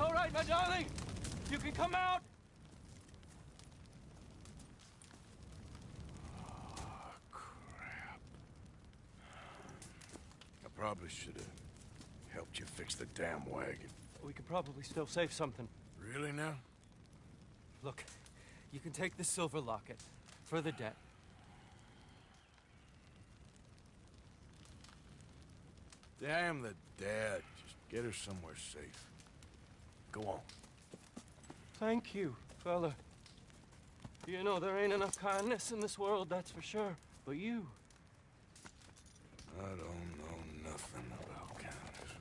all right, my darling. You can come out. I probably should have helped you fix the damn wagon. We could probably still save something. Really now? Look, you can take the silver locket for the debt. Damn the dad. Just get her somewhere safe. Go on. Thank you, fella. You know, there ain't enough kindness in this world, that's for sure. But you... I don't know nothing about kindness.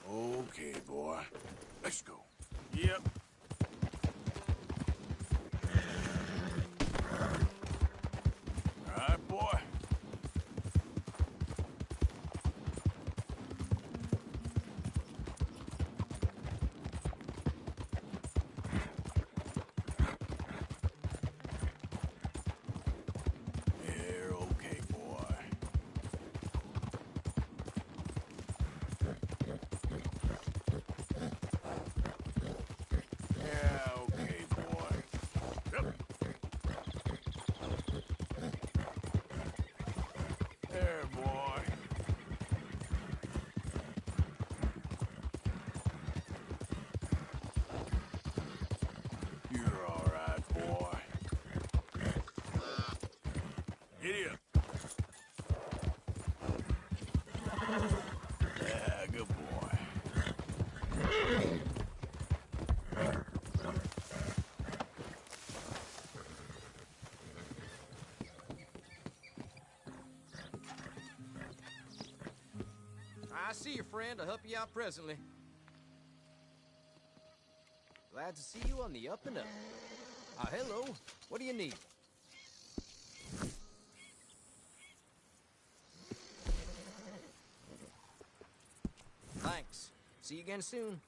Okay, boy. Let's go. Yep. All right, boy. You're okay, boy. Yeah, okay, boy. Yep. There, boy. You're all right, boy. Giddy up. Yeah, good boy. I see you, friend. I'll help you out presently. Glad to see you on the up and up. Hello. What do you need? Thanks. See you again soon.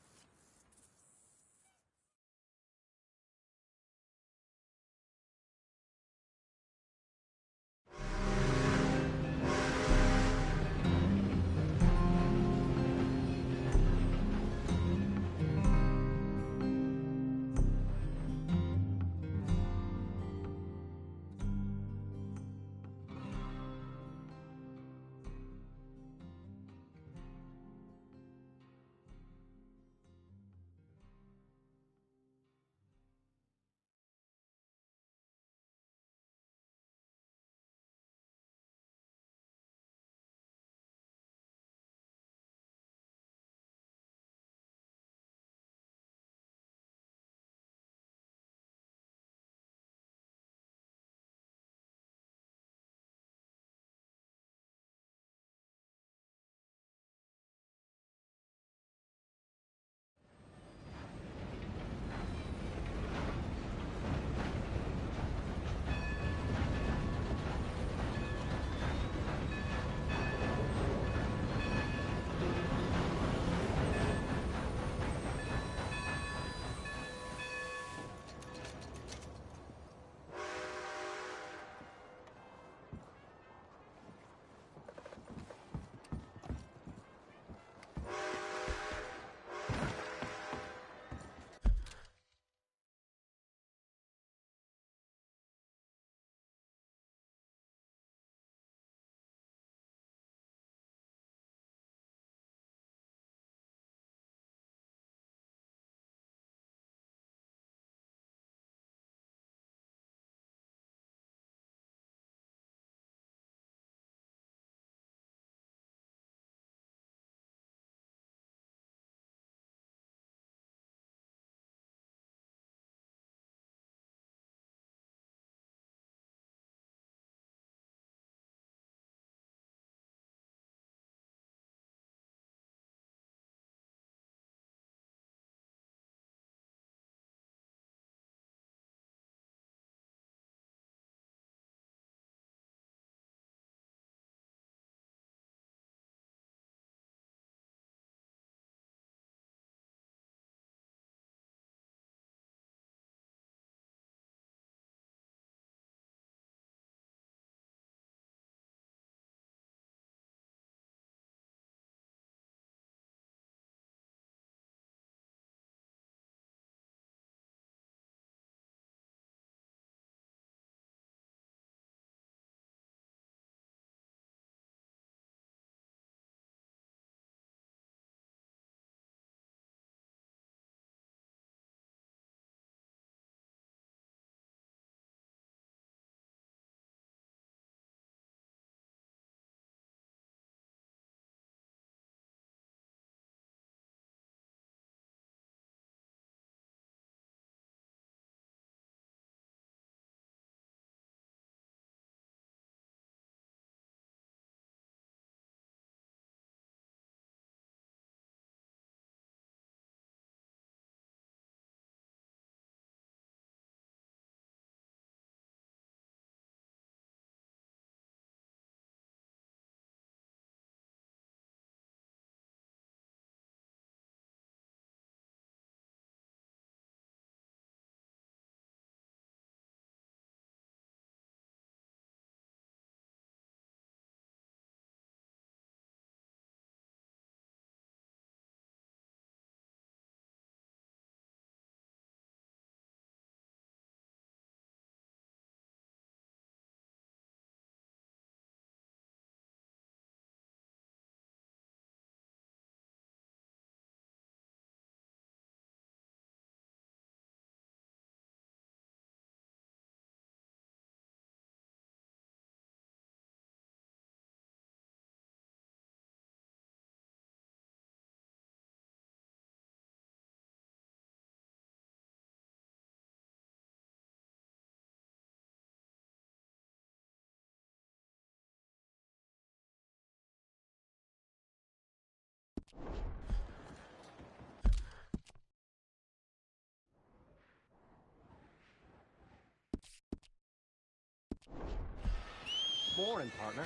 Morning, partner.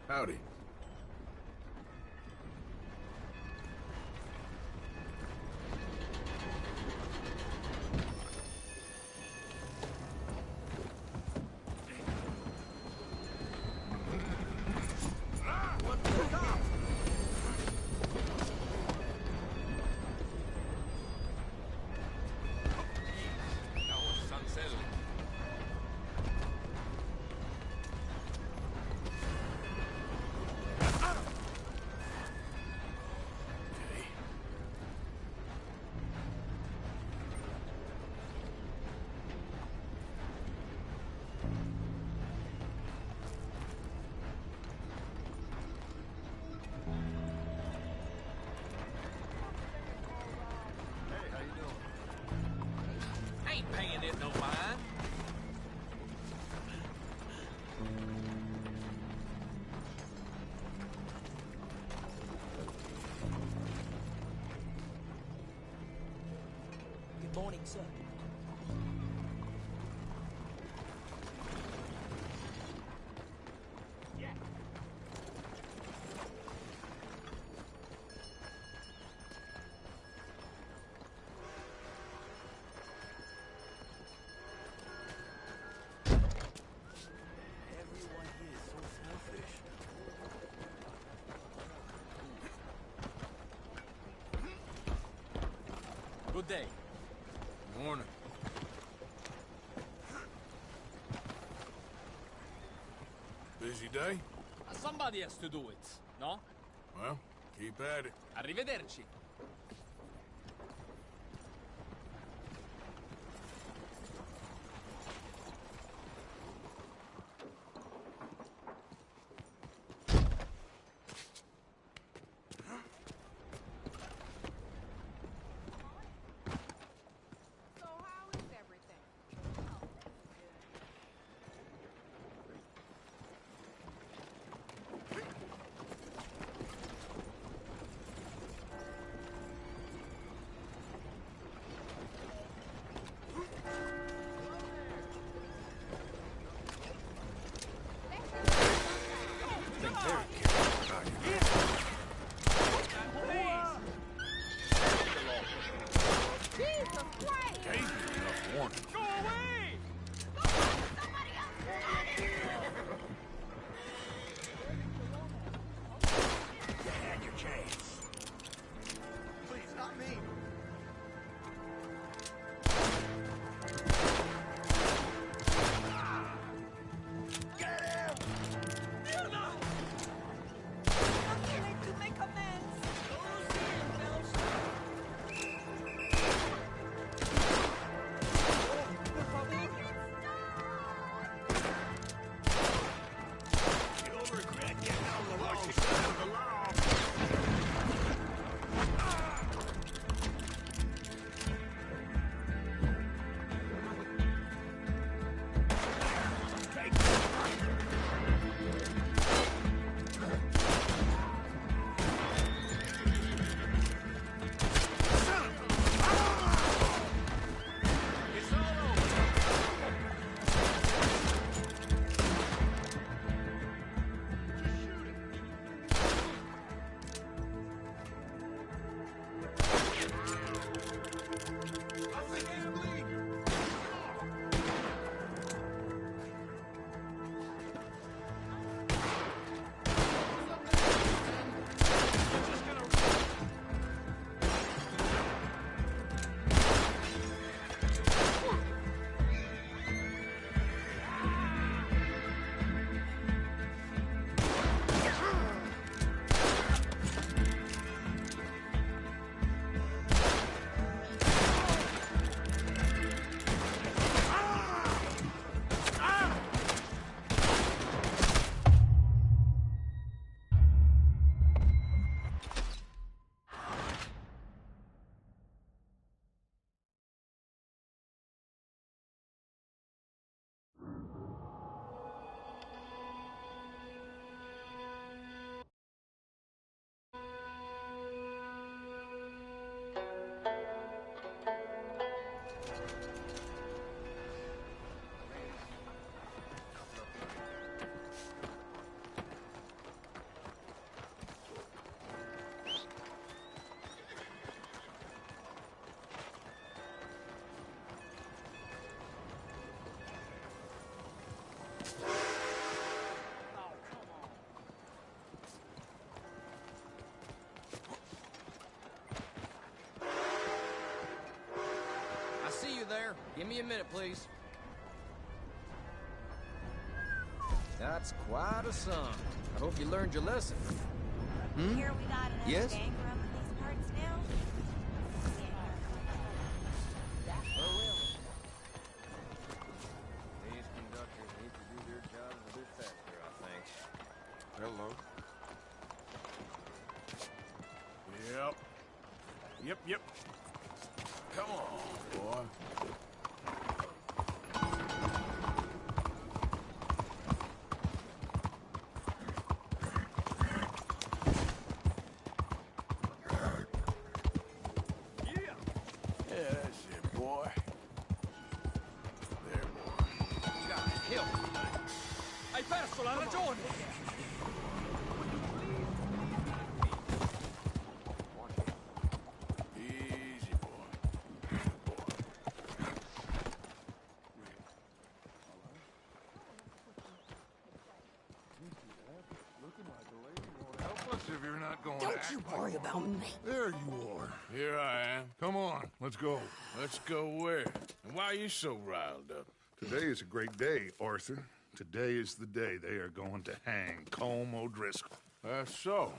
Howdy. Ain't paying it no mind. Good morning, sir. Everyone here is so selfish. Good day. Morning. Busy day? Somebody has to do it, no? Well, keep at it. Arrivederci. Mayor. Give me a minute, please. That's quite a song. I hope you learned your lesson. Hmm? Here we got another Yes? gang around these parts now. These conductors need to do their jobs a bit faster, I think. Hello. Yep. Come on, boy. Yeah, that's it, boy. There, boy. Hill. Hai perso la ragione! Easy, boy. Help us if you're not going Don't to you act worry like about one. me. There you are. Here I am. Come on, let's go. Let's go where? And why are you so riled up? Today is a great day, Arthur. Today is the day they are going to hang COLM O'Driscoll. That's so.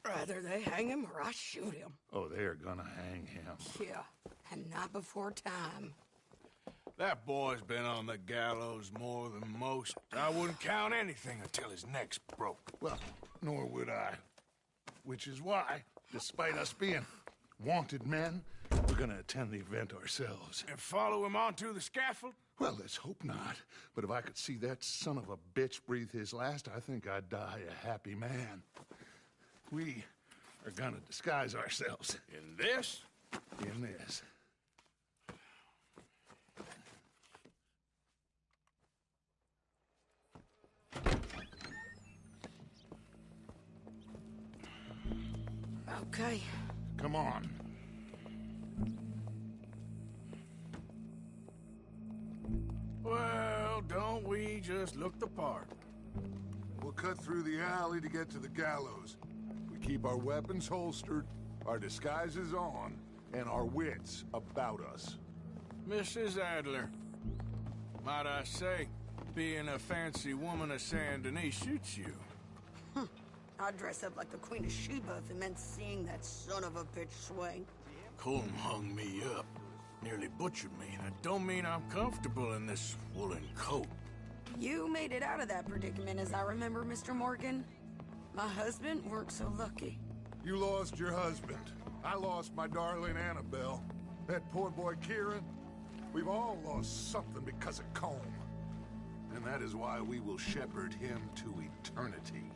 Rather they hang him or I shoot him. Oh, they are gonna hang him. Yeah, and not before time. That boy's been on the gallows more than most. I wouldn't count anything until his neck's broke. Well, nor would I. Which is why, despite us being wanted men, we're gonna attend the event ourselves. And follow him onto the scaffold? Well, let's hope not. But if I could see that son of a bitch breathe his last, I think I'd die a happy man. We are gonna disguise ourselves. In this? In this. Okay. Come on. Well, don't we just look the part? We'll cut through the alley to get to the gallows. We keep our weapons holstered, our disguises on, and our wits about us. Mrs. Adler, might I say, being a fancy woman of Saint Denis suits you. I'd dress up like the Queen of Sheba if it meant seeing that son of a bitch swing. Colm hung me up, nearly butchered me. That don't mean I'm comfortable in this woolen coat. You made it out of that predicament, as I remember, Mr. Morgan. My husband weren't so lucky. You lost your husband. I lost my darling Annabelle. That poor boy Kieran. We've all lost something because of COLM. And that is why we will shepherd him to eternity.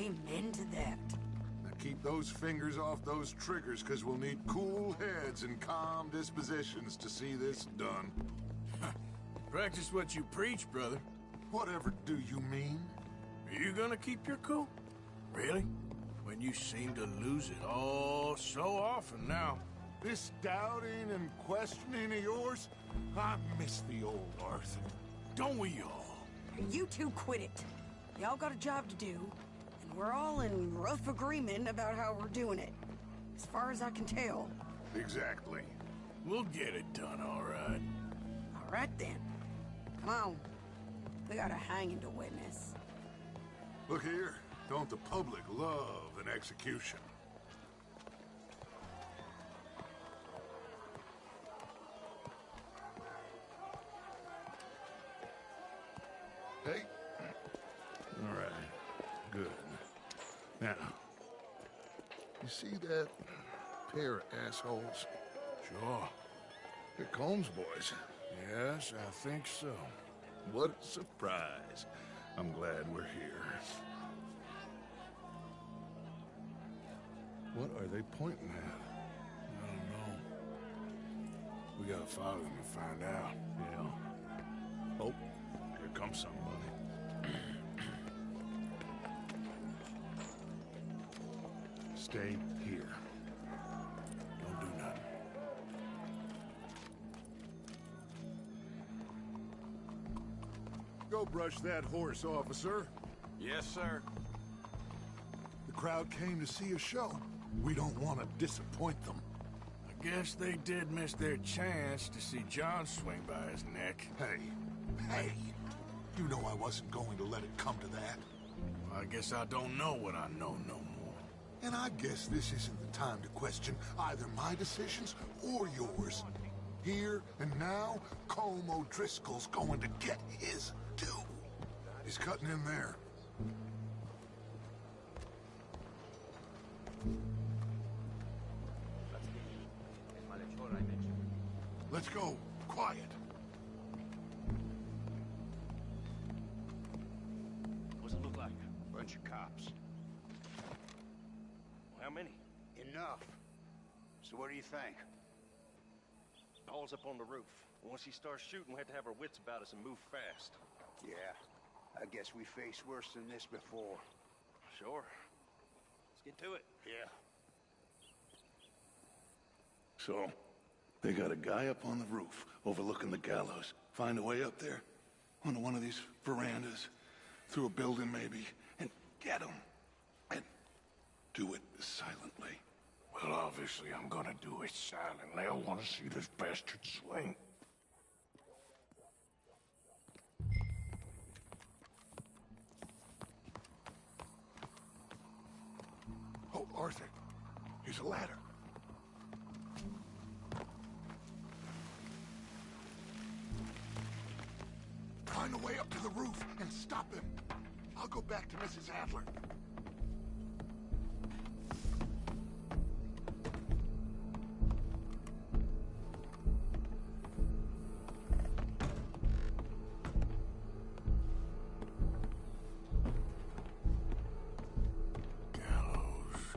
Amen to that. Now keep those fingers off those triggers, because we'll need cool heads and calm dispositions to see this done. Practice what you preach, brother. Whatever do you mean? Are you gonna keep your cool? Really? When you seem to lose it all so often now. This doubting and questioning of yours, I miss the old Arthur. Don't we all? You two quit it. Y'all got a job to do, and we're all in rough agreement about how we're doing it. As far as I can tell. Exactly. We'll get it done, all right. All right, then. Come on. We got a hanging to witness. Look here. Don't the public love an execution? Hey. All right. Good. Now, you see that pair of assholes? Sure. They're Combs boys. Yes, I think so. What a surprise. I'm glad we're here. What are they pointing at? I don't know. We gotta follow them and find out. Yeah. Oh, here comes somebody. Stay here. Don't do nothing. Go brush that horse, officer. Yes, sir. The crowd came to see a show. We don't want to disappoint them. I Guess they did miss their chance to see John swing by his neck. Hey, you know I wasn't going to let it come to that. I guess I don't know what I know no more. And I guess this isn't the time to question either my decisions or yours. Here and now, COLM O'Driscoll's going to get his due. He's cutting in there. Let's go. Quiet. What's it look like? Bunch of cops. How many? Enough. So what do you think? Paul's up on the roof. Once he starts shooting, we have to have our wits about us and move fast. Yeah. I guess we faced worse than this before. Sure. Let's get to it. Yeah. So, they got a guy up on the roof overlooking the gallows. Find a way up there, onto one of these verandas, through a building maybe, and get him. And do it silently. Well, obviously I'm gonna do it silently. I want to see this bastard swing. Oh, Arthur, here's a ladder. Find a way up to the roof and stop him. I'll go back to Mrs. Adler.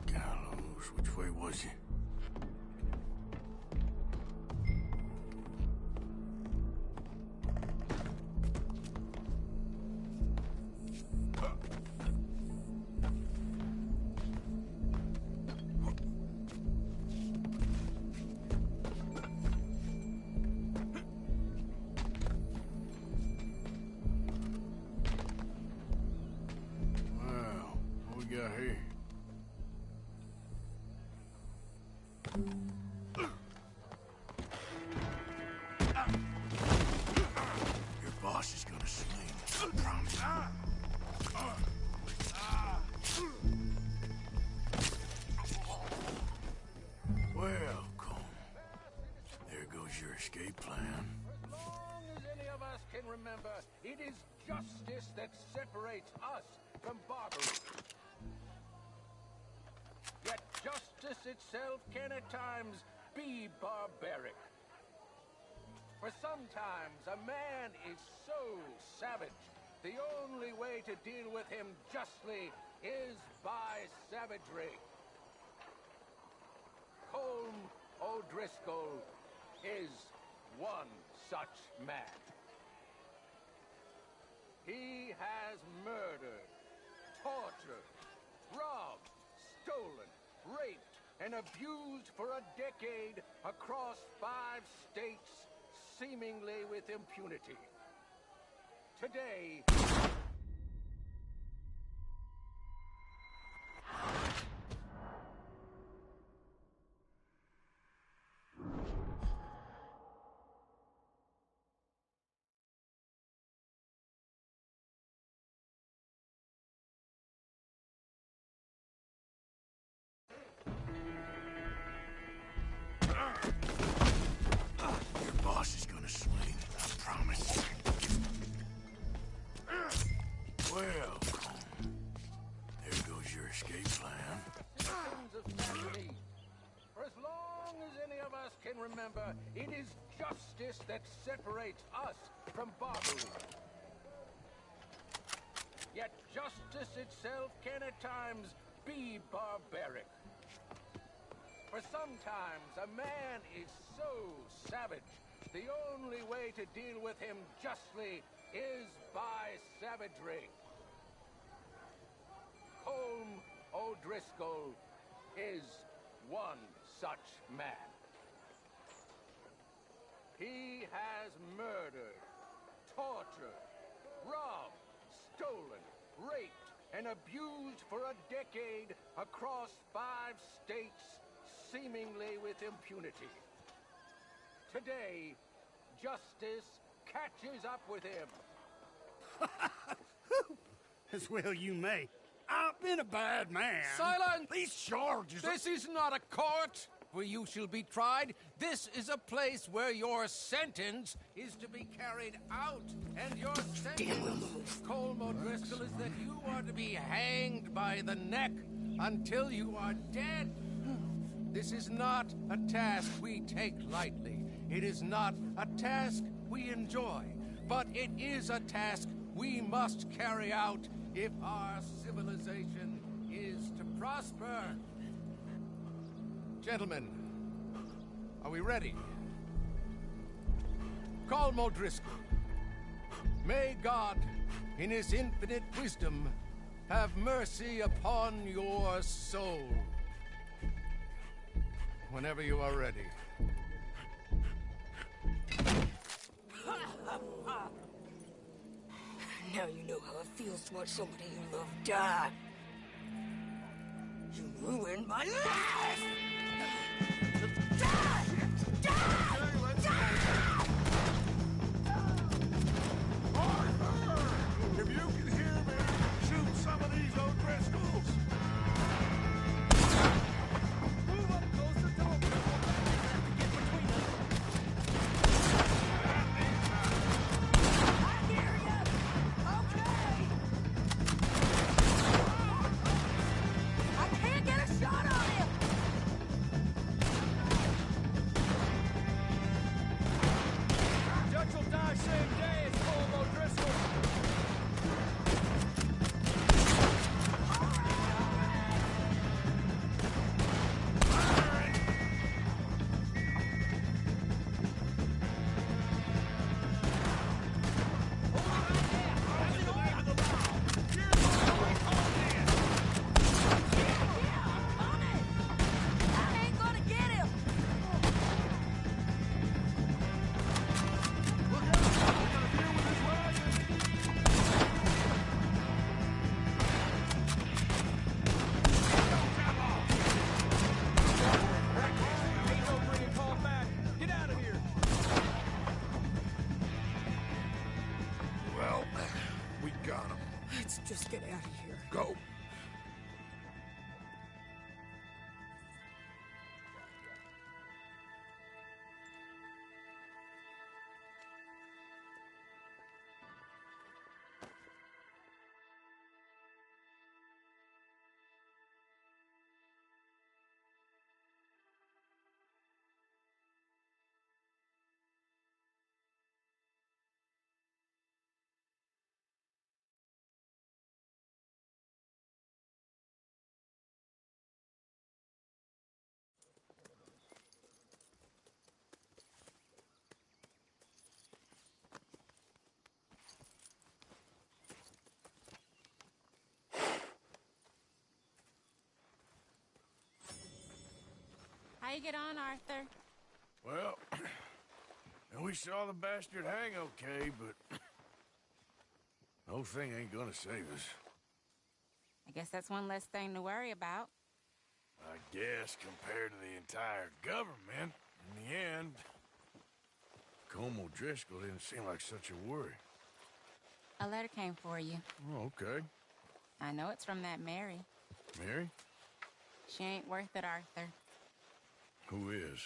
Gallows, which way was he? Well, what we got here? Your boss is gonna swing, I promise. Well, Colm, there goes your escape plan. As long as any of us can remember, it is justice that separates us from barbarism. Yet justice itself can at times be barbaric. For sometimes a man is so savage, the only way to deal with him justly is by savagery. COLM O'Driscoll is one such man. He has murdered, tortured, robbed, stolen, raped, and abused for a decade across 5 states, seemingly with impunity. Today, Your boss is gonna swing, I promise. Well, Colm, there goes your escape plan. citizens of Saturday, for as long as any of us can remember, it is justice that separates us from barbarism. Yet justice itself can at times be barbaric. For sometimes a man is so savage, the only way to deal with him justly is by savagery. COLM O'Driscoll is one such man. He has murdered, tortured, robbed, stolen, raped, and abused for a decade across 5 states, seemingly with impunity. Today, justice catches up with him. As well you may. I've been a bad man. Silence! These charges are... This is not a court where you shall be tried. This is a place where your sentence is to be carried out. And your sentence, COLM O'Driscoll, is that you are to be hanged by the neck until you are dead. This is not a task we take lightly. It is not a task we enjoy. But it is a task we must carry out if our civilization is to prosper. Gentlemen, are we ready? COLM O'Driscoll, may God, in his infinite wisdom, have mercy upon your soul. Whenever you are ready. Now you know how it feels to watch somebody you love die. You ruined my life! Die! Arthur! If you can hear me, shoot some of these O'Driscolls! Move up closer to him. Get between us. I hear you! Okay! I can't get a shot on him! Judge will die same day as COLM O'Driscoll. I ain't gonna get him! Ain't no bringing call back. Get out of here. Well, we got him. Let's just get out of here. Go. How you get on, Arthur? Well, we saw the bastard hang okay, but the whole thing ain't gonna save us. I guess that's one less thing to worry about. I guess compared to the entire government, in the end, COLM O'Driscoll didn't seem like such a worry. A letter came for you. Oh, okay. I know it's from that Mary. Mary? She ain't worth it, Arthur. Who is?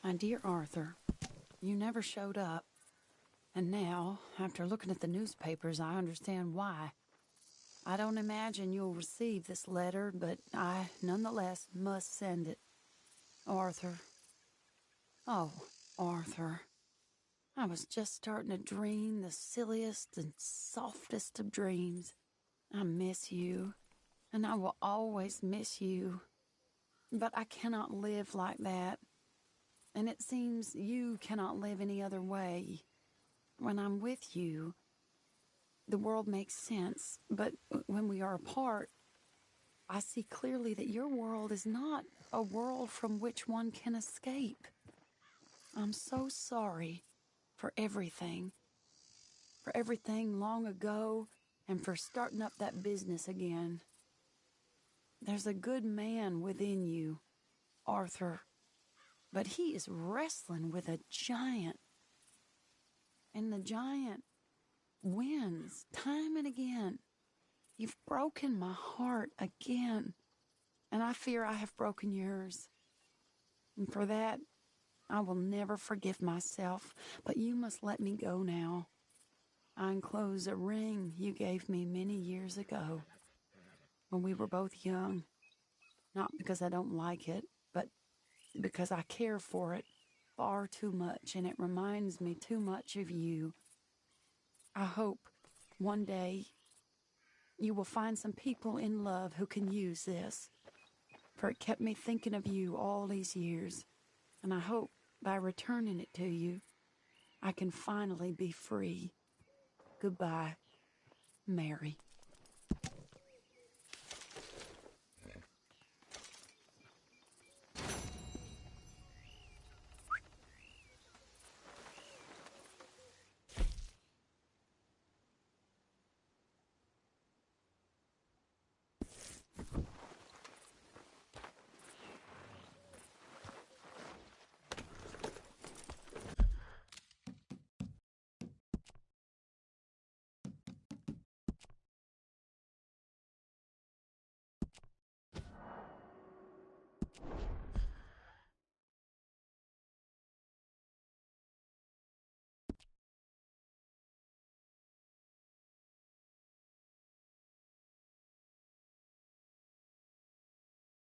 My dear Arthur, you never showed up. And now, after looking at the newspapers, I understand why. I don't imagine you'll receive this letter, but I, nonetheless, must send it. Arthur. Oh, Arthur. I was just starting to dream the silliest and softest of dreams. I miss you, and I will always miss you. But I cannot live like that. And it seems you cannot live any other way. When I'm with you, the world makes sense. But when we are apart, I see clearly that your world is not a world from which one can escape. I'm so sorry for everything. For everything long ago and for starting up that business again. There's a good man within you, Arthur, but he is wrestling with a giant. And the giant wins time and again. You've broken my heart again, and I fear I have broken yours. And for that, I will never forgive myself, but you must let me go now. I enclose a ring you gave me many years ago, when we were both young. Not because I don't like it, but because I care for it far too much, and it reminds me too much of you. I hope one day you will find some people in love who can use this, for it kept me thinking of you all these years, and I hope by returning it to you, I can finally be free. Goodbye, Mary.